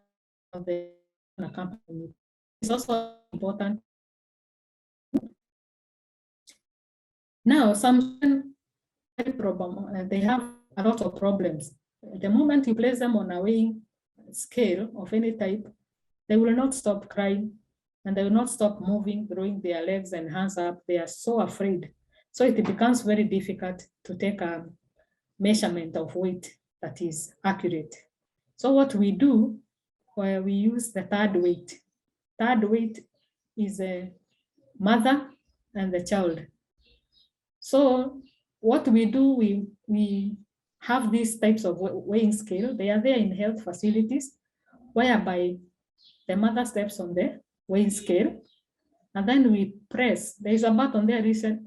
of the accompanied. It's also important. Now, some problem, they have a lot of problems. the moment you place them on a weighing scale of any type, they will not stop crying and they will not stop moving, throwing their legs and hands up. They are so afraid. So it becomes very difficult to take a measurement of weight that is accurate. So what we do, where we use the third weight. Third weight is a mother and the child. So what we do, we have these types of weighing scale. They are there in health facilities, whereby the mother steps on the weighing scale, and then we press. There is a button there recent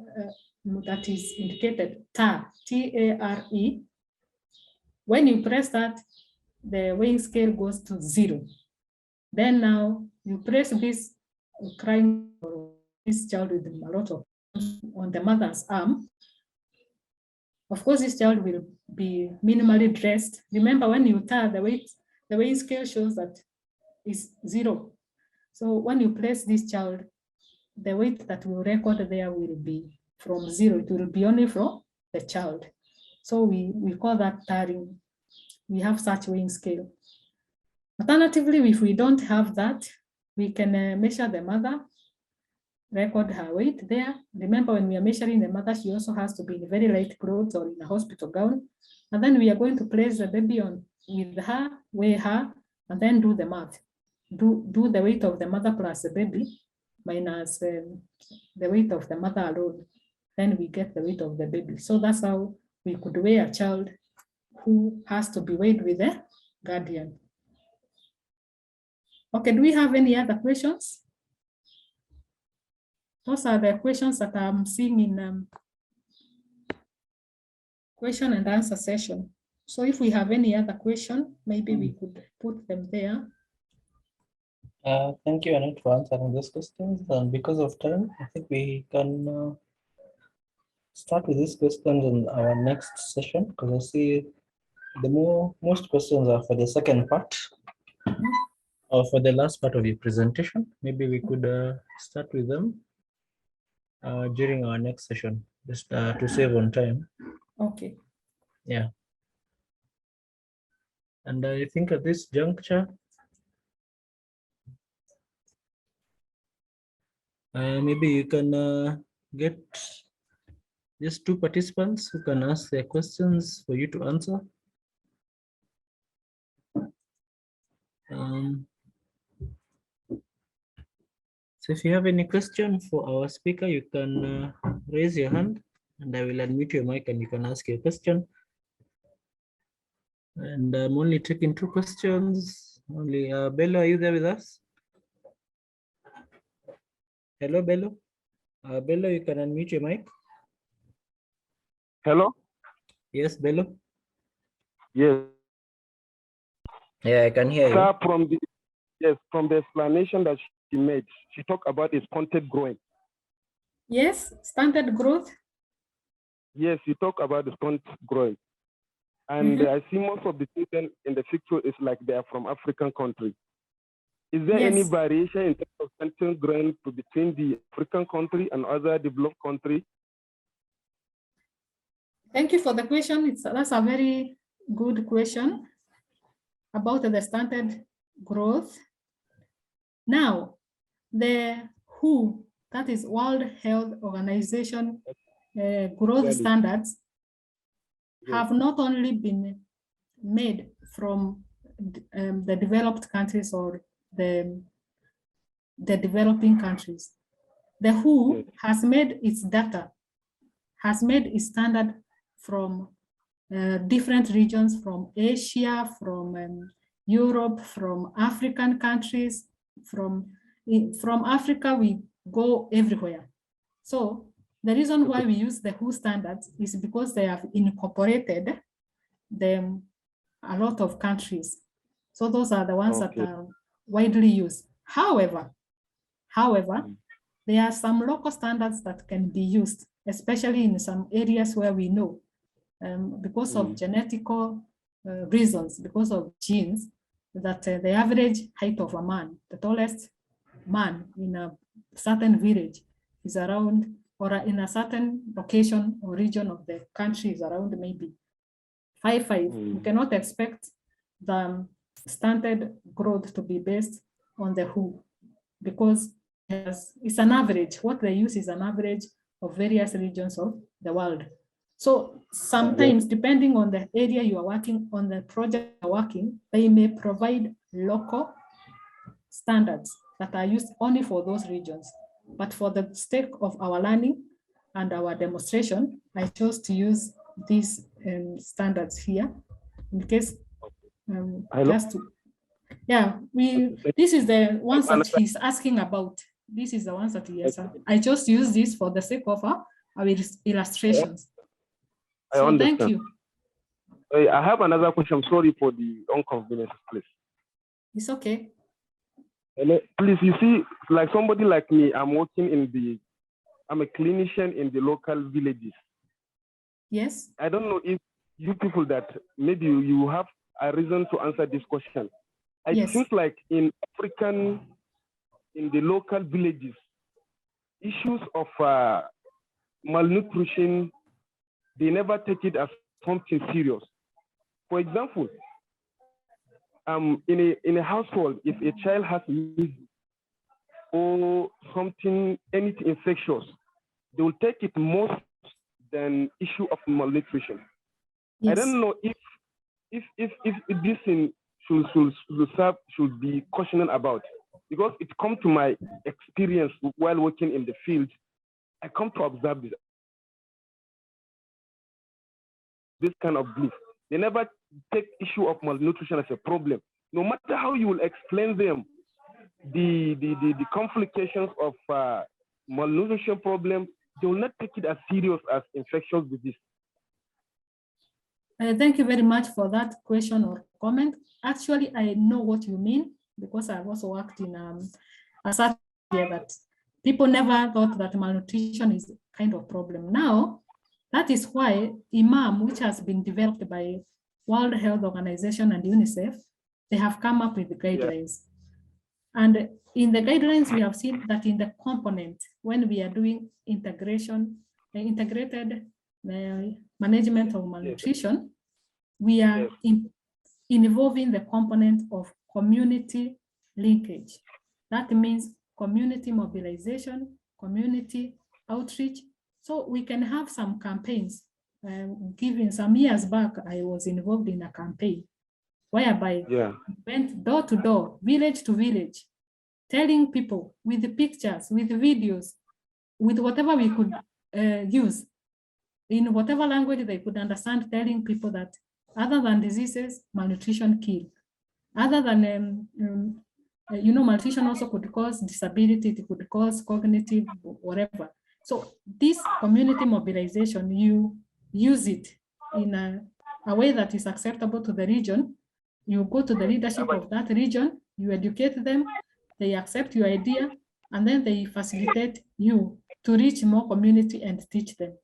that is indicated TARE, T-A-R-E. When you press that, the weighing scale goes to 0. Then now you press this crying or this child with a lot of on the mother's arm. Of course, this child will be minimally dressed. Remember, when you tire, the weighing scale shows that is 0. So when you place this child, the weight that will record there will be from 0. It will be only from the child. So we call that tiring. We have such weighing scale. Alternatively, if we don't have that, we can measure the mother, record her weight there. Remember, when we are measuring the mother, she also has to be in very light clothes or in a hospital gown. And then we are going to place the baby on with her, weigh her, and then do the math. Do the weight of the mother plus the baby minus the weight of the mother alone. Then we get the weight of the baby. So that's how we could weigh a child who has to be weighed with a guardian. Okay, do we have any other questions? Those are the questions that I'm seeing in question and answer session. So if we have any other question, maybe we could put them there. Thank you, Annette, for answering those questions. And because of time, I think we can start with these questions in our next session, because I see most questions are for the second part or for the last part of your presentation. Maybe we could start with them during our next session, just to save on time. Okay. Yeah. And I think at this juncture, maybe you can get just 2 participants who can ask their questions for you to answer. So if you have any question for our speaker, you can raise your hand and I will unmute your mic and you can ask your question. And I'm only taking 2 questions. Only Bello, are you there with us? Hello, Bello. Bello, you can unmute your mic. Hello? Yes, Bello. Yes. Yeah, I can hear you. Sir, from the explanation that she made, she talked about is stunted growing. Yes, stunted growth. Yes, you talk about the stunted growing. And I see most of the children in the picture is like they are from African countries. Is there any variation in terms of stunted growing between the African country and other developed countries? Thank you for the question. That's a very good question about the stunted growth. Now, the WHO, that is World Health Organization growth standards, have not only been made from the developed countries or the developing countries. The WHO has made its data, has made its standard from different regions, from Asia, from Europe, from African countries. From Africa, we go everywhere. So the reason why we use the WHO standards is because they have incorporated them a lot of countries. So those are the ones that are widely used. However, there are some local standards that can be used, especially in some areas where we know because of genetical reasons, because of genes, that the average height of a man, the tallest man in a certain village is around, or in a certain location or region of the country is around maybe 5-5. We cannot expect the stunted growth to be based on the WHO, because it's an average. What they use is an average of various regions of the world. So sometimes, depending on the area you are working on, the project you are working, they may provide local standards that are used only for those regions. But for the sake of our learning and our demonstration, I chose to use these standards here in case just to, this is the ones that he's asking about. This is the ones that he has. I chose to use this for the sake of our illustrations. So thank you. I have another question. I'm sorry for the inconvenience, please. It's okay. Please, you see, like somebody like me, I'm a clinician in the local villages. Yes. I don't know if you people that maybe you have a reason to answer this question. It seems like in the local villages, issues of malnutrition, they never take it as something serious. For example, in a household, if a child has measles or something, anything infectious, they will take it more than issue of malnutrition. Yes. I don't know if this thing should be cautioned about, because it comes to my experience while working in the field. I come to observe this kind of belief. They never take issue of malnutrition as a problem. No matter how you will explain them, the complications of malnutrition problem, they will not take it as serious as infectious disease. Thank you very much for that question or comment. Actually, I know what you mean, because I've also worked in a certain area that people never thought that malnutrition is a kind of problem. Now, that is why IMAM, which has been developed by World Health Organization and UNICEF, they have come up with the guidelines. And in the guidelines, we have seen that in the component, when we are doing integrated management of malnutrition, we are involving the component of community linkage. That means community mobilization, community outreach. So we can have some campaigns. Given some years back, I was involved in a campaign whereby we went door to door, village to village, telling people with the pictures, with the videos, with whatever we could use, in whatever language they could understand, telling people that other than diseases, malnutrition kills. Other than, malnutrition also could cause disability, it could cause cognitive, whatever. So this community mobilization, you use it in a way that is acceptable to the region. You go to the leadership of that region, you educate them, they accept your idea, and then they facilitate you to reach more community and teach them.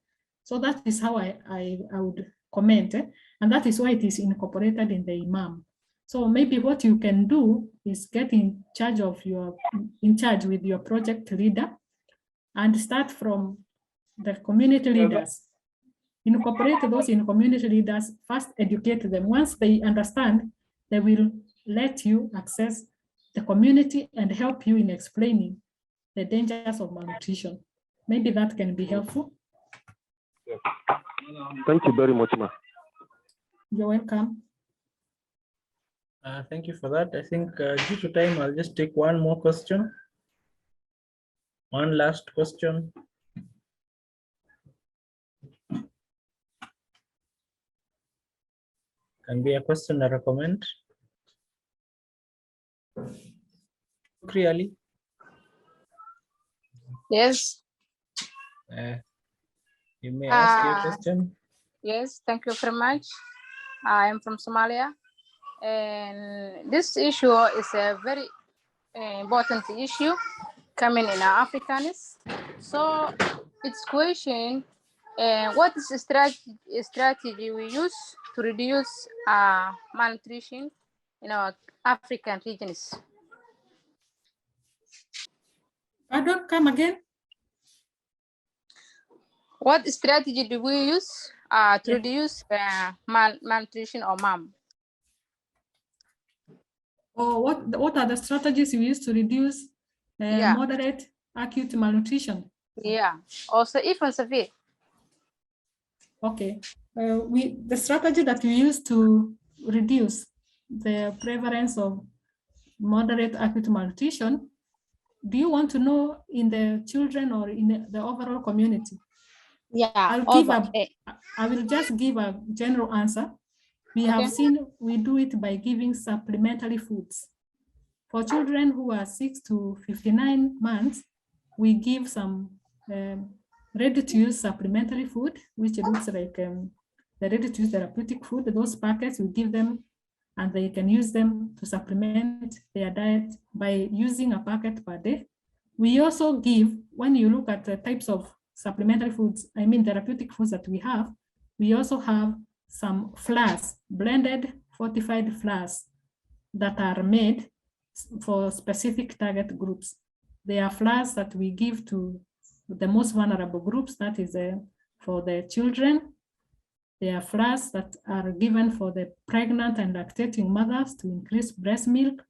So that is how I would comment, and that is why it is incorporated in the IMAM. So maybe what you can do is get in charge with your project leader and start from the community leaders. Incorporate those in community leaders, first educate them. Once they understand, they will let you access the community and help you in explaining the dangers of malnutrition. Maybe that can be helpful. Thank you very much, ma'am. You're welcome. Thank you for that. I think due to time, I'll just take one more question. One last question. Can be a question or a comment. Clearly. Yes. You may ask your question. Yes, thank you very much. I am from Somalia, and this issue is a very important issue coming in Africans. So it's question, what is the strategy we use to reduce malnutrition in our African regions? Pardon, come again. What strategy do we use to reduce malnutrition or MAM. Or what are the strategies you use to reduce moderate acute malnutrition? Yeah, also even severe. Okay, the strategy that we use to reduce the prevalence of moderate acute malnutrition, do you want to know in the children or in the overall community? Yeah, I will just give a general answer. We have seen we do it by giving supplementary foods. For children who are 6 to 59 months, we give some ready-to-use supplementary food, which looks like the ready-to-use therapeutic food. Those packets, we give them and they can use them to supplement their diet by using a packet per day. We also give, when you look at the types of supplementary foods, I mean therapeutic foods that we have, we also have some flours, blended fortified flours that are made for specific target groups. They are flours that we give to the most vulnerable groups, that is for the children. They are flours that are given for the pregnant and lactating mothers to increase breast milk.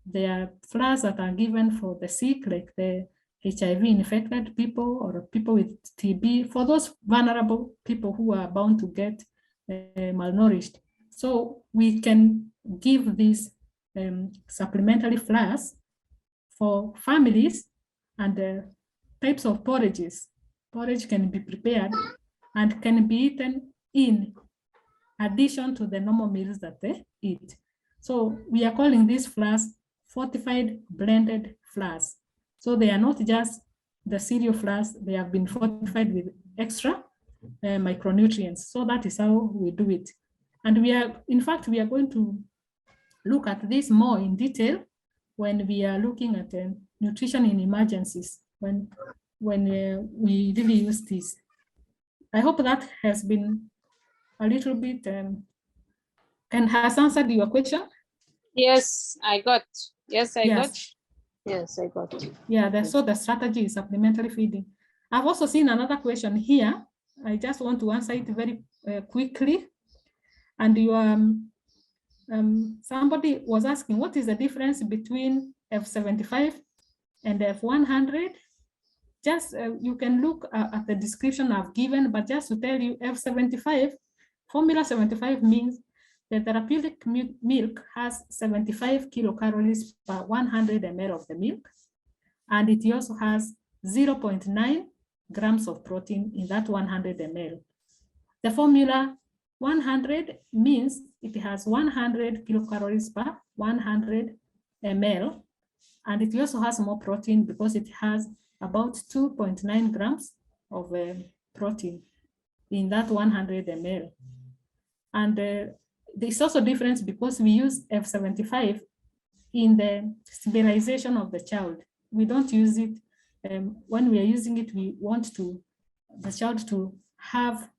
They are flours that are given for the sick, like the HIV infected people or people with TB, for those vulnerable people who are bound to get malnourished. So we can give these supplementary flours for families, and types of porridges. Porridge can be prepared and can be eaten in addition to the normal meals that they eat. So we are calling these flours fortified blended flours. So they are not just the cereal flours, they have been fortified with extra micronutrients. So that is how we do it. And we are, in fact, we are going to look at this more in detail when we are looking at nutrition in emergencies, when we really use this. I hope that has been a little bit and has answered your question. Yes, I got. Yes, I got. Yes, I got. Yeah, so the strategy is supplementary feeding. I've also seen another question here. I just want to answer it very quickly. And you somebody was asking, what is the difference between F75 and F100? Just you can look at the description I've given, but just to tell you, F75, formula 75 means the therapeutic milk has 75 kilocalories per 100 ml of the milk. And it also has 0.9 grams of protein in that 100 ml. The formula 100 means it has 100 kilocalories per 100 ml. And it also has more protein because it has about 2.9 grams of protein in that 100 ml. And there's also difference because we use F75 in the stabilization of the child. We don't use it, when we are using it, we want the child to have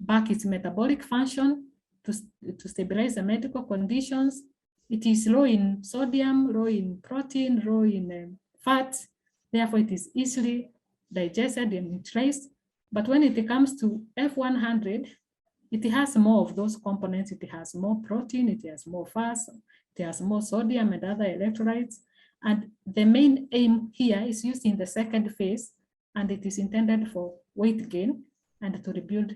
back its metabolic function to stabilize the medical conditions. It is low in sodium, low in protein, low in fat. Therefore, it is easily digested and neutralized. But when it comes to F100, it has more of those components. It has more protein, it has more fat, it has more sodium and other electrolytes. And the main aim here is used in the second phase, and it is intended for weight gain and to rebuild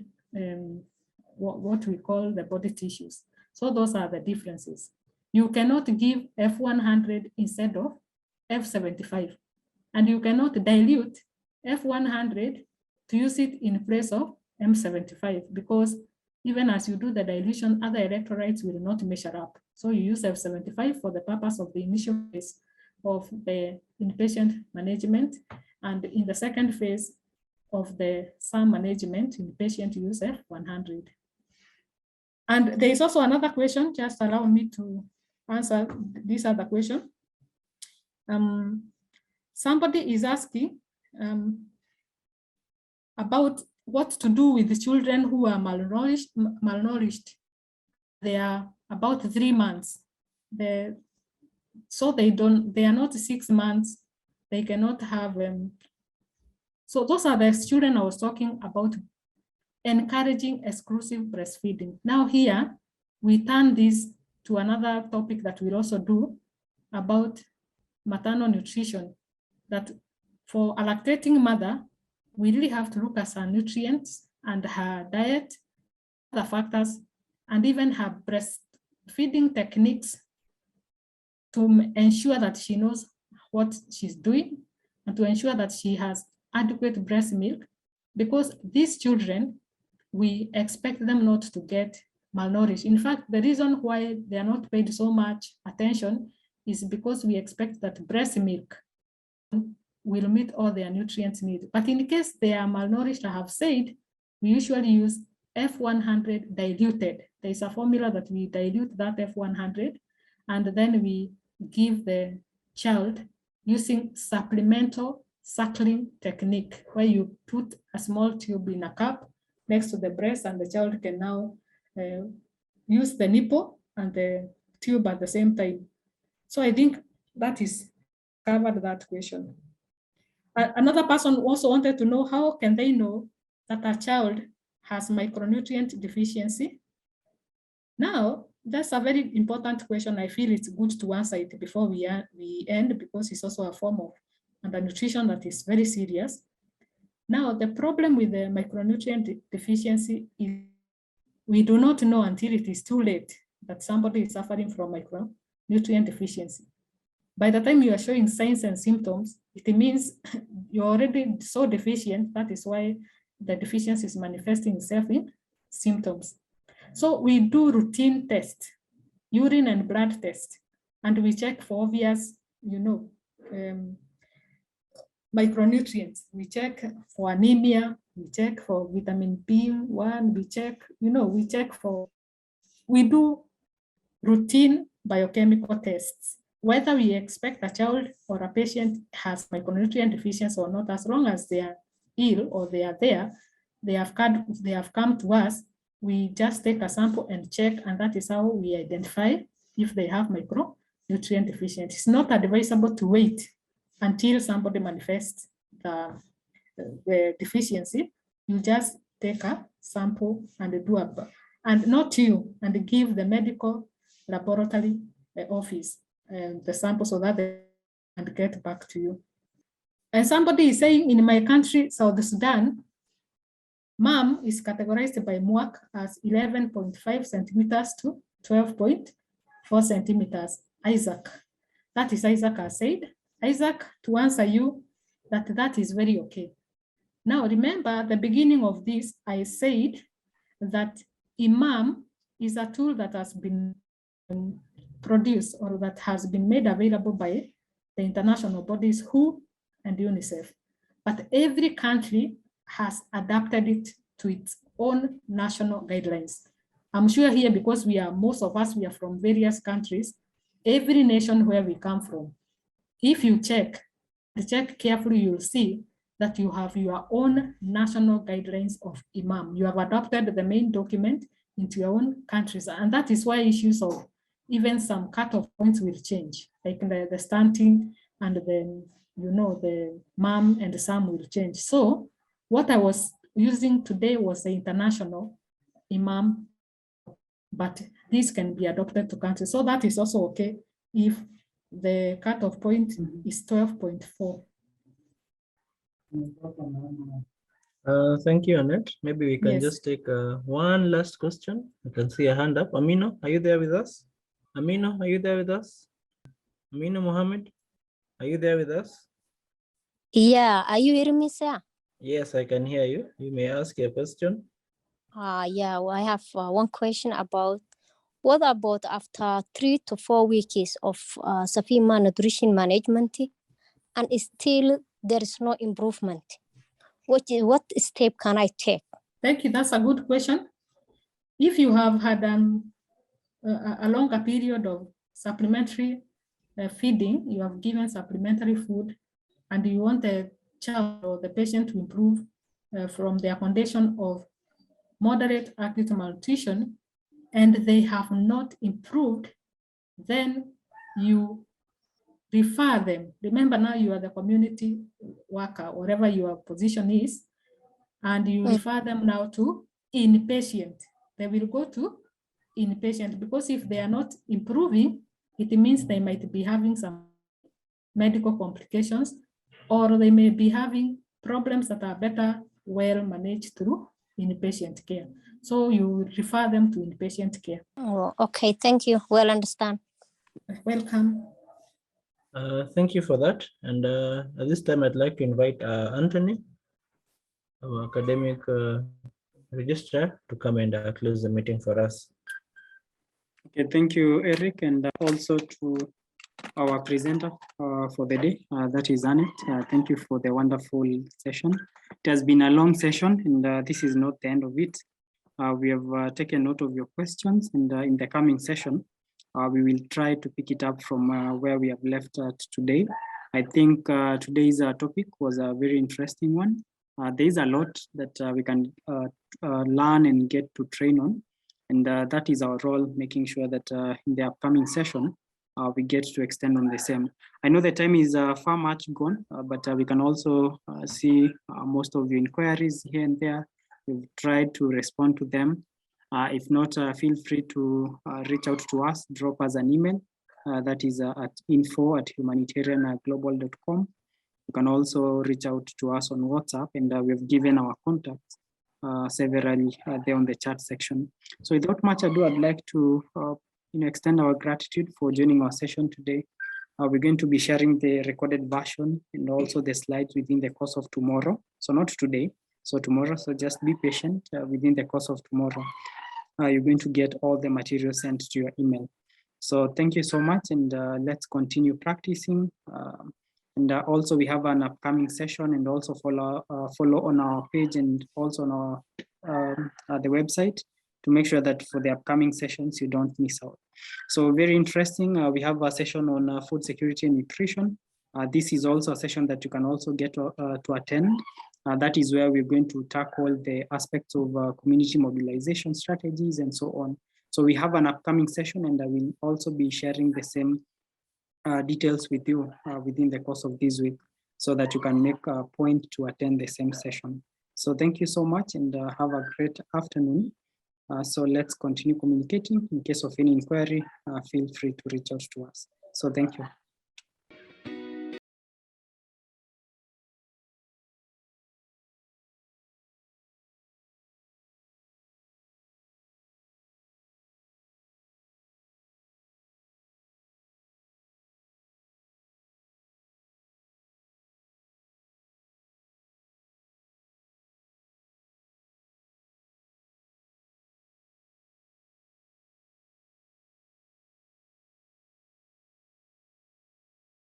what we call the body tissues. So those are the differences. You cannot give F100 instead of F75, and you cannot dilute F100 to use it in place of M75, because even as you do the dilution, other electrolytes will not measure up. So you use F75 for the purpose of the initial phase of the inpatient management, and in the second phase of the SAM management, inpatient use F100. And there is also another question, just allow me to answer this other question. Somebody is asking about what to do with the children who are malnourished. They are about 3 months. So they are not 6 months. They cannot have, so those are the children I was talking about, encouraging exclusive breastfeeding. Now here, we turn this to another topic that we'll also do about maternal nutrition, that for a lactating mother, we really have to look at her nutrients and her diet, other factors, and even her breastfeeding techniques to ensure that she knows what she's doing and to ensure that she has adequate breast milk, because these children, we expect them not to get malnourished. In fact, the reason why they are not paid so much attention is because we expect that breast milk will meet all their nutrients needs. But in case they are malnourished, I have said, we usually use F100 diluted. There's a formula that we dilute that F100, and then we give the child using supplemental suckling technique, where you put a small tube in a cup next to the breast, and the child can now use the nipple and the tube at the same time. So I think that is covered that question. Another person also wanted to know, how can they know that a child has micronutrient deficiency? Now, that's a very important question. I feel it's good to answer it before we end, because it's also a form of undernutrition that is very serious. Now, the problem with the micronutrient deficiency is we do not know until it is too late that somebody is suffering from micronutrient deficiency. By the time you are showing signs and symptoms, it means you're already so deficient. That is why the deficiency is manifesting itself in symptoms. So we do routine tests, urine and blood tests, and we check for obvious, micronutrients. We check for anemia, we check for vitamin B1, we do routine biochemical tests. Whether we expect a child or a patient has micronutrient deficiency or not, as long as they are ill or they are there, they have come to us, we just take a sample and check, and that is how we identify if they have micronutrient deficiency. It's not advisable to wait until somebody manifests the deficiency. You just take a sample and do and give the medical laboratory office the sample so that they can get back to you. And somebody is saying, in my country, South Sudan, MUAC is categorized by MUAC as 11.5 centimeters to 12.4 centimeters. Isaac, that is Isaac has said. Isaac, to answer you, that is very okay. Now remember, at the beginning of this, I said that IMAM is a tool that has been produced or that has been made available by the international bodies, WHO and UNICEF. But every country has adapted it to its own national guidelines. I'm sure here, because most of us are from various countries, every nation where we come from, if you check carefully, you'll see that you have your own national guidelines of IMAM. You have adopted the main document into your own countries. And that is why issues of even some cutoff points will change, like the stunting and the MUAM and the SAM will change. So what I was using today was the international IMAM, but this can be adopted to countries. So that is also okay if the cutoff point is 12.4. Thank you, Annette. Maybe we can just take one last question. I can see a hand up. Amino, are you there with us? Amino, are you there with us? Amino Mohammed, are you there with us? Yeah, are you hearing me, sir? Yes, I can hear you. You may ask your question. Yeah, well, I have one question about what about after 3 to 4 weeks of severe malnutrition management and still there is no improvement? What step can I take? Thank you. That's a good question. If you have had a longer period of supplementary feeding, you have given supplementary food, and you want the child or the patient to improve from their condition of moderate acute malnutrition, and they have not improved, then you refer them. Remember, now you are the community worker, whatever your position is, and you refer them now to inpatient. They will go to inpatient because if they are not improving, it means they might be having some medical complications, or they may be having problems that are better well managed through inpatient care. So you refer them to inpatient care. Oh, okay, thank you. Well understand. Welcome. Thank you for that. And at this time, I'd like to invite Anthony, our academic registrar, to come and close the meeting for us. Okay, thank you, Eric, and also to our presenter for the day, that is Annette. Thank you for the wonderful session. It has been a long session, and this is not the end of it. We have taken note of your questions, and in the coming session, we will try to pick it up from where we have left today. I think today's topic was a very interesting one. There is a lot that we can learn and get to train on, and that is our role, making sure that in the upcoming session, we get to extend on the same. I know the time is far much gone, but we can also see most of the inquiries here and there. We've tried to respond to them. If not, feel free to reach out to us, drop us an email. That is at info@humanitarianglobal.com. You can also reach out to us on WhatsApp, and we've given our contacts severally there on the chat section. So without much ado, I'd like to extend our gratitude for joining our session today. We're going to be sharing the recorded version and also the slides within the course of tomorrow. So not today, so tomorrow. So just be patient within the course of tomorrow. You're going to get all the materials sent to your email. So thank you so much, and let's continue practicing. And also we have an upcoming session, and also follow on our page and also on our the website to make sure that for the upcoming sessions you don't miss out. So very interesting. We have a session on food security and nutrition. This is also a session that you can also get to attend. That is where we're going to tackle the aspects of community mobilization strategies and so on. So we have an upcoming session, and I will also be sharing the same details with you within the course of this week, so that you can make a point to attend the same session. So thank you so much, and have a great afternoon. So let's continue communicating. In case of any inquiry, feel free to reach out to us. So thank you.